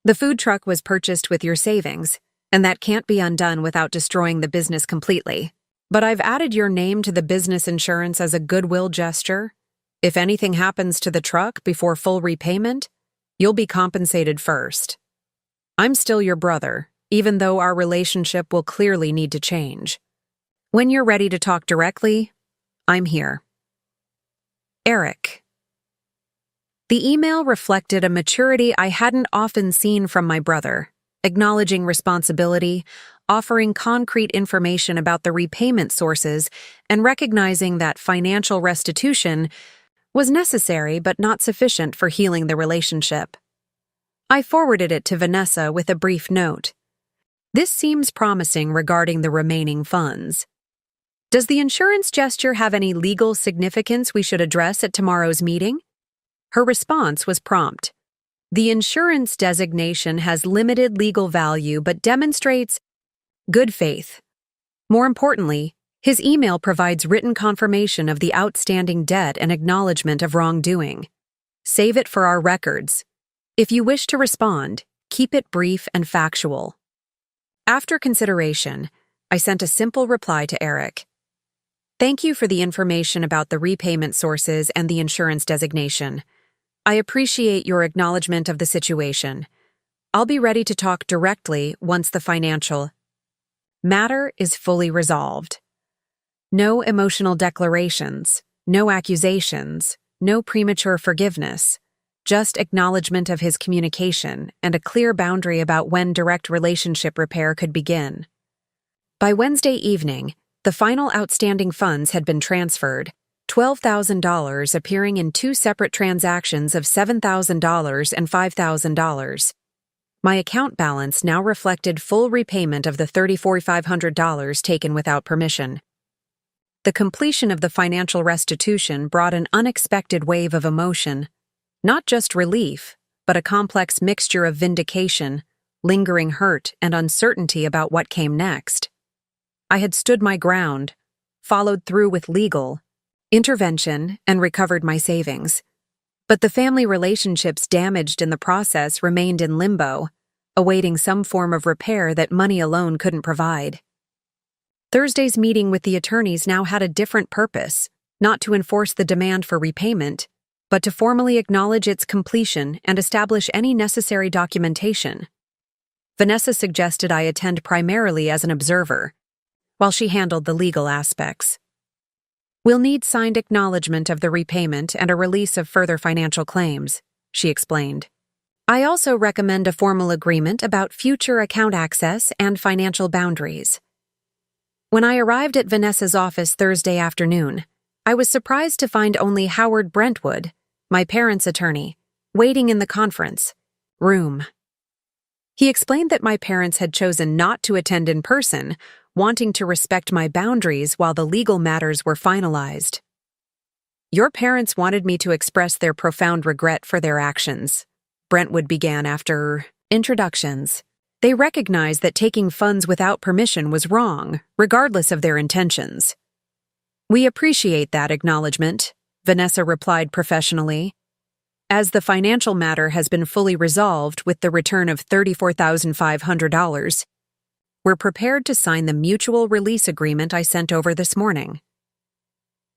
The food truck was purchased with your savings, and that can't be undone without destroying the business completely. But I've added your name to the business insurance as a goodwill gesture. If anything happens to the truck before full repayment, you'll be compensated first. I'm still your brother, even though our relationship will clearly need to change. When you're ready to talk directly, I'm here. Eric. The email reflected a maturity I hadn't often seen from my brother, acknowledging responsibility, offering concrete information about the repayment sources, and recognizing that financial restitution was necessary but not sufficient for healing the relationship. I forwarded it to Vanessa with a brief note. This seems promising regarding the remaining funds. Does the insurance gesture have any legal significance we should address at tomorrow's meeting? Her response was prompt. The insurance designation has limited legal value but demonstrates good faith. More importantly, his email provides written confirmation of the outstanding debt and acknowledgement of wrongdoing. Save it for our records. If you wish to respond, keep it brief and factual. After consideration, I sent a simple reply to Eric. Thank you for the information about the repayment sources and the insurance designation. I appreciate your acknowledgement of the situation. I'll be ready to talk directly once the financial matter is fully resolved. No emotional declarations, no accusations, no premature forgiveness, just acknowledgement of his communication and a clear boundary about when direct relationship repair could begin. By Wednesday evening, the final outstanding funds had been transferred, $12,000 appearing in two separate transactions of $7,000 and $5,000. My account balance now reflected full repayment of the $3,400 taken without permission. The completion of the financial restitution brought an unexpected wave of emotion, not just relief, but a complex mixture of vindication, lingering hurt, and uncertainty about what came next. I had stood my ground, followed through with legal intervention, and recovered my savings. But the family relationships damaged in the process remained in limbo, awaiting some form of repair that money alone couldn't provide. Thursday's meeting with the attorneys now had a different purpose, not to enforce the demand for repayment, but to formally acknowledge its completion and establish any necessary documentation. Vanessa suggested I attend primarily as an observer, while she handled the legal aspects. We'll need signed acknowledgement of the repayment and a release of further financial claims, she explained. I also recommend a formal agreement about future account access and financial boundaries. When I arrived at Vanessa's office Thursday afternoon, I was surprised to find only Howard Brentwood, my parents' attorney, waiting in the conference room. He explained that my parents had chosen not to attend in person, wanting to respect my boundaries while the legal matters were finalized. Your parents wanted me to express their profound regret for their actions, Brentwood began after introductions. They recognized that taking funds without permission was wrong, regardless of their intentions. We appreciate that acknowledgement, Vanessa replied professionally. As the financial matter has been fully resolved with the return of $34,500, we're prepared to sign the mutual release agreement I sent over this morning.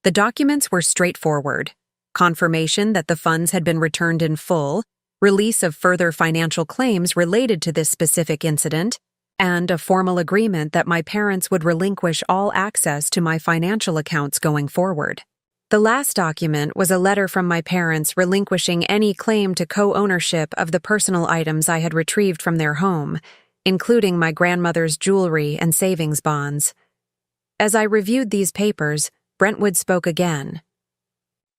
The documents were straightforward: confirmation that the funds had been returned in full, release of further financial claims related to this specific incident, and a formal agreement that my parents would relinquish all access to my financial accounts going forward. The last document was a letter from my parents relinquishing any claim to co-ownership of the personal items I had retrieved from their home, including my grandmother's jewelry and savings bonds. As I reviewed these papers, Brentwood spoke again.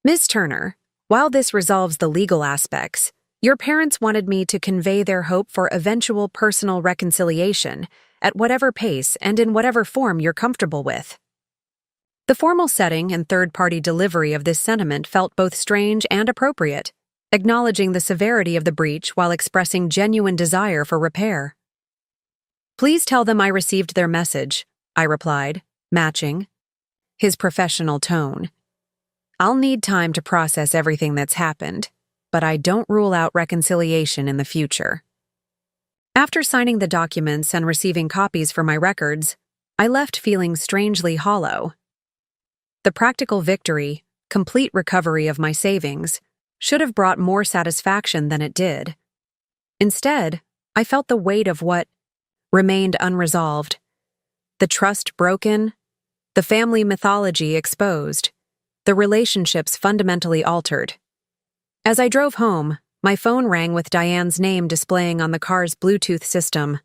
Ms. Turner, while this resolves the legal aspects, your parents wanted me to convey their hope for eventual personal reconciliation at whatever pace and in whatever form you're comfortable with. The formal setting and third-party delivery of this sentiment felt both strange and appropriate, acknowledging the severity of the breach while expressing genuine desire for repair. Please tell them I received their message, I replied, matching his professional tone. I'll need time to process everything that's happened, but I don't rule out reconciliation in the future. After signing the documents and receiving copies for my records, I left feeling strangely hollow. The practical victory, complete recovery of my savings, should have brought more satisfaction than it did. Instead, I felt the weight of what remained unresolved. The trust broken, the family mythology exposed, the relationships fundamentally altered. As I drove home, my phone rang with Diane's name displaying on the car's Bluetooth system.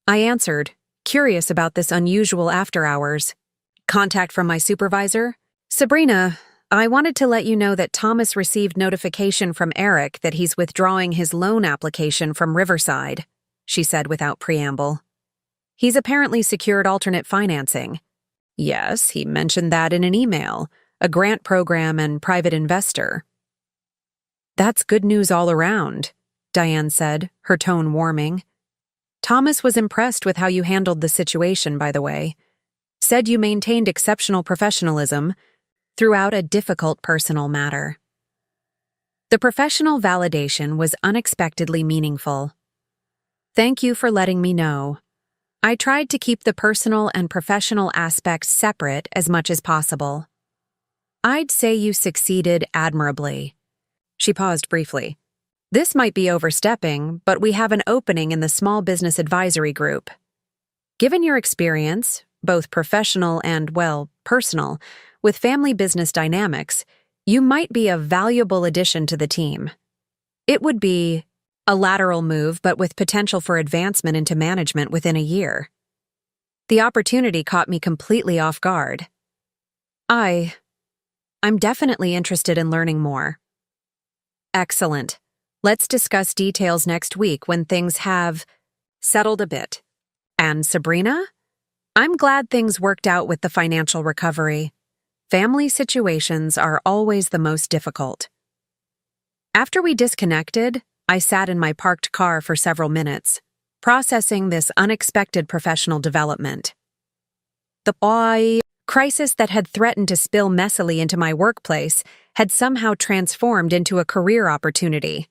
I answered, curious about this unusual after hours. Contact from my supervisor? Sabrina, I wanted to let you know that Thomas received notification from Eric that he's withdrawing his loan application from Riverside, she said without preamble. He's apparently secured alternate financing. Yes, he mentioned that in an email, a grant program and private investor. That's good news all around, Diane said, her tone warming. Thomas was impressed with how you handled the situation, by the way. Said you maintained exceptional professionalism throughout a difficult personal matter. The professional validation was unexpectedly meaningful. Thank you for letting me know. I tried to keep the personal and professional aspects separate as much as possible. I'd say you succeeded admirably. She paused briefly. This might be overstepping, but we have an opening in the Small Business Advisory Group. Given your experience, both professional and, well, personal, with family business dynamics, you might be a valuable addition to the team. It would be a lateral move, but with potential for advancement into management within a year. The opportunity caught me completely off guard. I'm definitely interested in learning more. Excellent. Let's discuss details next week when things have settled a bit. And Sabrina? I'm glad things worked out with the financial recovery. Family situations are always the most difficult. After we disconnected, I sat in my parked car for several minutes, processing this unexpected professional development. The crisis that had threatened to spill messily into my workplace had somehow transformed into a career opportunity.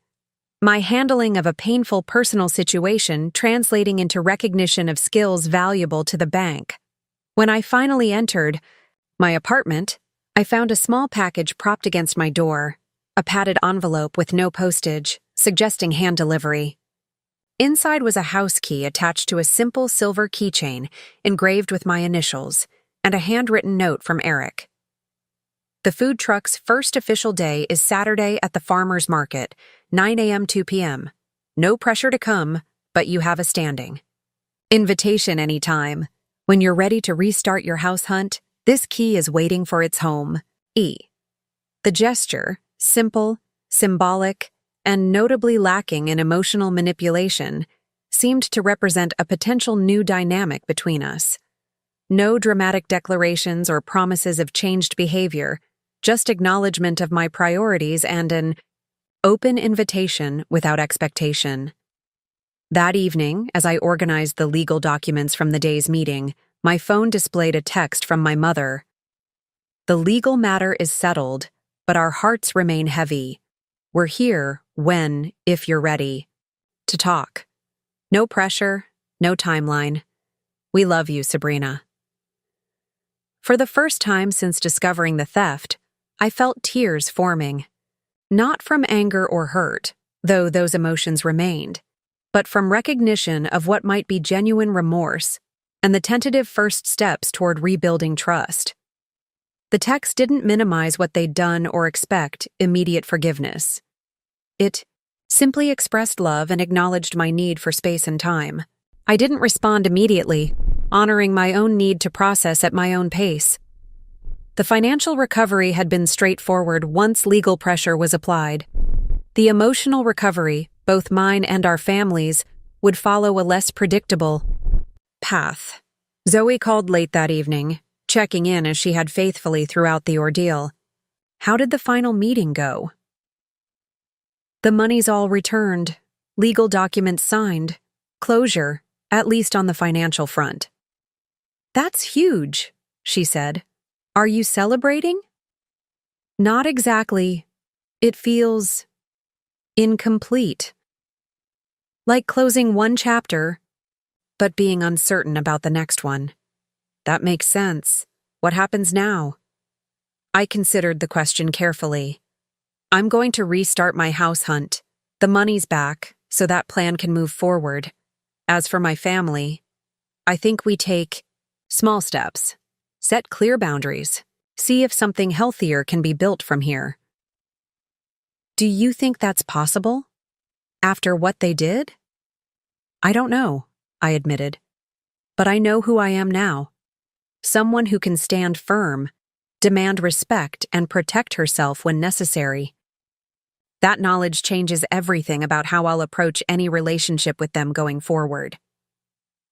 My handling of a painful personal situation translating into recognition of skills valuable to the bank. When I finally entered my apartment, I found a small package propped against my door, a padded envelope with no postage, suggesting hand delivery. Inside was a house key attached to a simple silver keychain engraved with my initials, and a handwritten note from Eric. The food truck's first official day is Saturday at the farmer's market, 9 a.m. 2 p.m. No pressure to come, but you have a standing invitation anytime. When you're ready to restart your house hunt, this key is waiting for its home. E. The gesture, simple, symbolic, and notably lacking in emotional manipulation, seemed to represent a potential new dynamic between us. No dramatic declarations or promises of changed behavior, just acknowledgement of my priorities and an open invitation without expectation. That evening, as I organized the legal documents from the day's meeting, my phone displayed a text from my mother. The legal matter is settled, but our hearts remain heavy. We're here when, if you're ready, to talk. No pressure, no timeline. We love you, Sabrina. For the first time since discovering the theft, I felt tears forming. Not from anger or hurt, though those emotions remained, but from recognition of what might be genuine remorse and the tentative first steps toward rebuilding trust. The text didn't minimize what they'd done or expect immediate forgiveness. It simply expressed love and acknowledged my need for space and time. I didn't respond immediately, honoring my own need to process at my own pace. The financial recovery had been straightforward once legal pressure was applied. The emotional recovery, both mine and our families, would follow a less predictable path. Zoe called late that evening, checking in as she had faithfully throughout the ordeal. How did the final meeting go? The money's all returned, legal documents signed, closure, at least on the financial front. That's huge, she said. Are you celebrating? Not exactly. It feels incomplete. Like closing one chapter, but being uncertain about the next one. That makes sense. What happens now? I considered the question carefully. I'm going to restart my house hunt. The money's back, so that plan can move forward. As for my family, I think we take small steps. Set clear boundaries. See if something healthier can be built from here. Do you think that's possible? After what they did? I don't know, I admitted. But I know who I am now. Someone who can stand firm, demand respect, and protect herself when necessary. That knowledge changes everything about how I'll approach any relationship with them going forward.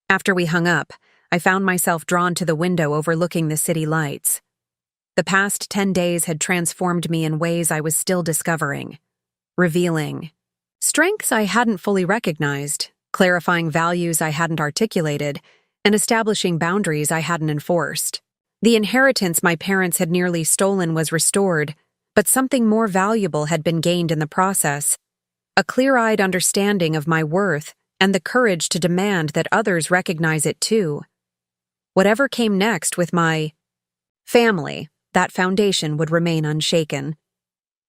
After we hung up, I found myself drawn to the window overlooking the city lights. The past 10 days had transformed me in ways I was still discovering, revealing strengths I hadn't fully recognized, clarifying values I hadn't articulated, and establishing boundaries I hadn't enforced. The inheritance my parents had nearly stolen was restored, but something more valuable had been gained in the process, a clear-eyed understanding of my worth and the courage to demand that others recognize it too. Whatever came next with my family, that foundation would remain unshaken.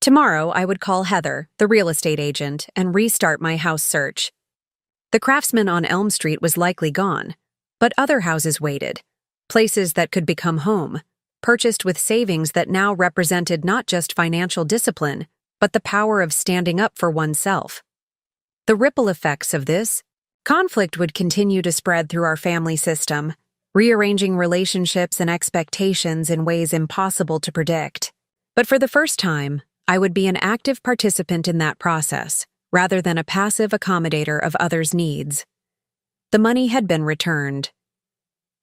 Tomorrow, I would call Heather, the real estate agent, and restart my house search. The craftsman on Elm Street was likely gone, but other houses waited, places that could become home, purchased with savings that now represented not just financial discipline, but the power of standing up for oneself. The ripple effects of this conflict would continue to spread through our family system, rearranging relationships and expectations in ways impossible to predict. But for the first time, I would be an active participant in that process, rather than a passive accommodator of others' needs. The money had been returned.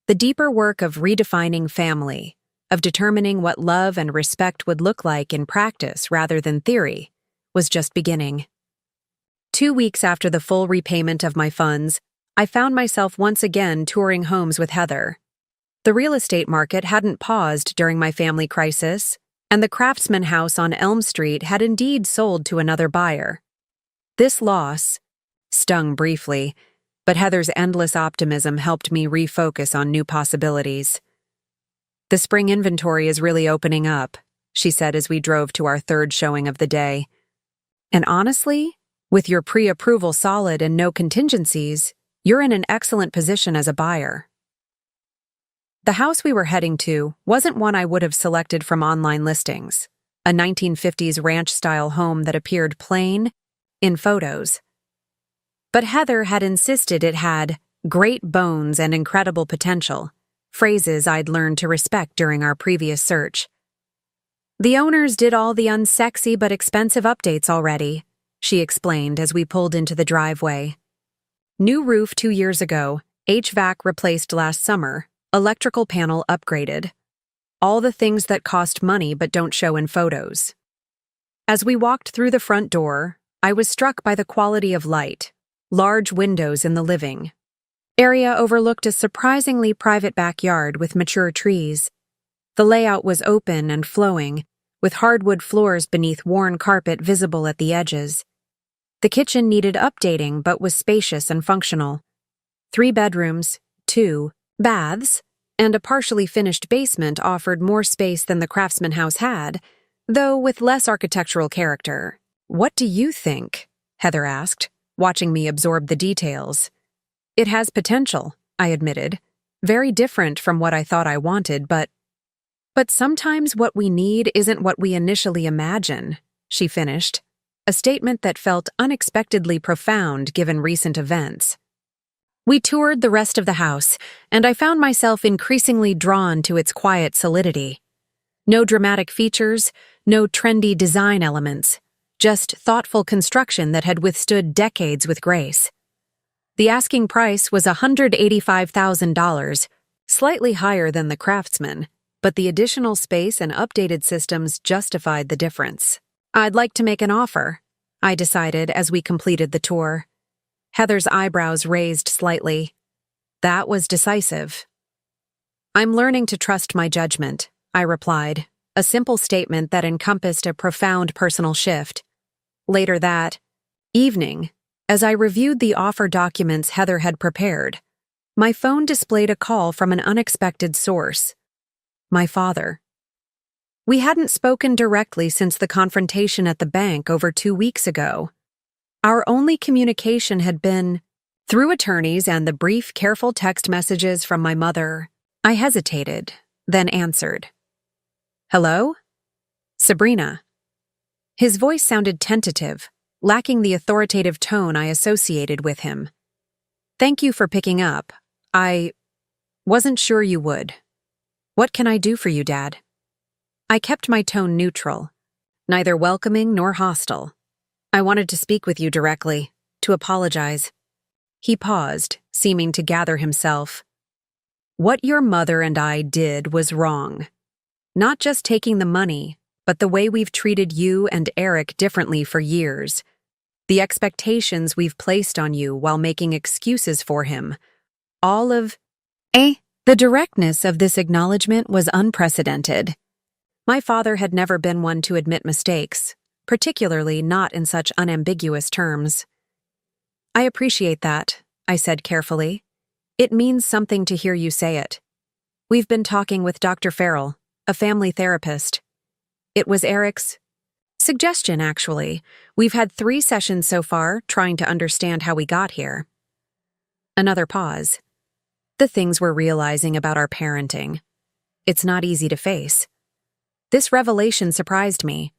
The deeper work of redefining family, of determining what love and respect would look like in practice rather than theory, was just beginning. 2 weeks after the full repayment of my funds, I found myself once again touring homes with Heather. The real estate market hadn't paused during my family crisis, and the Craftsman house on Elm Street had indeed sold to another buyer. This loss stung briefly, but Heather's endless optimism helped me refocus on new possibilities. "The spring inventory is really opening up," she said as we drove to our third showing of the day. "And honestly, with your pre-approval solid and no contingencies, you're in an excellent position as a buyer." The house we were heading to wasn't one I would have selected from online listings, a 1950s ranch-style home that appeared plain in photos. But Heather had insisted it had great bones and incredible potential, phrases I'd learned to respect during our previous search. "The owners did all the unsexy but expensive updates already," she explained as we pulled into the driveway. "New roof 2 years ago, HVAC replaced last summer, electrical panel upgraded. All the things that cost money but don't show in photos." As we walked through the front door, I was struck by the quality of light. Large windows in the living area overlooked a surprisingly private backyard with mature trees. The layout was open and flowing, with hardwood floors beneath worn carpet visible at the edges. The kitchen needed updating but was spacious and functional. 3 bedrooms, 2 baths, and a partially finished basement offered more space than the Craftsman house had, though with less architectural character. "What do you think?" Heather asked, watching me absorb the details. "It has potential," I admitted. "Very different from what I thought I wanted, but sometimes what we need isn't what we initially imagine," she finished, a statement that felt unexpectedly profound given recent events. We toured the rest of the house, and I found myself increasingly drawn to its quiet solidity. No dramatic features, no trendy design elements, just thoughtful construction that had withstood decades with grace. The asking price was $185,000, slightly higher than the Craftsman, but the additional space and updated systems justified the difference. "I'd like to make an offer," I decided as we completed the tour. Heather's eyebrows raised slightly. That was decisive. "I'm learning to trust my judgment," I replied, a simple statement that encompassed a profound personal shift. Later that evening, as I reviewed the offer documents Heather had prepared, my phone displayed a call from an unexpected source. My father. We hadn't spoken directly since the confrontation at the bank over 2 weeks ago. Our only communication had been through attorneys and the brief, careful text messages from my mother. I hesitated, then answered. "Hello? Sabrina." His voice sounded tentative, lacking the authoritative tone I associated with him. "Thank you for picking up. I wasn't sure you would. What can I do for you, Dad?" I kept my tone neutral, neither welcoming nor hostile. "I wanted to speak with you directly, to apologize." He paused, seeming to gather himself. "What your mother and I did was wrong. Not just taking the money, but the way we've treated you and Eric differently for years. The expectations we've placed on you while making excuses for him. All of The directness of this acknowledgement was unprecedented. My father had never been one to admit mistakes, particularly not in such unambiguous terms. I appreciate that, I said carefully. It means something to hear you say it. We've been talking with Dr. Farrell, a family therapist. It was Eric's suggestion, actually. We've had 3 sessions so far, trying to understand how we got here. Another pause. The things we're realizing about our parenting. It's not easy to face. This revelation surprised me.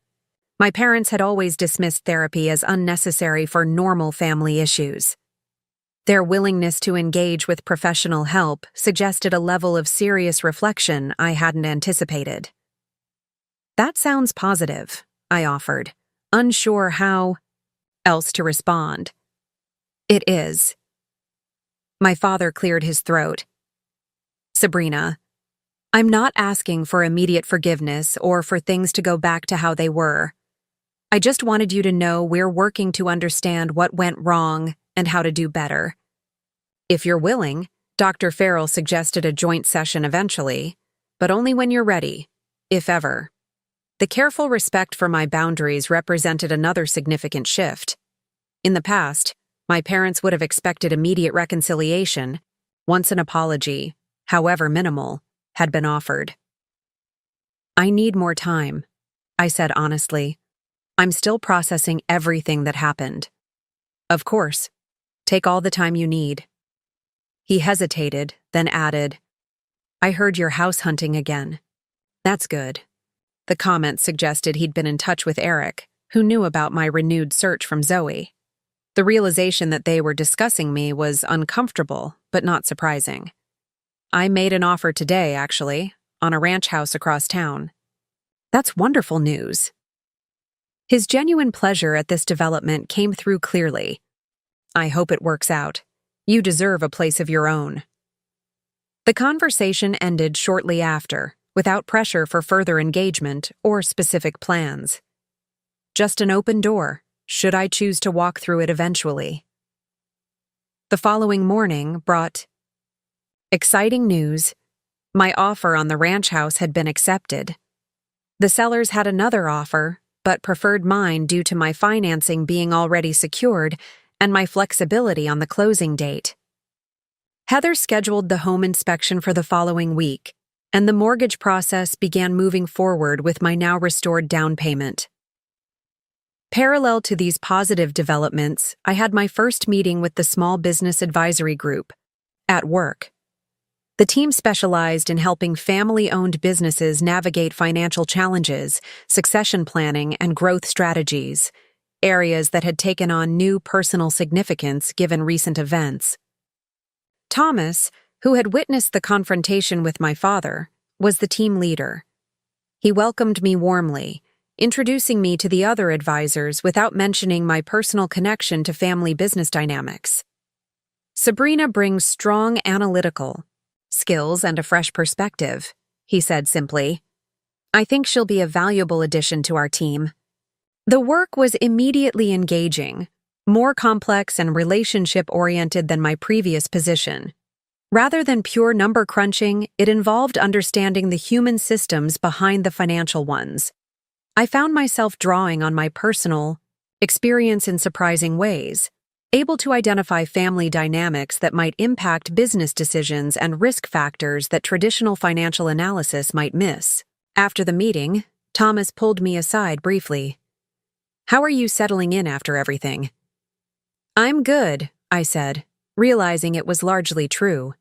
My parents had always dismissed therapy as unnecessary for normal family issues. Their willingness to engage with professional help suggested a level of serious reflection I hadn't anticipated. That sounds positive, I offered, unsure how else to respond. It is. My father cleared his throat. Sabrina, I'm not asking for immediate forgiveness or for things to go back to how they were. I just wanted you to know we're working to understand what went wrong and how to do better. If you're willing, Dr. Farrell suggested a joint session eventually, but only when you're ready, if ever. The careful respect for my boundaries represented another significant shift. In the past, my parents would have expected immediate reconciliation once an apology, however minimal, had been offered. I need more time, I said honestly. I'm still processing everything that happened. Of course. Take all the time you need. He hesitated, then added, I heard you're house hunting again. That's good. The comment suggested he'd been in touch with Eric, who knew about my renewed search from Zoe. The realization that they were discussing me was uncomfortable, but not surprising. I made an offer today, actually, on a ranch house across town. That's wonderful news. His genuine pleasure at this development came through clearly. I hope it works out. You deserve a place of your own. The conversation ended shortly after, without pressure for further engagement or specific plans. Just an open door, should I choose to walk through it eventually. The following morning brought exciting news. My offer on the ranch house had been accepted. The sellers had another offer, but preferred mine due to my financing being already secured and my flexibility on the closing date. Heather scheduled the home inspection for the following week, and the mortgage process began moving forward with my now restored down payment. Parallel to these positive developments, I had my first meeting with the Small Business Advisory Group, at work. The team specialized in helping family-owned businesses navigate financial challenges, succession planning, and growth strategies, areas that had taken on new personal significance given recent events. Thomas, who had witnessed the confrontation with my father, was the team leader. He welcomed me warmly, introducing me to the other advisors without mentioning my personal connection to family business dynamics. Sabrina brings strong analytical skills and a fresh perspective, he said simply. I think she'll be a valuable addition to our team. The work was immediately engaging, more complex and relationship-oriented than my previous position. Rather than pure number crunching, it involved understanding the human systems behind the financial ones. I found myself drawing on my personal experience in surprising ways, able to identify family dynamics that might impact business decisions and risk factors that traditional financial analysis might miss. After the meeting, Thomas pulled me aside briefly. How are you settling in after everything? I'm good, I said, realizing it was largely true.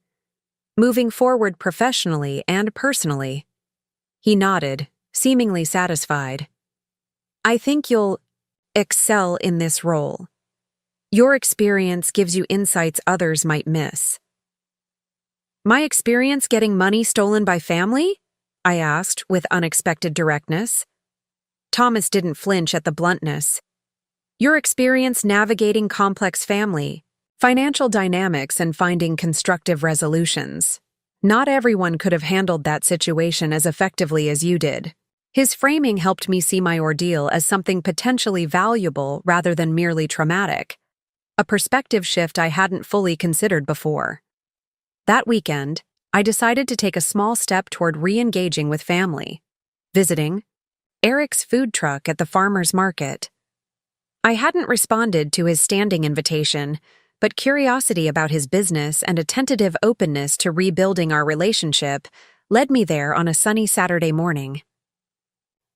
Moving forward professionally and personally. He nodded, seemingly satisfied. I think you'll excel in this role. Your experience gives you insights others might miss. My experience getting money stolen by family? I asked with unexpected directness. Thomas didn't flinch at the bluntness. Your experience navigating complex family, financial dynamics, and finding constructive resolutions. Not everyone could have handled that situation as effectively as you did. His framing helped me see my ordeal as something potentially valuable rather than merely traumatic, a perspective shift I hadn't fully considered before. That weekend, I decided to take a small step toward re-engaging with family, visiting Eric's food truck at the farmer's market. I hadn't responded to his standing invitation, but curiosity about his business and a tentative openness to rebuilding our relationship led me there on a sunny Saturday morning.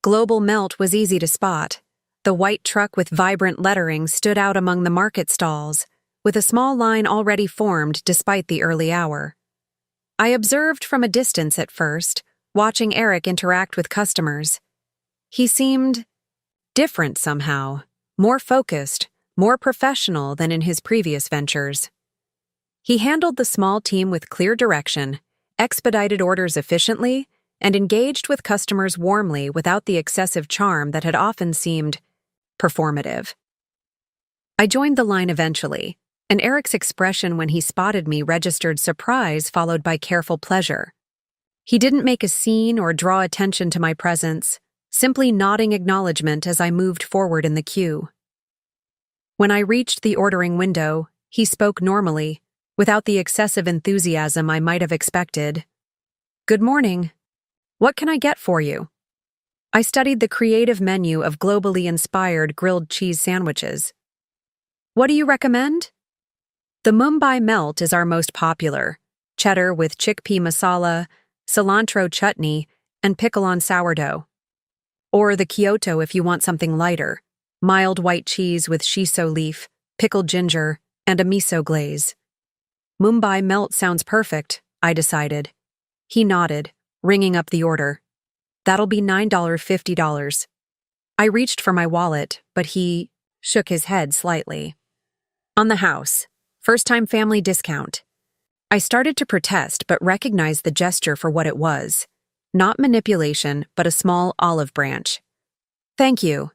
Global Melt was easy to spot. The white truck with vibrant lettering stood out among the market stalls, with a small line already formed despite the early hour. I observed from a distance at first, watching Eric interact with customers. He seemed different somehow, more focused, more professional than in his previous ventures. He handled the small team with clear direction, expedited orders efficiently, and engaged with customers warmly without the excessive charm that had often seemed performative. I joined the line eventually, and Eric's expression when he spotted me registered surprise followed by careful pleasure. He didn't make a scene or draw attention to my presence, simply nodding acknowledgement as I moved forward in the queue. When I reached the ordering window, he spoke normally, without the excessive enthusiasm I might have expected. "Good morning. What can I get for you?" I studied the creative menu of globally inspired grilled cheese sandwiches. "What do you recommend?" "The Mumbai Melt is our most popular. Cheddar with chickpea masala, cilantro chutney, and pickle on sourdough. Or the Kyoto if you want something lighter. Mild white cheese with shiso leaf, pickled ginger, and a miso glaze." "Mumbai Melt sounds perfect," I decided. He nodded, ringing up the order. "That'll be $9.50. I reached for my wallet, but he shook his head slightly. "On the house. First-time family discount." I started to protest but recognized the gesture for what it was. Not manipulation, but a small olive branch. "Thank you.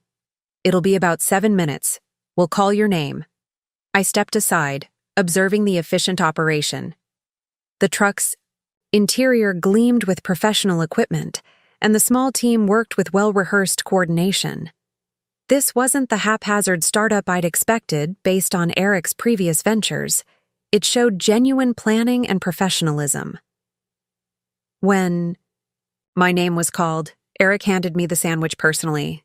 It'll be about 7 minutes. We'll call your name." I stepped aside, observing the efficient operation. The truck's interior gleamed with professional equipment, and the small team worked with well-rehearsed coordination. This wasn't the haphazard startup I'd expected based on Eric's previous ventures. It showed genuine planning and professionalism. When my name was called, Eric handed me the sandwich personally.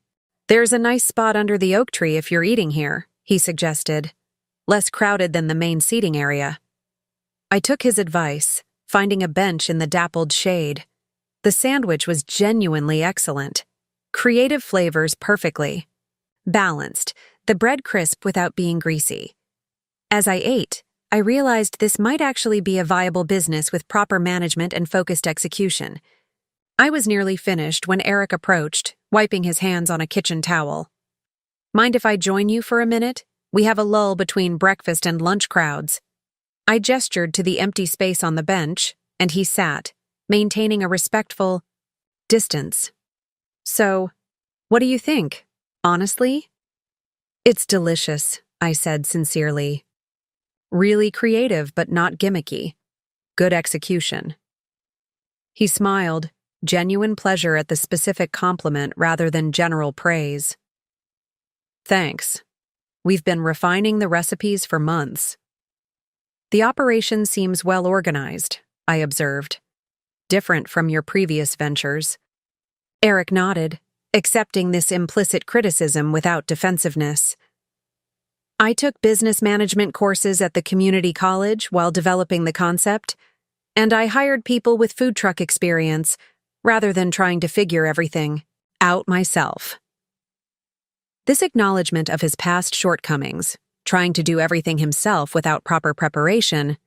"There's a nice spot under the oak tree if you're eating here," he suggested. "Less crowded than the main seating area." I took his advice, finding a bench in the dappled shade. The sandwich was genuinely excellent. Creative flavors perfectly balanced, the bread crisp without being greasy. As I ate, I realized this might actually be a viable business with proper management and focused execution. I was nearly finished when Eric approached, wiping his hands on a kitchen towel. "Mind if I join you for a minute? We have a lull between breakfast and lunch crowds." I gestured to the empty space on the bench, and he sat, maintaining a respectful distance. "So, what do you think? Honestly?" "It's delicious," I said sincerely. "Really creative but not gimmicky. Good execution." He smiled, genuine pleasure at the specific compliment rather than general praise. "Thanks. We've been refining the recipes for months." "The operation seems well organized," I observed. "Different from your previous ventures." Eric nodded, accepting this implicit criticism without defensiveness. "I took business management courses at the community college while developing the concept, and I hired people with food truck experience rather than trying to figure everything out myself." This acknowledgement of his past shortcomings, trying to do everything himself without proper preparation,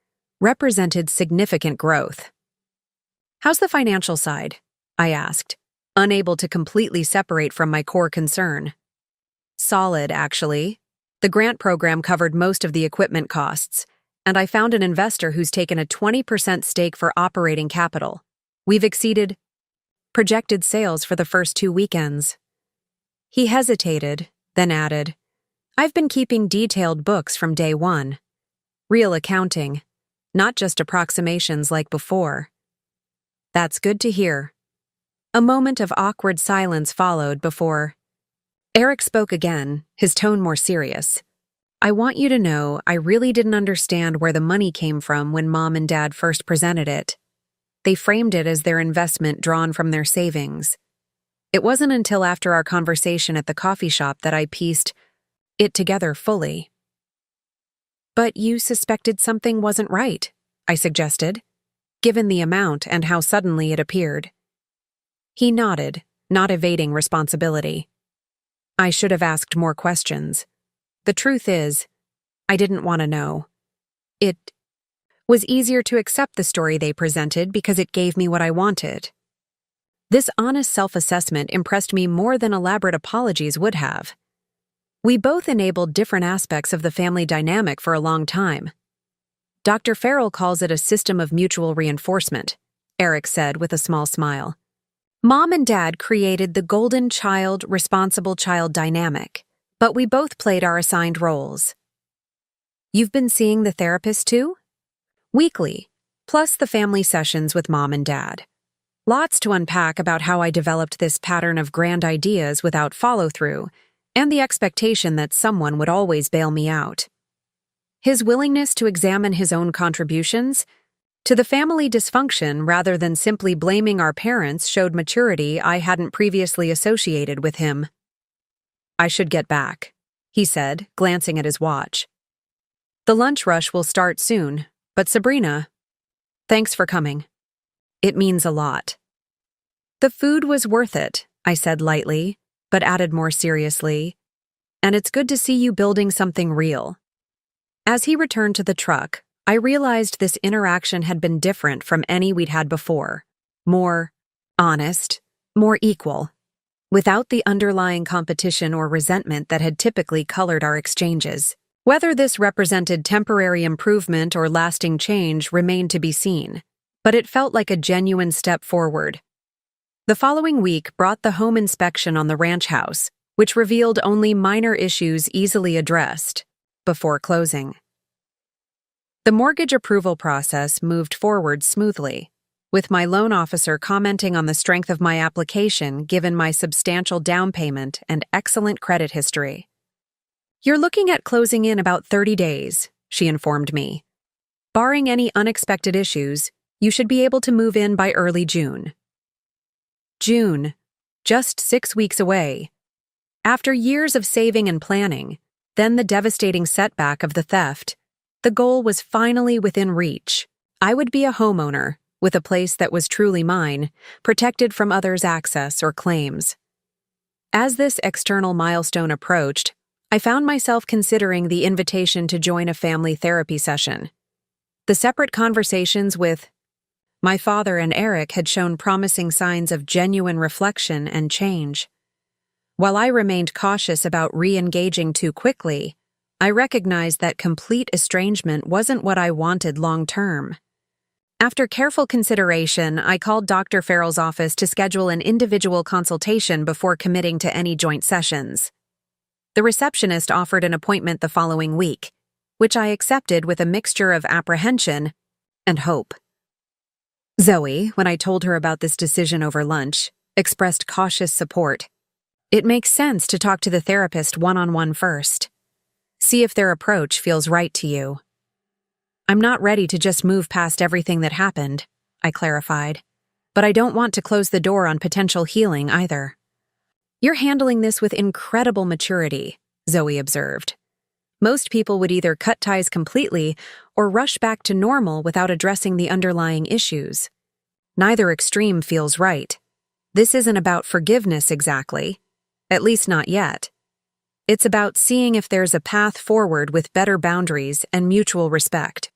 represented significant growth. "How's the financial side?" I asked, unable to completely separate from my core concern. "Solid, actually. The grant program covered most of the equipment costs, and I found an investor who's taken a 20% stake for operating capital. We've exceeded projected sales for the first 2 weekends." He hesitated, then added, "I've been keeping detailed books from day one. Real accounting, not just approximations like before." "That's good to hear." A moment of awkward silence followed before Eric spoke again, his tone more serious. "I want you to know I really didn't understand where the money came from when Mom and Dad first presented it. They framed it as their investment drawn from their savings. It wasn't until after our conversation at the coffee shop that I pieced it together fully." But you suspected something wasn't right, I suggested, given the amount and how suddenly it appeared. He nodded, not evading responsibility. I should have asked more questions. The truth is, I didn't want to know. It was easier to accept the story they presented because it gave me what I wanted. This honest self-assessment impressed me more than elaborate apologies would have. We both enabled different aspects of the family dynamic for a long time. Dr. Farrell calls it a system of mutual reinforcement, Eric said with a small smile. Mom and Dad created the golden child, responsible child dynamic, but we both played our assigned roles. You've been seeing the therapist too? Weekly, plus the family sessions with Mom and Dad. Lots to unpack about how I developed this pattern of grand ideas without follow-through, and the expectation that someone would always bail me out. His willingness to examine his own contributions to the family dysfunction rather than simply blaming our parents showed maturity I hadn't previously associated with him. I should get back, he said, glancing at his watch. The lunch rush will start soon, but Sabrina, thanks for coming. It means a lot. The food was worth it, I said lightly, but added more seriously. And it's good to see you building something real. As he returned to the truck, I realized this interaction had been different from any we'd had before. More honest, more equal, without the underlying competition or resentment that had typically colored our exchanges. Whether this represented temporary improvement or lasting change remained to be seen, but it felt like a genuine step forward. The following week brought the home inspection on the ranch house, which revealed only minor issues easily addressed before closing. The mortgage approval process moved forward smoothly, with my loan officer commenting on the strength of my application given my substantial down payment and excellent credit history. You're looking at closing in about 30 days, she informed me. Barring any unexpected issues, you should be able to move in by early June. June, just 6 weeks away. After years of saving and planning, then the devastating setback of the theft, the goal was finally within reach. I would be a homeowner, with a place that was truly mine, protected from others' access or claims. As this external milestone approached, I found myself considering the invitation to join a family therapy session. The separate conversations with my father and Eric had shown promising signs of genuine reflection and change. While I remained cautious about re-engaging too quickly, I recognized that complete estrangement wasn't what I wanted long-term. After careful consideration, I called Dr. Farrell's office to schedule an individual consultation before committing to any joint sessions. The receptionist offered an appointment the following week, which I accepted with a mixture of apprehension and hope. Zoe, when I told her about this decision over lunch, expressed cautious support. It makes sense to talk to the therapist one-on-one first. See if their approach feels right to you. I'm not ready to just move past everything that happened, I clarified, but I don't want to close the door on potential healing either. You're handling this with incredible maturity, Zoe observed. Most people would either cut ties completely or rush back to normal without addressing the underlying issues. Neither extreme feels right. This isn't about forgiveness exactly, at least not yet. It's about seeing if there's a path forward with better boundaries and mutual respect.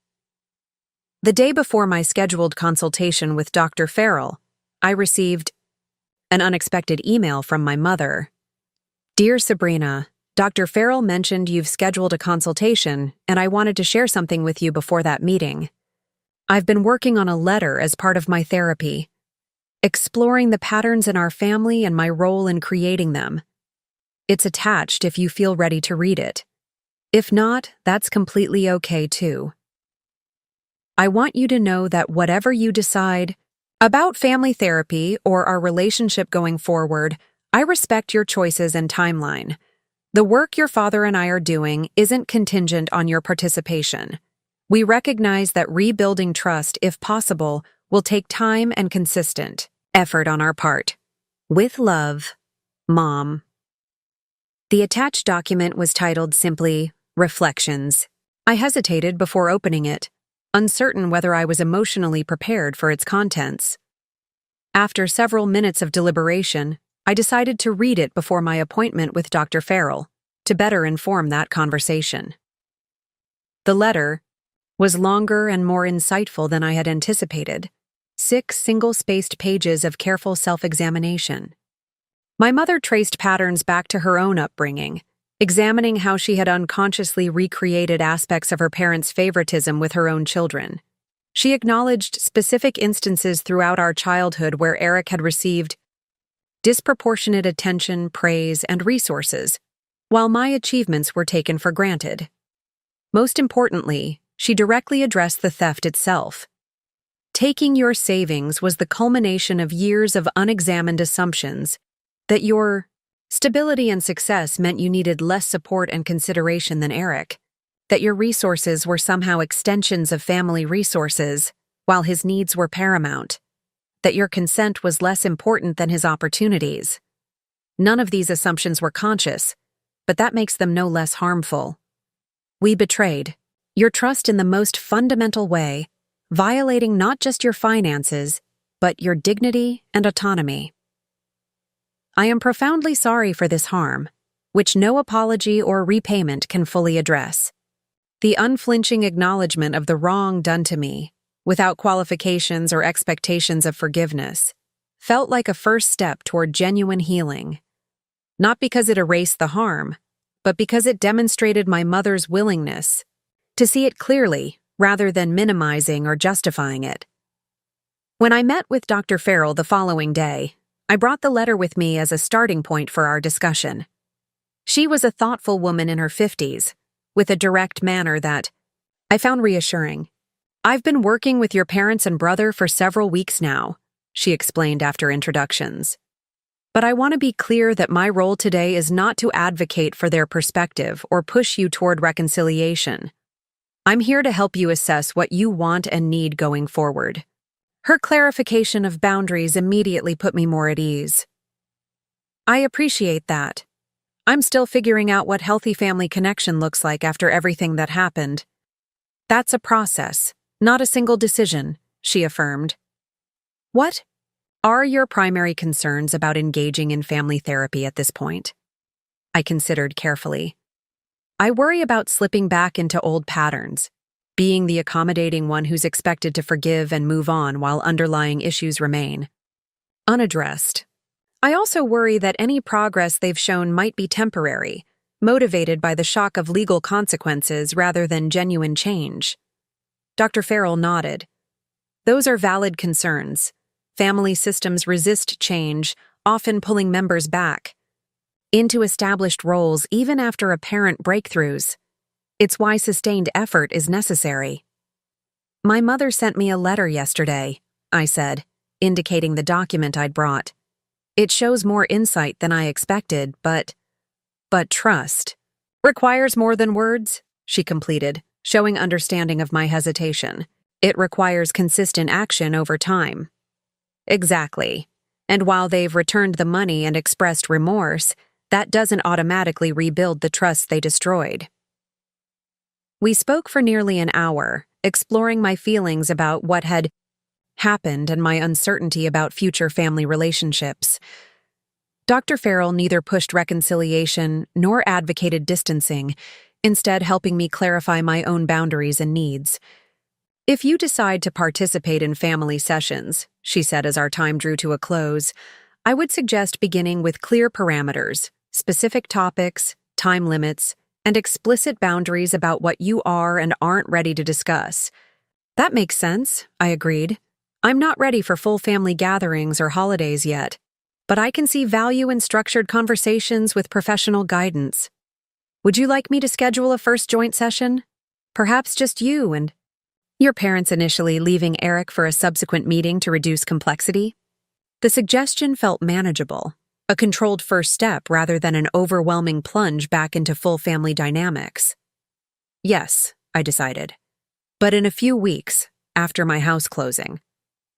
The day before my scheduled consultation with Dr. Farrell, I received an unexpected email from my mother. Dear Sabrina, Dr. Farrell mentioned you've scheduled a consultation, and I wanted to share something with you before that meeting. I've been working on a letter as part of my therapy, exploring the patterns in our family and my role in creating them. It's attached if you feel ready to read it. If not, that's completely okay too. I want you to know that whatever you decide about family therapy or our relationship going forward, I respect your choices and timeline. The work your father and I are doing isn't contingent on your participation. We recognize that rebuilding trust, if possible, will take time and consistent effort on our part. With love, Mom. The attached document was titled simply, Reflections. I hesitated before opening it, uncertain whether I was emotionally prepared for its contents. After several minutes of deliberation, I decided to read it before my appointment with Dr. Farrell, to better inform that conversation. The letter was longer and more insightful than I had anticipated. 6 single-spaced pages of careful self-examination. My mother traced patterns back to her own upbringing, examining how she had unconsciously recreated aspects of her parents' favoritism with her own children. She acknowledged specific instances throughout our childhood where Eric had received disproportionate attention, praise, and resources, while my achievements were taken for granted. Most importantly, she directly addressed the theft itself. Taking your savings was the culmination of years of unexamined assumptions that your stability and success meant you needed less support and consideration than Eric, that your resources were somehow extensions of family resources, while his needs were paramount, that your consent was less important than his opportunities. None of these assumptions were conscious, but that makes them no less harmful. We betrayed your trust in the most fundamental way, violating not just your finances, but your dignity and autonomy. I am profoundly sorry for this harm, which no apology or repayment can fully address. The unflinching acknowledgement of the wrong done to me, without qualifications or expectations of forgiveness, felt like a first step toward genuine healing. Not because it erased the harm, but because it demonstrated my mother's willingness to see it clearly rather than minimizing or justifying it. When I met with Dr. Farrell the following day, I brought the letter with me as a starting point for our discussion. She was a thoughtful woman in her 50s, with a direct manner that I found reassuring. "I've been working with your parents and brother for several weeks now," she explained after introductions. "But I want to be clear that my role today is not to advocate for their perspective or push you toward reconciliation. I'm here to help you assess what you want and need going forward." Her clarification of boundaries immediately put me more at ease. I appreciate that. I'm still figuring out what healthy family connection looks like after everything that happened. That's a process, not a single decision, she affirmed. What are your primary concerns about engaging in family therapy at this point? I considered carefully. I worry about slipping back into old patterns, being the accommodating one who's expected to forgive and move on while underlying issues remain unaddressed. I also worry that any progress they've shown might be temporary, motivated by the shock of legal consequences rather than genuine change. Dr. Farrell nodded. Those are valid concerns. Family systems resist change, often pulling members back into established roles even after apparent breakthroughs. It's why sustained effort is necessary. My mother sent me a letter yesterday, I said, indicating the document I'd brought. It shows more insight than I expected, but trust requires more than words, she completed, showing understanding of my hesitation. It requires consistent action over time. Exactly. And while they've returned the money and expressed remorse, that doesn't automatically rebuild the trust they destroyed. We spoke for nearly an hour, exploring my feelings about what had happened and my uncertainty about future family relationships. Dr. Farrell neither pushed reconciliation nor advocated distancing, instead helping me clarify my own boundaries and needs. If you decide to participate in family sessions, she said as our time drew to a close, I would suggest beginning with clear parameters, specific topics, time limits, and explicit boundaries about what you are and aren't ready to discuss. That makes sense, I agreed. I'm not ready for full family gatherings or holidays yet, but I can see value in structured conversations with professional guidance. Would you like me to schedule a first joint session? Perhaps just you and your parents initially, leaving Eric for a subsequent meeting to reduce complexity? The suggestion felt manageable, a controlled first step rather than an overwhelming plunge back into full family dynamics. Yes, I decided. But in a few weeks, after my house closing,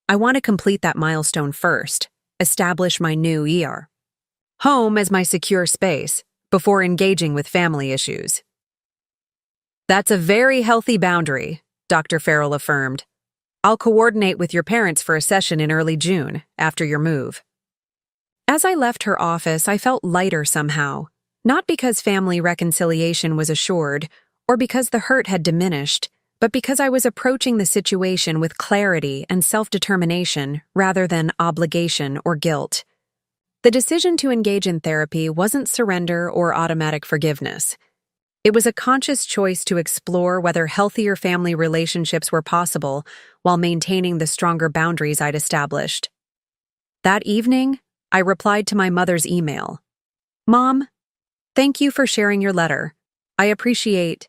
I want to complete that milestone first, establish my new home as my secure space, before engaging with family issues. That's a very healthy boundary, Dr. Farrell affirmed. I'll coordinate with your parents for a session in early June, after your move. As I left her office, I felt lighter somehow, not because family reconciliation was assured, or because the hurt had diminished, but because I was approaching the situation with clarity and self-determination rather than obligation or guilt. The decision to engage in therapy wasn't surrender or automatic forgiveness. It was a conscious choice to explore whether healthier family relationships were possible while maintaining the stronger boundaries I'd established. That evening, I replied to my mother's email. Mom, thank you for sharing your letter. I appreciate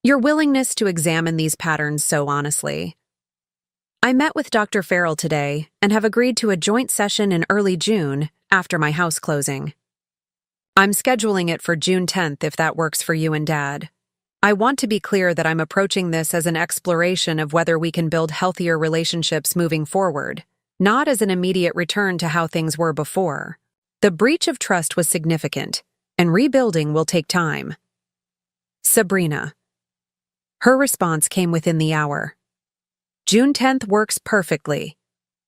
your willingness to examine these patterns so honestly. I met with Dr. Farrell today and have agreed to a joint session in early June after my house closing. I'm scheduling it for June 10th if that works for you and Dad. I want to be clear that I'm approaching this as an exploration of whether we can build healthier relationships moving forward, not as an immediate return to how things were before. The breach of trust was significant, and rebuilding will take time. Sabrina. Her response came within the hour. June 10th works perfectly.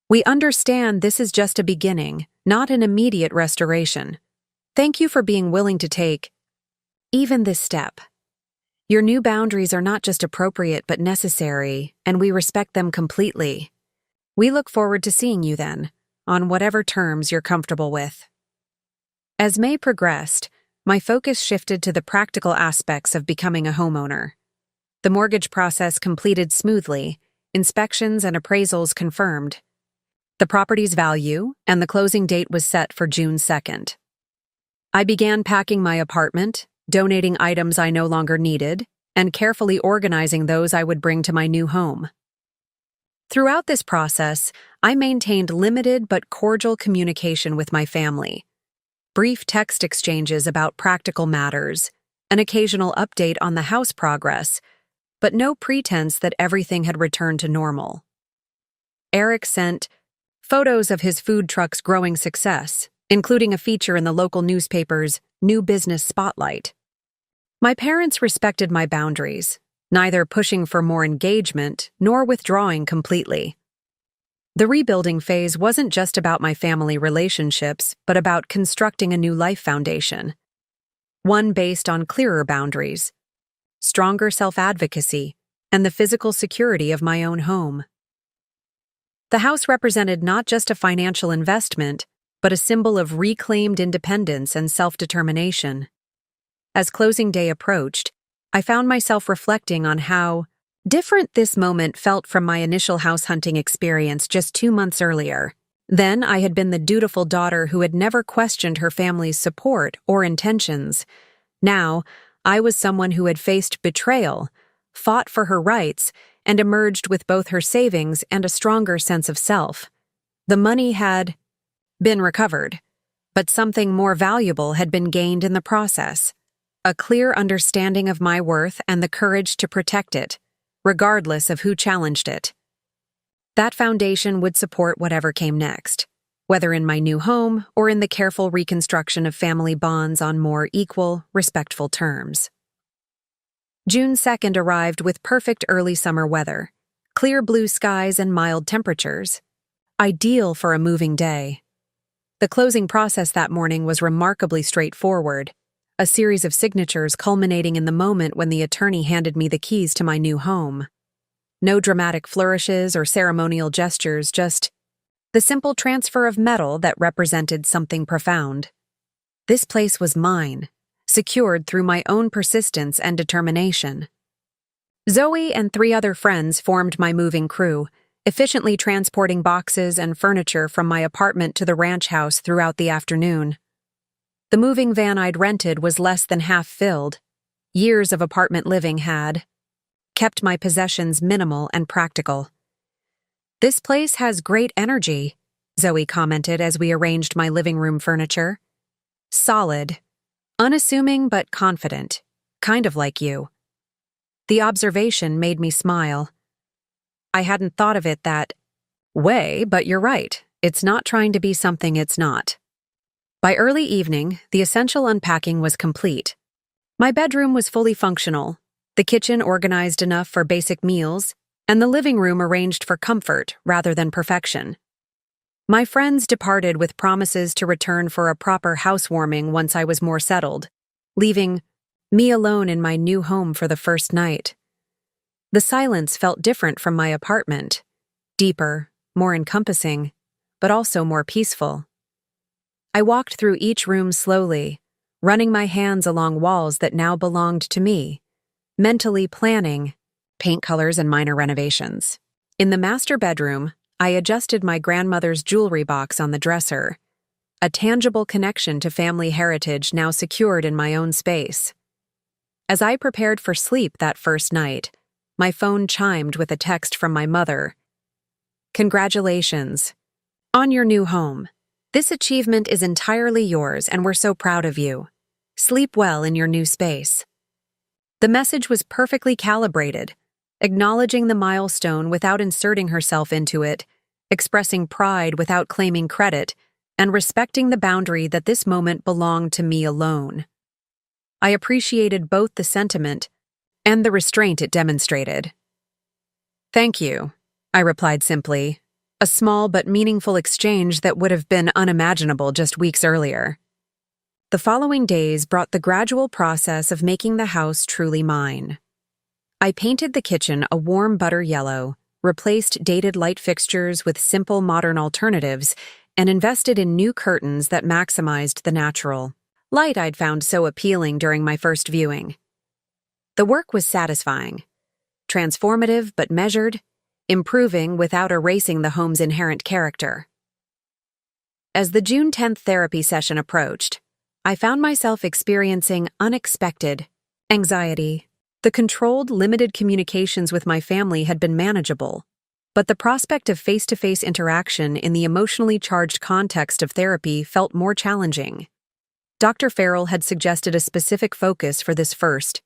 We understand this is just a beginning, not an immediate restoration. Thank you for being willing to take even this step. Your new boundaries are not just appropriate but necessary, and we respect them completely. We look forward to seeing you then, on whatever terms you're comfortable with. As May progressed, my focus shifted to the practical aspects of becoming a homeowner. The mortgage process completed smoothly, inspections and appraisals confirmed. The property's value and the closing date was set for June 2nd. I began packing my apartment, donating items I no longer needed, and carefully organizing those I would bring to my new home. Throughout this process, I maintained limited but cordial communication with my family. Brief text exchanges about practical matters, an occasional update on the house progress, but no pretense that everything had returned to normal. Eric sent photos of his food truck's growing success, including a feature in the local newspaper's New Business Spotlight. My parents respected my boundaries, neither pushing for more engagement nor withdrawing completely. The rebuilding phase wasn't just about my family relationships, but about constructing a new life foundation. One based on clearer boundaries, stronger self-advocacy, and the physical security of my own home. The house represented not just a financial investment, but a symbol of reclaimed independence and self-determination. As closing day approached, I found myself reflecting on how different this moment felt from my initial house hunting experience just 2 months earlier. Then I had been the dutiful daughter who had never questioned her family's support or intentions. Now, I was someone who had faced betrayal, fought for her rights, and emerged with both her savings and a stronger sense of self. The money had been recovered, but something more valuable had been gained in the process. A clear understanding of my worth and the courage to protect it, regardless of who challenged it. That foundation would support whatever came next, whether in my new home or in the careful reconstruction of family bonds on more equal, respectful terms. June 2nd arrived with perfect early summer weather, clear blue skies and mild temperatures, ideal for a moving day. The closing process that morning was remarkably straightforward, a series of signatures culminating in the moment when the attorney handed me the keys to my new home. No dramatic flourishes or ceremonial gestures, just the simple transfer of metal that represented something profound. This place was mine, secured through my own persistence and determination. Zoe and 3 other friends formed my moving crew, efficiently transporting boxes and furniture from my apartment to the ranch house throughout the afternoon. The moving van I'd rented was less than half filled. Years of apartment living had kept my possessions minimal and practical. "This place has great energy," Zoe commented as we arranged my living room furniture. "Solid. Unassuming but confident. Kind of like you." The observation made me smile. I hadn't thought of it that way, but you're right. It's not trying to be something it's not. By early evening, the essential unpacking was complete. My bedroom was fully functional. the kitchen organized enough for basic meals, and the living room arranged for comfort rather than perfection. My friends departed with promises to return for a proper housewarming once I was more settled, leaving me alone in my new home for the first night. The silence felt different from my apartment, deeper, more encompassing, but also more peaceful. I walked through each room slowly, running my hands along walls that now belonged to me, mentally planning paint colors and minor renovations. In the master bedroom, I adjusted my grandmother's jewelry box on the dresser, a tangible connection to family heritage now secured in my own space. As I prepared for sleep that first night, my phone chimed with a text from my mother. "Congratulations on your new home. This achievement is entirely yours and we're so proud of you. Sleep well in your new space." The message was perfectly calibrated, acknowledging the milestone without inserting herself into it, expressing pride without claiming credit, and respecting the boundary that this moment belonged to me alone. I appreciated both the sentiment and the restraint it demonstrated. "Thank you," I replied simply, a small but meaningful exchange that would have been unimaginable just weeks earlier. The following days brought the gradual process of making the house truly mine. I painted the kitchen a warm butter yellow, replaced dated light fixtures with simple modern alternatives, and invested in new curtains that maximized the natural light I'd found so appealing during my first viewing. The work was satisfying, transformative but measured, improving without erasing the home's inherent character. As the June 10th therapy session approached, I found myself experiencing unexpected anxiety. The controlled, limited communications with my family had been manageable, but the prospect of face-to-face interaction in the emotionally charged context of therapy felt more challenging. Dr. Farrell had suggested a specific focus for this first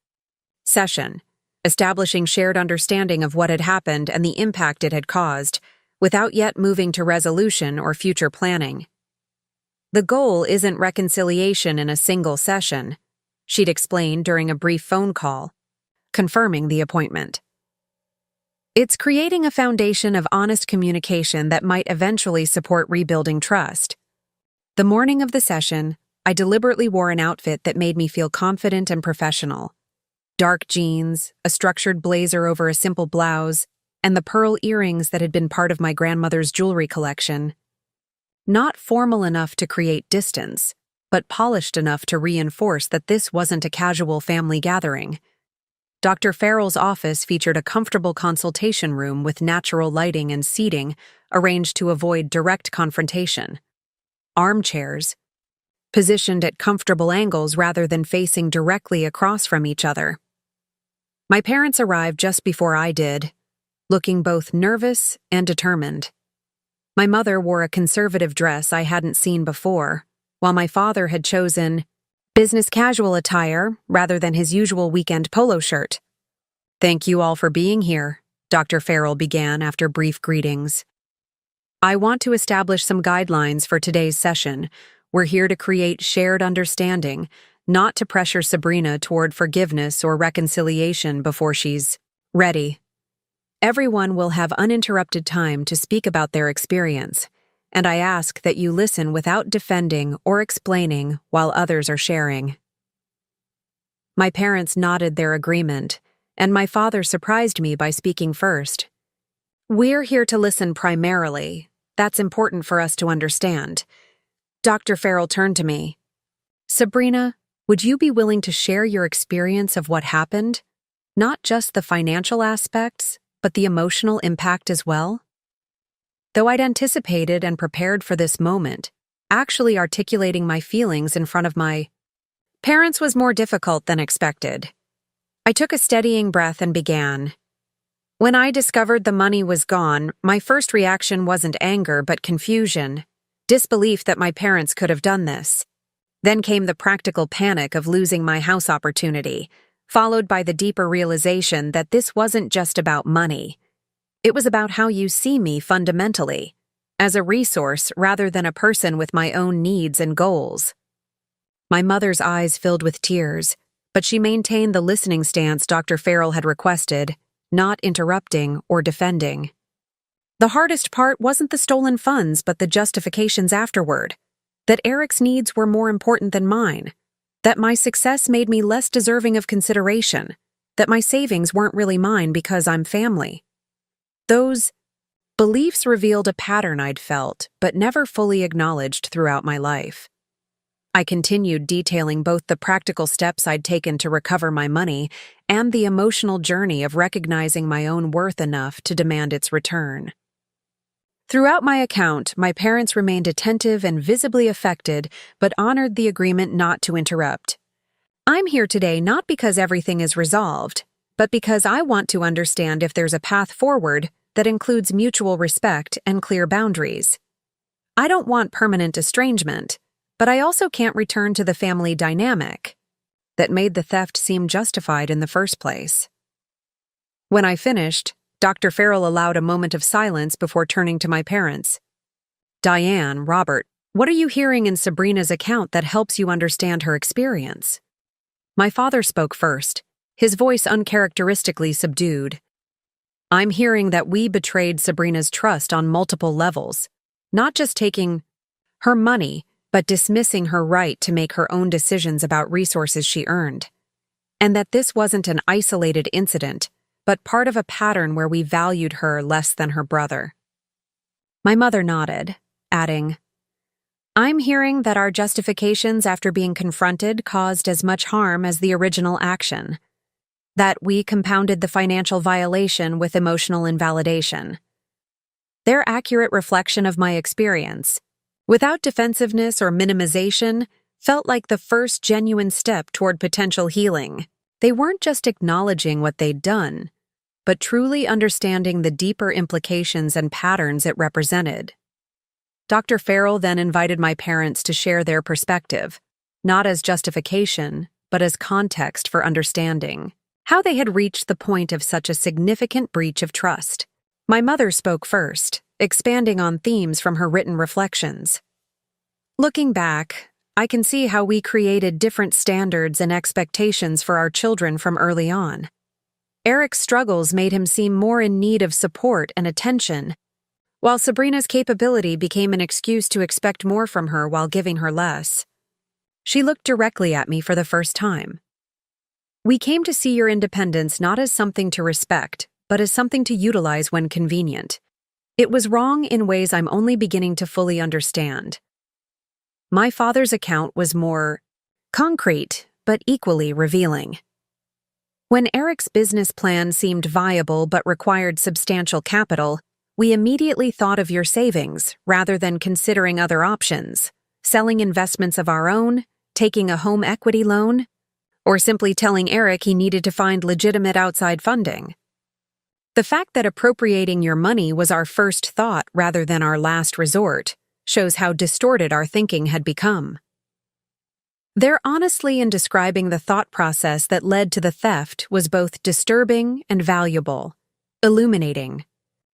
session, establishing shared understanding of what had happened and the impact it had caused, without yet moving to resolution or future planning. "The goal isn't reconciliation in a single session," she'd explained during a brief phone call, confirming the appointment. "It's creating a foundation of honest communication that might eventually support rebuilding trust." The morning of the session, I deliberately wore an outfit that made me feel confident and professional. Dark jeans, a structured blazer over a simple blouse, and the pearl earrings that had been part of my grandmother's jewelry collection. Not formal enough to create distance, but polished enough to reinforce that this wasn't a casual family gathering. Dr. Farrell's office featured a comfortable consultation room with natural lighting and seating arranged to avoid direct confrontation. Armchairs, positioned at comfortable angles rather than facing directly across from each other. My parents arrived just before I did, looking both nervous and determined. My mother wore a conservative dress I hadn't seen before, while my father had chosen business casual attire rather than his usual weekend polo shirt. "Thank you all for being here," Dr. Farrell began after brief greetings. "I want to establish some guidelines for today's session. We're here to create shared understanding, not to pressure Sabrina toward forgiveness or reconciliation before she's ready. Everyone will have uninterrupted time to speak about their experience, and I ask that you listen without defending or explaining while others are sharing." My parents nodded their agreement, and my father surprised me by speaking first. "We're here to listen primarily. That's important for us to understand." Dr. Farrell turned to me. "Sabrina, would you be willing to share your experience of what happened? Not just the financial aspects, but the emotional impact as well?" Though I'd anticipated and prepared for this moment, actually articulating my feelings in front of my parents was more difficult than expected. I took a steadying breath and began. "When I discovered the money was gone, my first reaction wasn't anger but confusion, disbelief that my parents could have done this. Then came the practical panic of losing my house opportunity, followed by the deeper realization that this wasn't just about money. It was about how you see me fundamentally, as a resource rather than a person with my own needs and goals." My mother's eyes filled with tears, but she maintained the listening stance Dr. Farrell had requested, not interrupting or defending. The hardest part wasn't the stolen funds, but the justifications afterward. That Eric's needs were more important than mine. That my success made me less deserving of consideration. That my savings weren't really mine because I'm family. Those beliefs revealed a pattern I'd felt, but never fully acknowledged throughout my life. I continued detailing both the practical steps I'd taken to recover my money and the emotional journey of recognizing my own worth enough to demand its return. Throughout my account, my parents remained attentive and visibly affected, but honored the agreement not to interrupt. I'm here today not because everything is resolved, but because I want to understand if there's a path forward that includes mutual respect and clear boundaries. I don't want permanent estrangement, but I also can't return to the family dynamic that made the theft seem justified in the first place. When I finished, Dr. Farrell allowed a moment of silence before turning to my parents. Diane, Robert, what are you hearing in Sabrina's account that helps you understand her experience? My father spoke first, his voice uncharacteristically subdued. I'm hearing that we betrayed Sabrina's trust on multiple levels, not just taking her money, but dismissing her right to make her own decisions about resources she earned. And that this wasn't an isolated incident, but part of a pattern where we valued her less than her brother. My mother nodded, adding, I'm hearing that our justifications after being confronted caused as much harm as the original action. That we compounded the financial violation with emotional invalidation. They're accurate reflection of my experience, without defensiveness or minimization, felt like the first genuine step toward potential healing. They weren't just acknowledging what they'd done, but truly understanding the deeper implications and patterns it represented. Dr. Farrell then invited my parents to share their perspective, not as justification, but as context for understanding how they had reached the point of such a significant breach of trust. My mother spoke first, expanding on themes from her written reflections. Looking back, I can see how we created different standards and expectations for our children from early on. Eric's struggles made him seem more in need of support and attention, while Sabrina's capability became an excuse to expect more from her while giving her less. She looked directly at me for the first time. We came to see your independence not as something to respect, but as something to utilize when convenient. It was wrong in ways I'm only beginning to fully understand. My father's account was more concrete, but equally revealing. When Eric's business plan seemed viable but required substantial capital, we immediately thought of your savings rather than considering other options, selling investments of our own, taking a home equity loan, or simply telling Eric he needed to find legitimate outside funding. The fact that appropriating your money was our first thought rather than our last resort shows how distorted our thinking had become. Their honesty in describing the thought process that led to the theft was both disturbing and valuable, illuminating.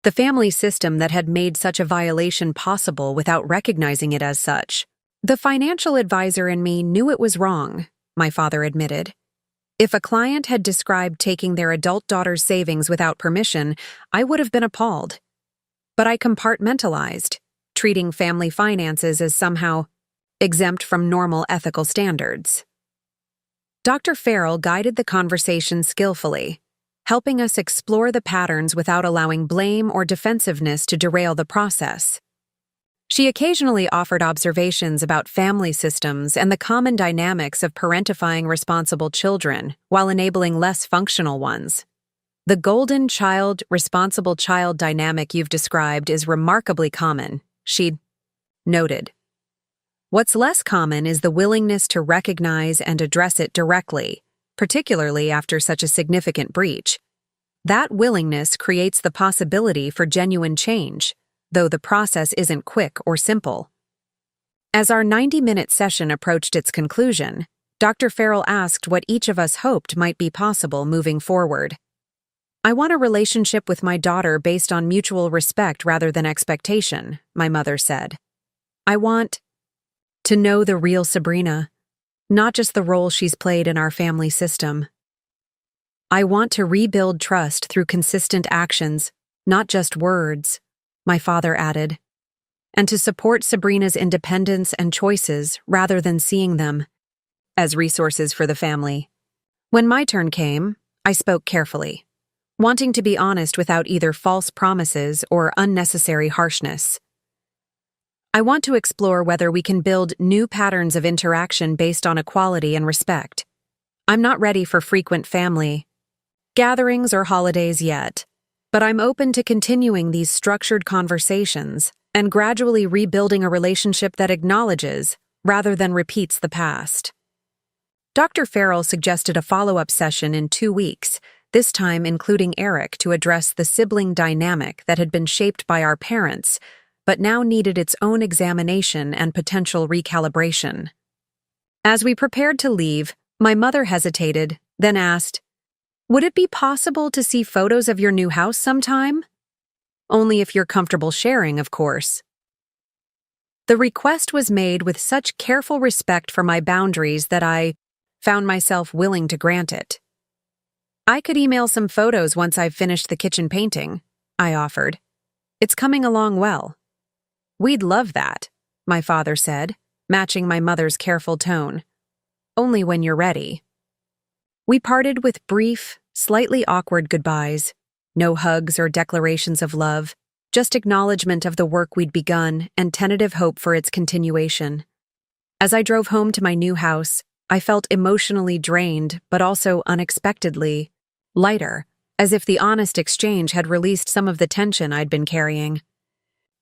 The family system that had made such a violation possible without recognizing it as such. The financial advisor in me knew it was wrong, my father admitted. If a client had described taking their adult daughter's savings without permission, I would have been appalled. But I compartmentalized, treating family finances as somehow exempt from normal ethical standards. Dr. Farrell guided the conversation skillfully, helping us explore the patterns without allowing blame or defensiveness to derail the process. She occasionally offered observations about family systems and the common dynamics of parentifying responsible children while enabling less functional ones. The golden child, responsible child dynamic you've described is remarkably common, she noted. What's less common is the willingness to recognize and address it directly, particularly after such a significant breach. That willingness creates the possibility for genuine change, though the process isn't quick or simple. As our 90-minute session approached its conclusion, Dr. Farrell asked what each of us hoped might be possible moving forward. I want a relationship with my daughter based on mutual respect rather than expectation, my mother said. I want to know the real Sabrina, not just the role she's played in our family system. I want to rebuild trust through consistent actions, not just words, my father added, and to support Sabrina's independence and choices rather than seeing them as resources for the family. When my turn came, I spoke carefully, wanting to be honest without either false promises or unnecessary harshness. I want to explore whether we can build new patterns of interaction based on equality and respect. I'm not ready for frequent family gatherings or holidays yet, but I'm open to continuing these structured conversations and gradually rebuilding a relationship that acknowledges rather than repeats the past. Dr. Farrell suggested a follow-up session in 2 weeks, this time including Eric, to address the sibling dynamic that had been shaped by our parents, but now needed its own examination and potential recalibration. As we prepared to leave, my mother hesitated, then asked, "Would it be possible to see photos of your new house sometime?" "Only if you're comfortable sharing, of course." The request was made with such careful respect for my boundaries that I found myself willing to grant it. "I could email some photos once I've finished the kitchen painting," I offered. "It's coming along well." "We'd love that," my father said, matching my mother's careful tone. "Only when you're ready." We parted with brief, slightly awkward goodbyes. No hugs or declarations of love, just acknowledgement of the work we'd begun and tentative hope for its continuation. As I drove home to my new house, I felt emotionally drained, but also unexpectedly lighter, as if the honest exchange had released some of the tension I'd been carrying.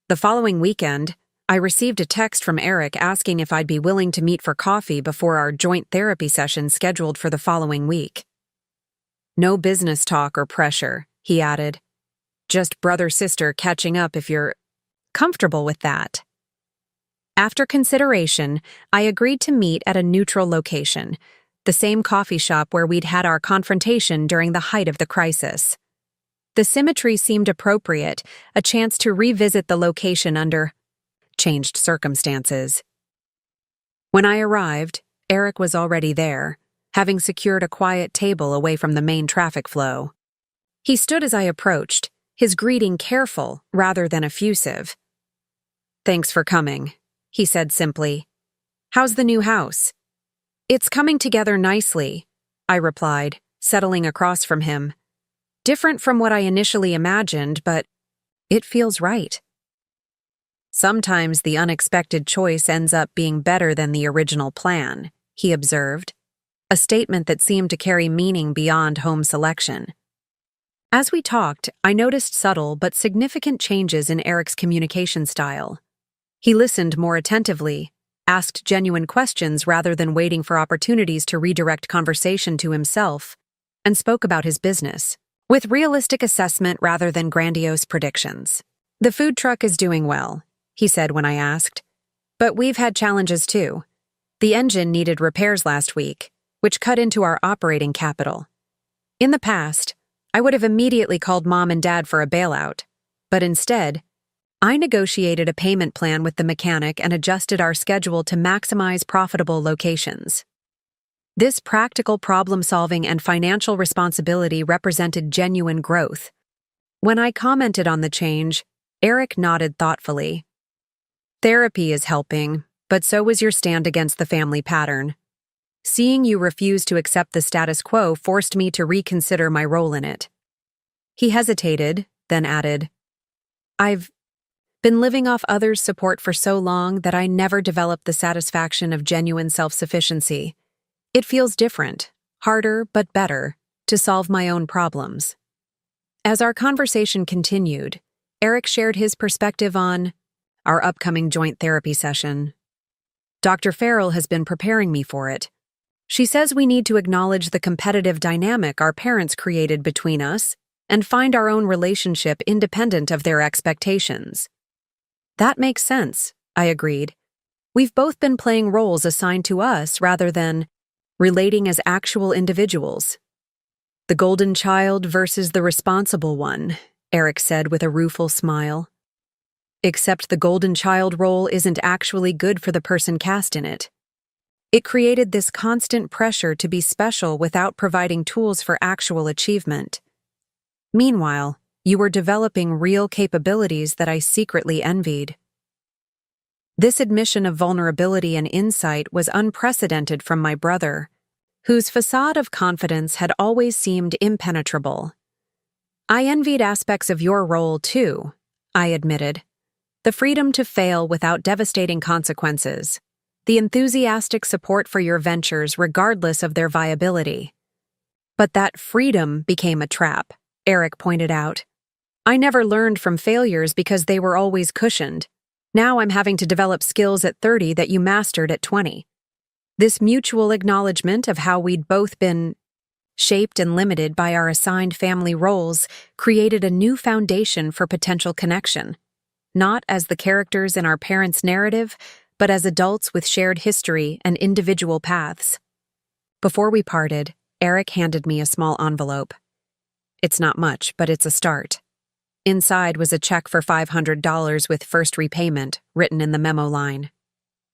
The following weekend, I received a text from Eric asking if I'd be willing to meet for coffee before our joint therapy session scheduled for the following week. "No business talk or pressure," he added. "Just brother-sister catching up if you're comfortable with that." After consideration, I agreed to meet at a neutral location, the same coffee shop where we'd had our confrontation during the height of the crisis. The symmetry seemed appropriate, a chance to revisit the location under changed circumstances. When I arrived, Eric was already there, having secured a quiet table away from the main traffic flow. He stood as I approached, his greeting careful rather than effusive. "Thanks for coming," he said simply. "How's the new house?" "It's coming together nicely," I replied, settling across from him. "Different from what I initially imagined, but it feels right." "Sometimes the unexpected choice ends up being better than the original plan," he observed, a statement that seemed to carry meaning beyond home selection. As we talked, I noticed subtle but significant changes in Eric's communication style. He listened more attentively, asked genuine questions rather than waiting for opportunities to redirect conversation to himself, and spoke about his business, with realistic assessment rather than grandiose predictions. "The food truck is doing well," he said when I asked. "But we've had challenges too. The engine needed repairs last week, which cut into our operating capital. In the past, I would have immediately called Mom and Dad for a bailout, but instead, I negotiated a payment plan with the mechanic and adjusted our schedule to maximize profitable locations. This practical problem-solving and financial responsibility represented genuine growth. When I commented on the change, Eric nodded thoughtfully. "Therapy is helping, but so is your stand against the family pattern. Seeing you refuse to accept the status quo forced me to reconsider my role in it." He hesitated, then added, "I've been living off others' support for so long that I never developed the satisfaction of genuine self-sufficiency. It feels different, harder but better, to solve my own problems." As our conversation continued, Eric shared his perspective on our upcoming joint therapy session. "Dr. Farrell has been preparing me for it. She says we need to acknowledge the competitive dynamic our parents created between us and find our own relationship independent of their expectations." "That makes sense," I agreed. "We've both been playing roles assigned to us rather than relating as actual individuals." "The golden child versus the responsible one," Eric said with a rueful smile. "Except the golden child role isn't actually good for the person cast in it." It created this constant pressure to be special without providing tools for actual achievement. Meanwhile, you were developing real capabilities that I secretly envied. This admission of vulnerability and insight was unprecedented from my brother, whose facade of confidence had always seemed impenetrable. I envied aspects of your role, too, I admitted. The freedom to fail without devastating consequences. The enthusiastic support for your ventures regardless of their viability. But that freedom became a trap, Eric pointed out. I never learned from failures because they were always cushioned. Now I'm having to develop skills at 30 that you mastered at 20. This mutual acknowledgement of how we'd both been shaped and limited by our assigned family roles created a new foundation for potential connection, not as the characters in our parents' narrative, but as adults with shared history and individual paths. Before we parted, Eric handed me a small envelope. It's not much, but it's a start. Inside was a check for $500 with first repayment, written in the memo line.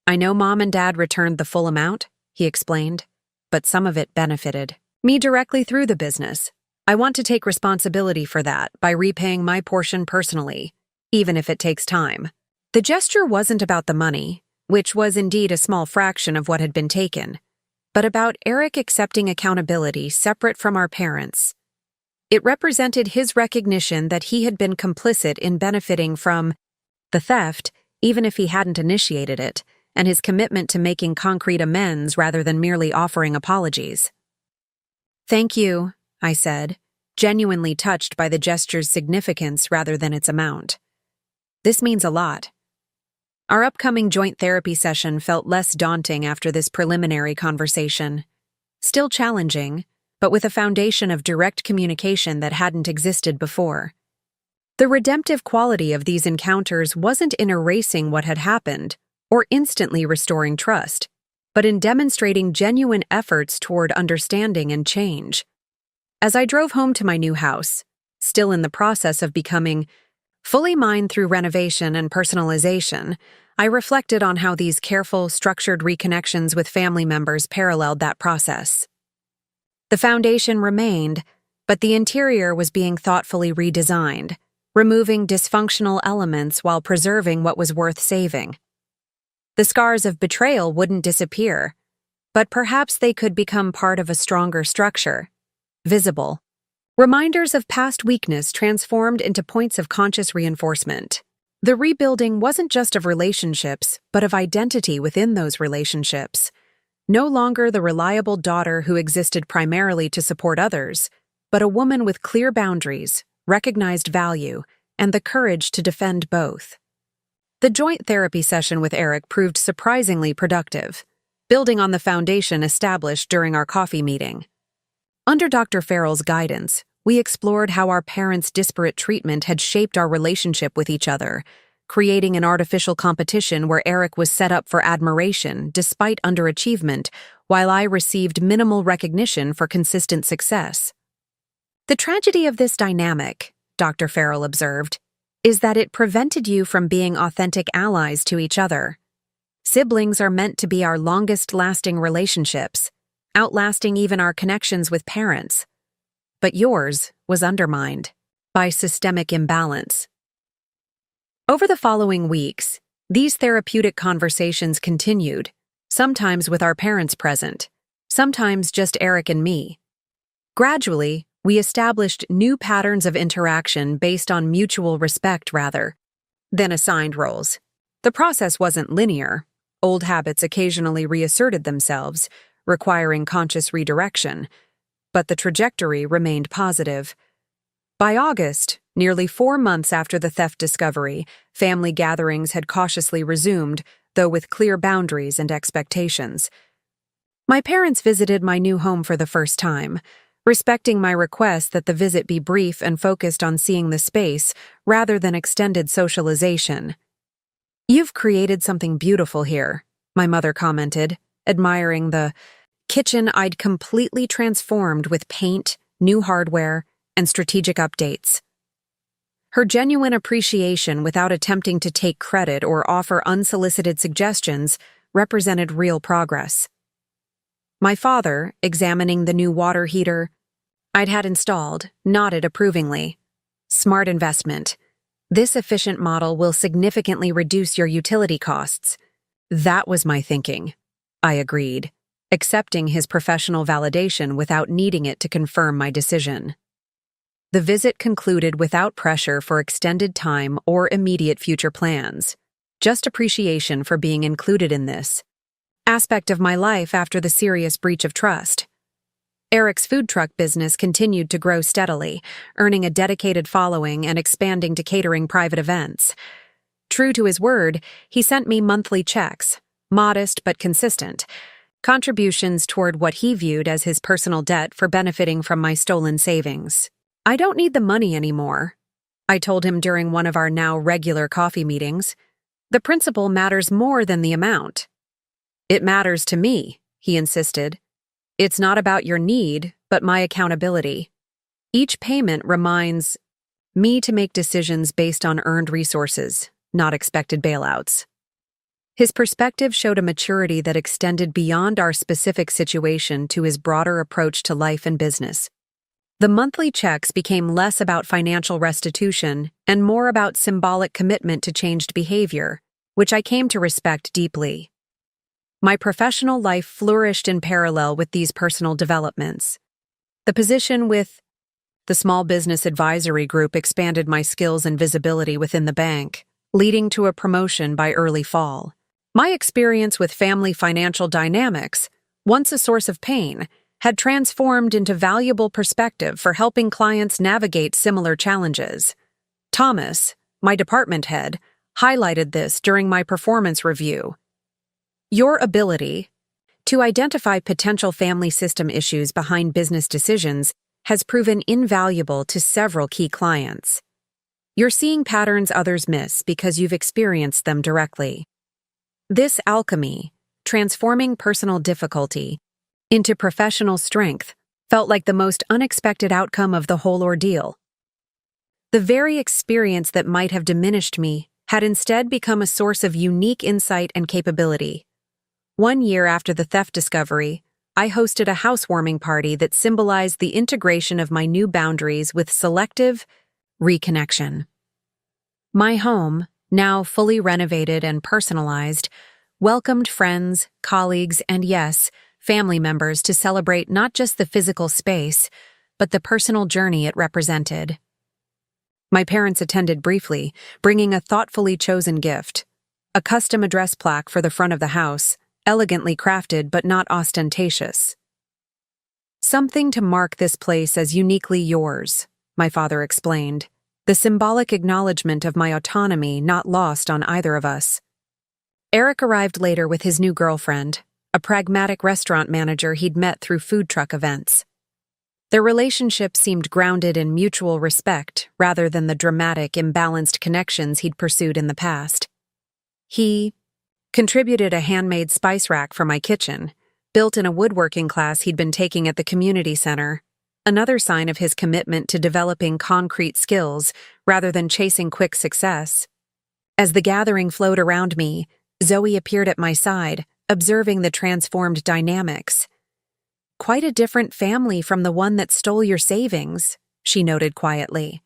I know Mom and Dad returned the full amount, he explained, but some of it benefited me directly through the business. I want to take responsibility for that by repaying my portion personally, even if it takes time. The gesture wasn't about the money, which was indeed a small fraction of what had been taken, but about Eric accepting accountability separate from our parents. It represented his recognition that he had been complicit in benefiting from the theft, even if he hadn't initiated it, and his commitment to making concrete amends rather than merely offering apologies. Thank you, I said, genuinely touched by the gesture's significance rather than its amount. This means a lot. Our upcoming joint therapy session felt less daunting after this preliminary conversation. Still challenging, but with a foundation of direct communication that hadn't existed before. The redemptive quality of these encounters wasn't in erasing what had happened or instantly restoring trust, but in demonstrating genuine efforts toward understanding and change. As I drove home to my new house, still in the process of becoming fully mine through renovation and personalization, I reflected on how these careful, structured reconnections with family members paralleled that process. The foundation remained, but the interior was being thoughtfully redesigned, removing dysfunctional elements while preserving what was worth saving. The scars of betrayal wouldn't disappear, but perhaps they could become part of a stronger structure, visible. Reminders of past weakness transformed into points of conscious reinforcement. The rebuilding wasn't just of relationships, but of identity within those relationships. No longer the reliable daughter who existed primarily to support others, but a woman with clear boundaries, recognized value, and the courage to defend both. The joint therapy session with Eric proved surprisingly productive, building on the foundation established during our coffee meeting. Under Dr. Farrell's guidance, we explored how our parents' disparate treatment had shaped our relationship with each other, creating an artificial competition where Eric was set up for admiration despite underachievement, while I received minimal recognition for consistent success. The tragedy of this dynamic, Dr. Farrell observed, is that it prevented you from being authentic allies to each other. Siblings are meant to be our longest-lasting relationships, outlasting even our connections with parents. But yours was undermined by systemic imbalance. Over the following weeks, these therapeutic conversations continued, sometimes with our parents present, sometimes just Eric and me. Gradually, we established new patterns of interaction based on mutual respect rather than assigned roles. The process wasn't linear. Old habits occasionally reasserted themselves, requiring conscious redirection, but the trajectory remained positive. By August, nearly 4 months after the theft discovery, family gatherings had cautiously resumed, though with clear boundaries and expectations. My parents visited my new home for the first time, respecting my request that the visit be brief and focused on seeing the space rather than extended socialization. "You've created something beautiful here," my mother commented, admiring the kitchen I'd completely transformed with paint, new hardware, and strategic updates. Her genuine appreciation without attempting to take credit or offer unsolicited suggestions represented real progress. My father, examining the new water heater I'd had installed, nodded approvingly. Smart investment. This efficient model will significantly reduce your utility costs. That was my thinking. I agreed, accepting his professional validation without needing it to confirm my decision. The visit concluded without pressure for extended time or immediate future plans, just appreciation for being included in this aspect of my life after the serious breach of trust. Eric's food truck business continued to grow steadily, earning a dedicated following and expanding to catering private events. True to his word, he sent me monthly checks, modest but consistent, contributions toward what he viewed as his personal debt for benefiting from my stolen savings. "I don't need the money anymore," I told him during one of our now regular coffee meetings. "The principle matters more than the amount." "It matters to me," he insisted. "It's not about your need, but my accountability. Each payment reminds me to make decisions based on earned resources, not expected bailouts." His perspective showed a maturity that extended beyond our specific situation to his broader approach to life and business. The monthly checks became less about financial restitution and more about symbolic commitment to changed behavior, which I came to respect deeply. My professional life flourished in parallel with these personal developments. The position with the Small Business Advisory Group expanded my skills and visibility within the bank, leading to a promotion by early fall. My experience with family financial dynamics, once a source of pain, had transformed into valuable perspective for helping clients navigate similar challenges. Thomas, my department head, highlighted this during my performance review. "Your ability to identify potential family system issues behind business decisions has proven invaluable to several key clients. You're seeing patterns others miss because you've experienced them directly." This alchemy, transforming personal difficulty into professional strength, felt like the most unexpected outcome of the whole ordeal. The very experience that might have diminished me had instead become a source of unique insight and capability. 1 year after the theft discovery, I hosted a housewarming party that symbolized the integration of my new boundaries with selective reconnection. My home, now fully renovated and personalized, welcomed friends, colleagues, and yes, family members to celebrate not just the physical space, but the personal journey it represented. My parents attended briefly, bringing a thoughtfully chosen gift, a custom address plaque for the front of the house, elegantly crafted but not ostentatious. "Something to mark this place as uniquely yours," my father explained, the symbolic acknowledgement of my autonomy not lost on either of us. Eric arrived later with his new girlfriend, a pragmatic restaurant manager he'd met through food truck events. Their relationship seemed grounded in mutual respect rather than the dramatic, imbalanced connections he'd pursued in the past. He contributed a handmade spice rack for my kitchen, built in a woodworking class he'd been taking at the community center, another sign of his commitment to developing concrete skills rather than chasing quick success. As the gathering flowed around me, Zoe appeared at my side, observing the transformed dynamics. "Quite a different family from the one that stole your savings," she noted quietly.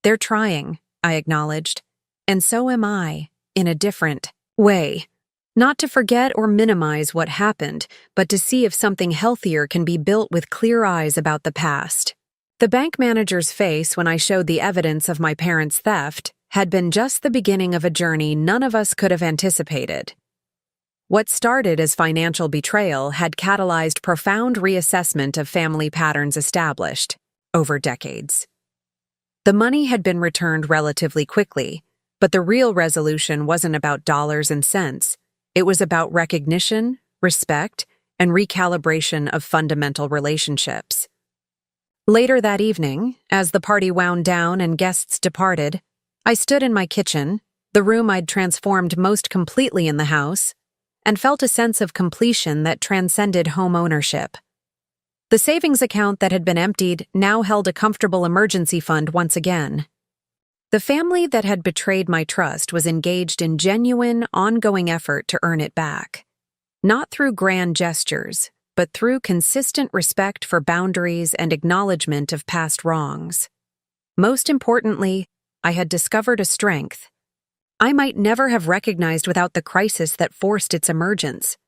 "They're trying," I acknowledged, "and so am I, in a different way. Not to forget or minimize what happened, but to see if something healthier can be built with clear eyes about the past." The bank manager's face when I showed the evidence of my parents' theft had been just the beginning of a journey none of us could have anticipated. What started as financial betrayal had catalyzed profound reassessment of family patterns established over decades. The money had been returned relatively quickly, but the real resolution wasn't about dollars and cents. It was about recognition, respect, and recalibration of fundamental relationships. Later that evening, as the party wound down and guests departed, I stood in my kitchen, the room I'd transformed most completely in the house, and felt a sense of completion that transcended home ownership. The savings account that had been emptied now held a comfortable emergency fund once again. The family that had betrayed my trust was engaged in genuine, ongoing effort to earn it back. Not through grand gestures, but through consistent respect for boundaries and acknowledgement of past wrongs. Most importantly, I had discovered a strength I might never have recognized without the crisis that forced its emergence.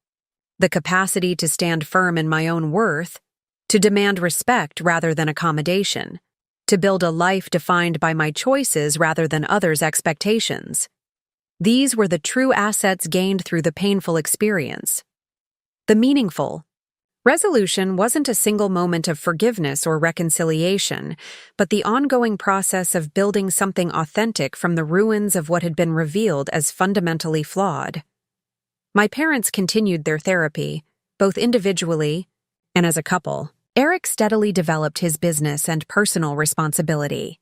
The capacity to stand firm in my own worth, to demand respect rather than accommodation, to build a life defined by my choices rather than others' expectations. These were the true assets gained through the painful experience. The meaningful resolution wasn't a single moment of forgiveness or reconciliation, but the ongoing process of building something authentic from the ruins of what had been revealed as fundamentally flawed. My parents continued their therapy, both individually and as a couple. Eric steadily developed his business and personal responsibility.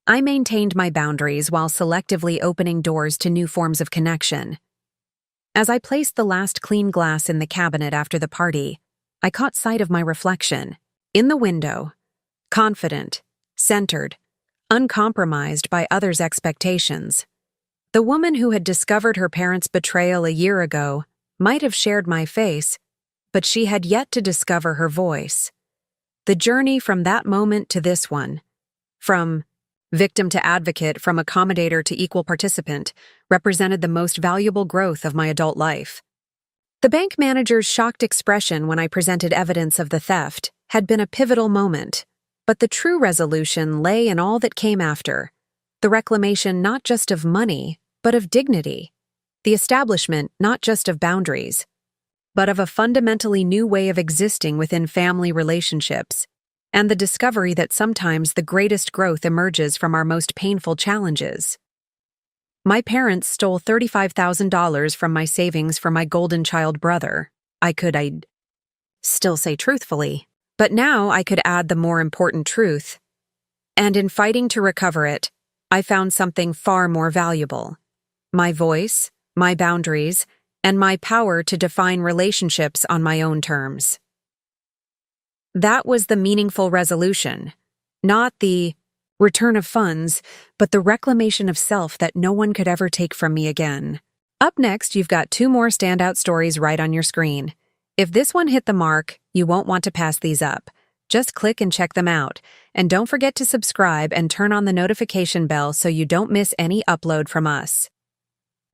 I maintained my boundaries while selectively opening doors to new forms of connection. As I placed the last clean glass in the cabinet after the party, I caught sight of my reflection, in the window, confident, centered, uncompromised by others' expectations. The woman who had discovered her parents' betrayal a year ago might have shared my face, but she had yet to discover her voice. The journey from that moment to this one, from victim to advocate, from accommodator to equal participant, represented the most valuable growth of my adult life. The bank manager's shocked expression when I presented evidence of the theft had been a pivotal moment, but the true resolution lay in all that came after, the reclamation not just of money, but of dignity, the establishment not just of boundaries, but of a fundamentally new way of existing within family relationships, and the discovery that sometimes the greatest growth emerges from our most painful challenges. My parents stole $35,000 from my savings for my golden child brother. I'd still say truthfully, but now I could add the more important truth. And in fighting to recover it, I found something far more valuable. My voice, my boundaries, and my power to define relationships on my own terms. That was the meaningful resolution, not the return of funds, but the reclamation of self that no one could ever take from me again. Up next, you've got 2 more standout stories right on your screen. If this one hit the mark, you won't want to pass these up. Just click and check them out. And don't forget to subscribe and turn on the notification bell so you don't miss any upload from us.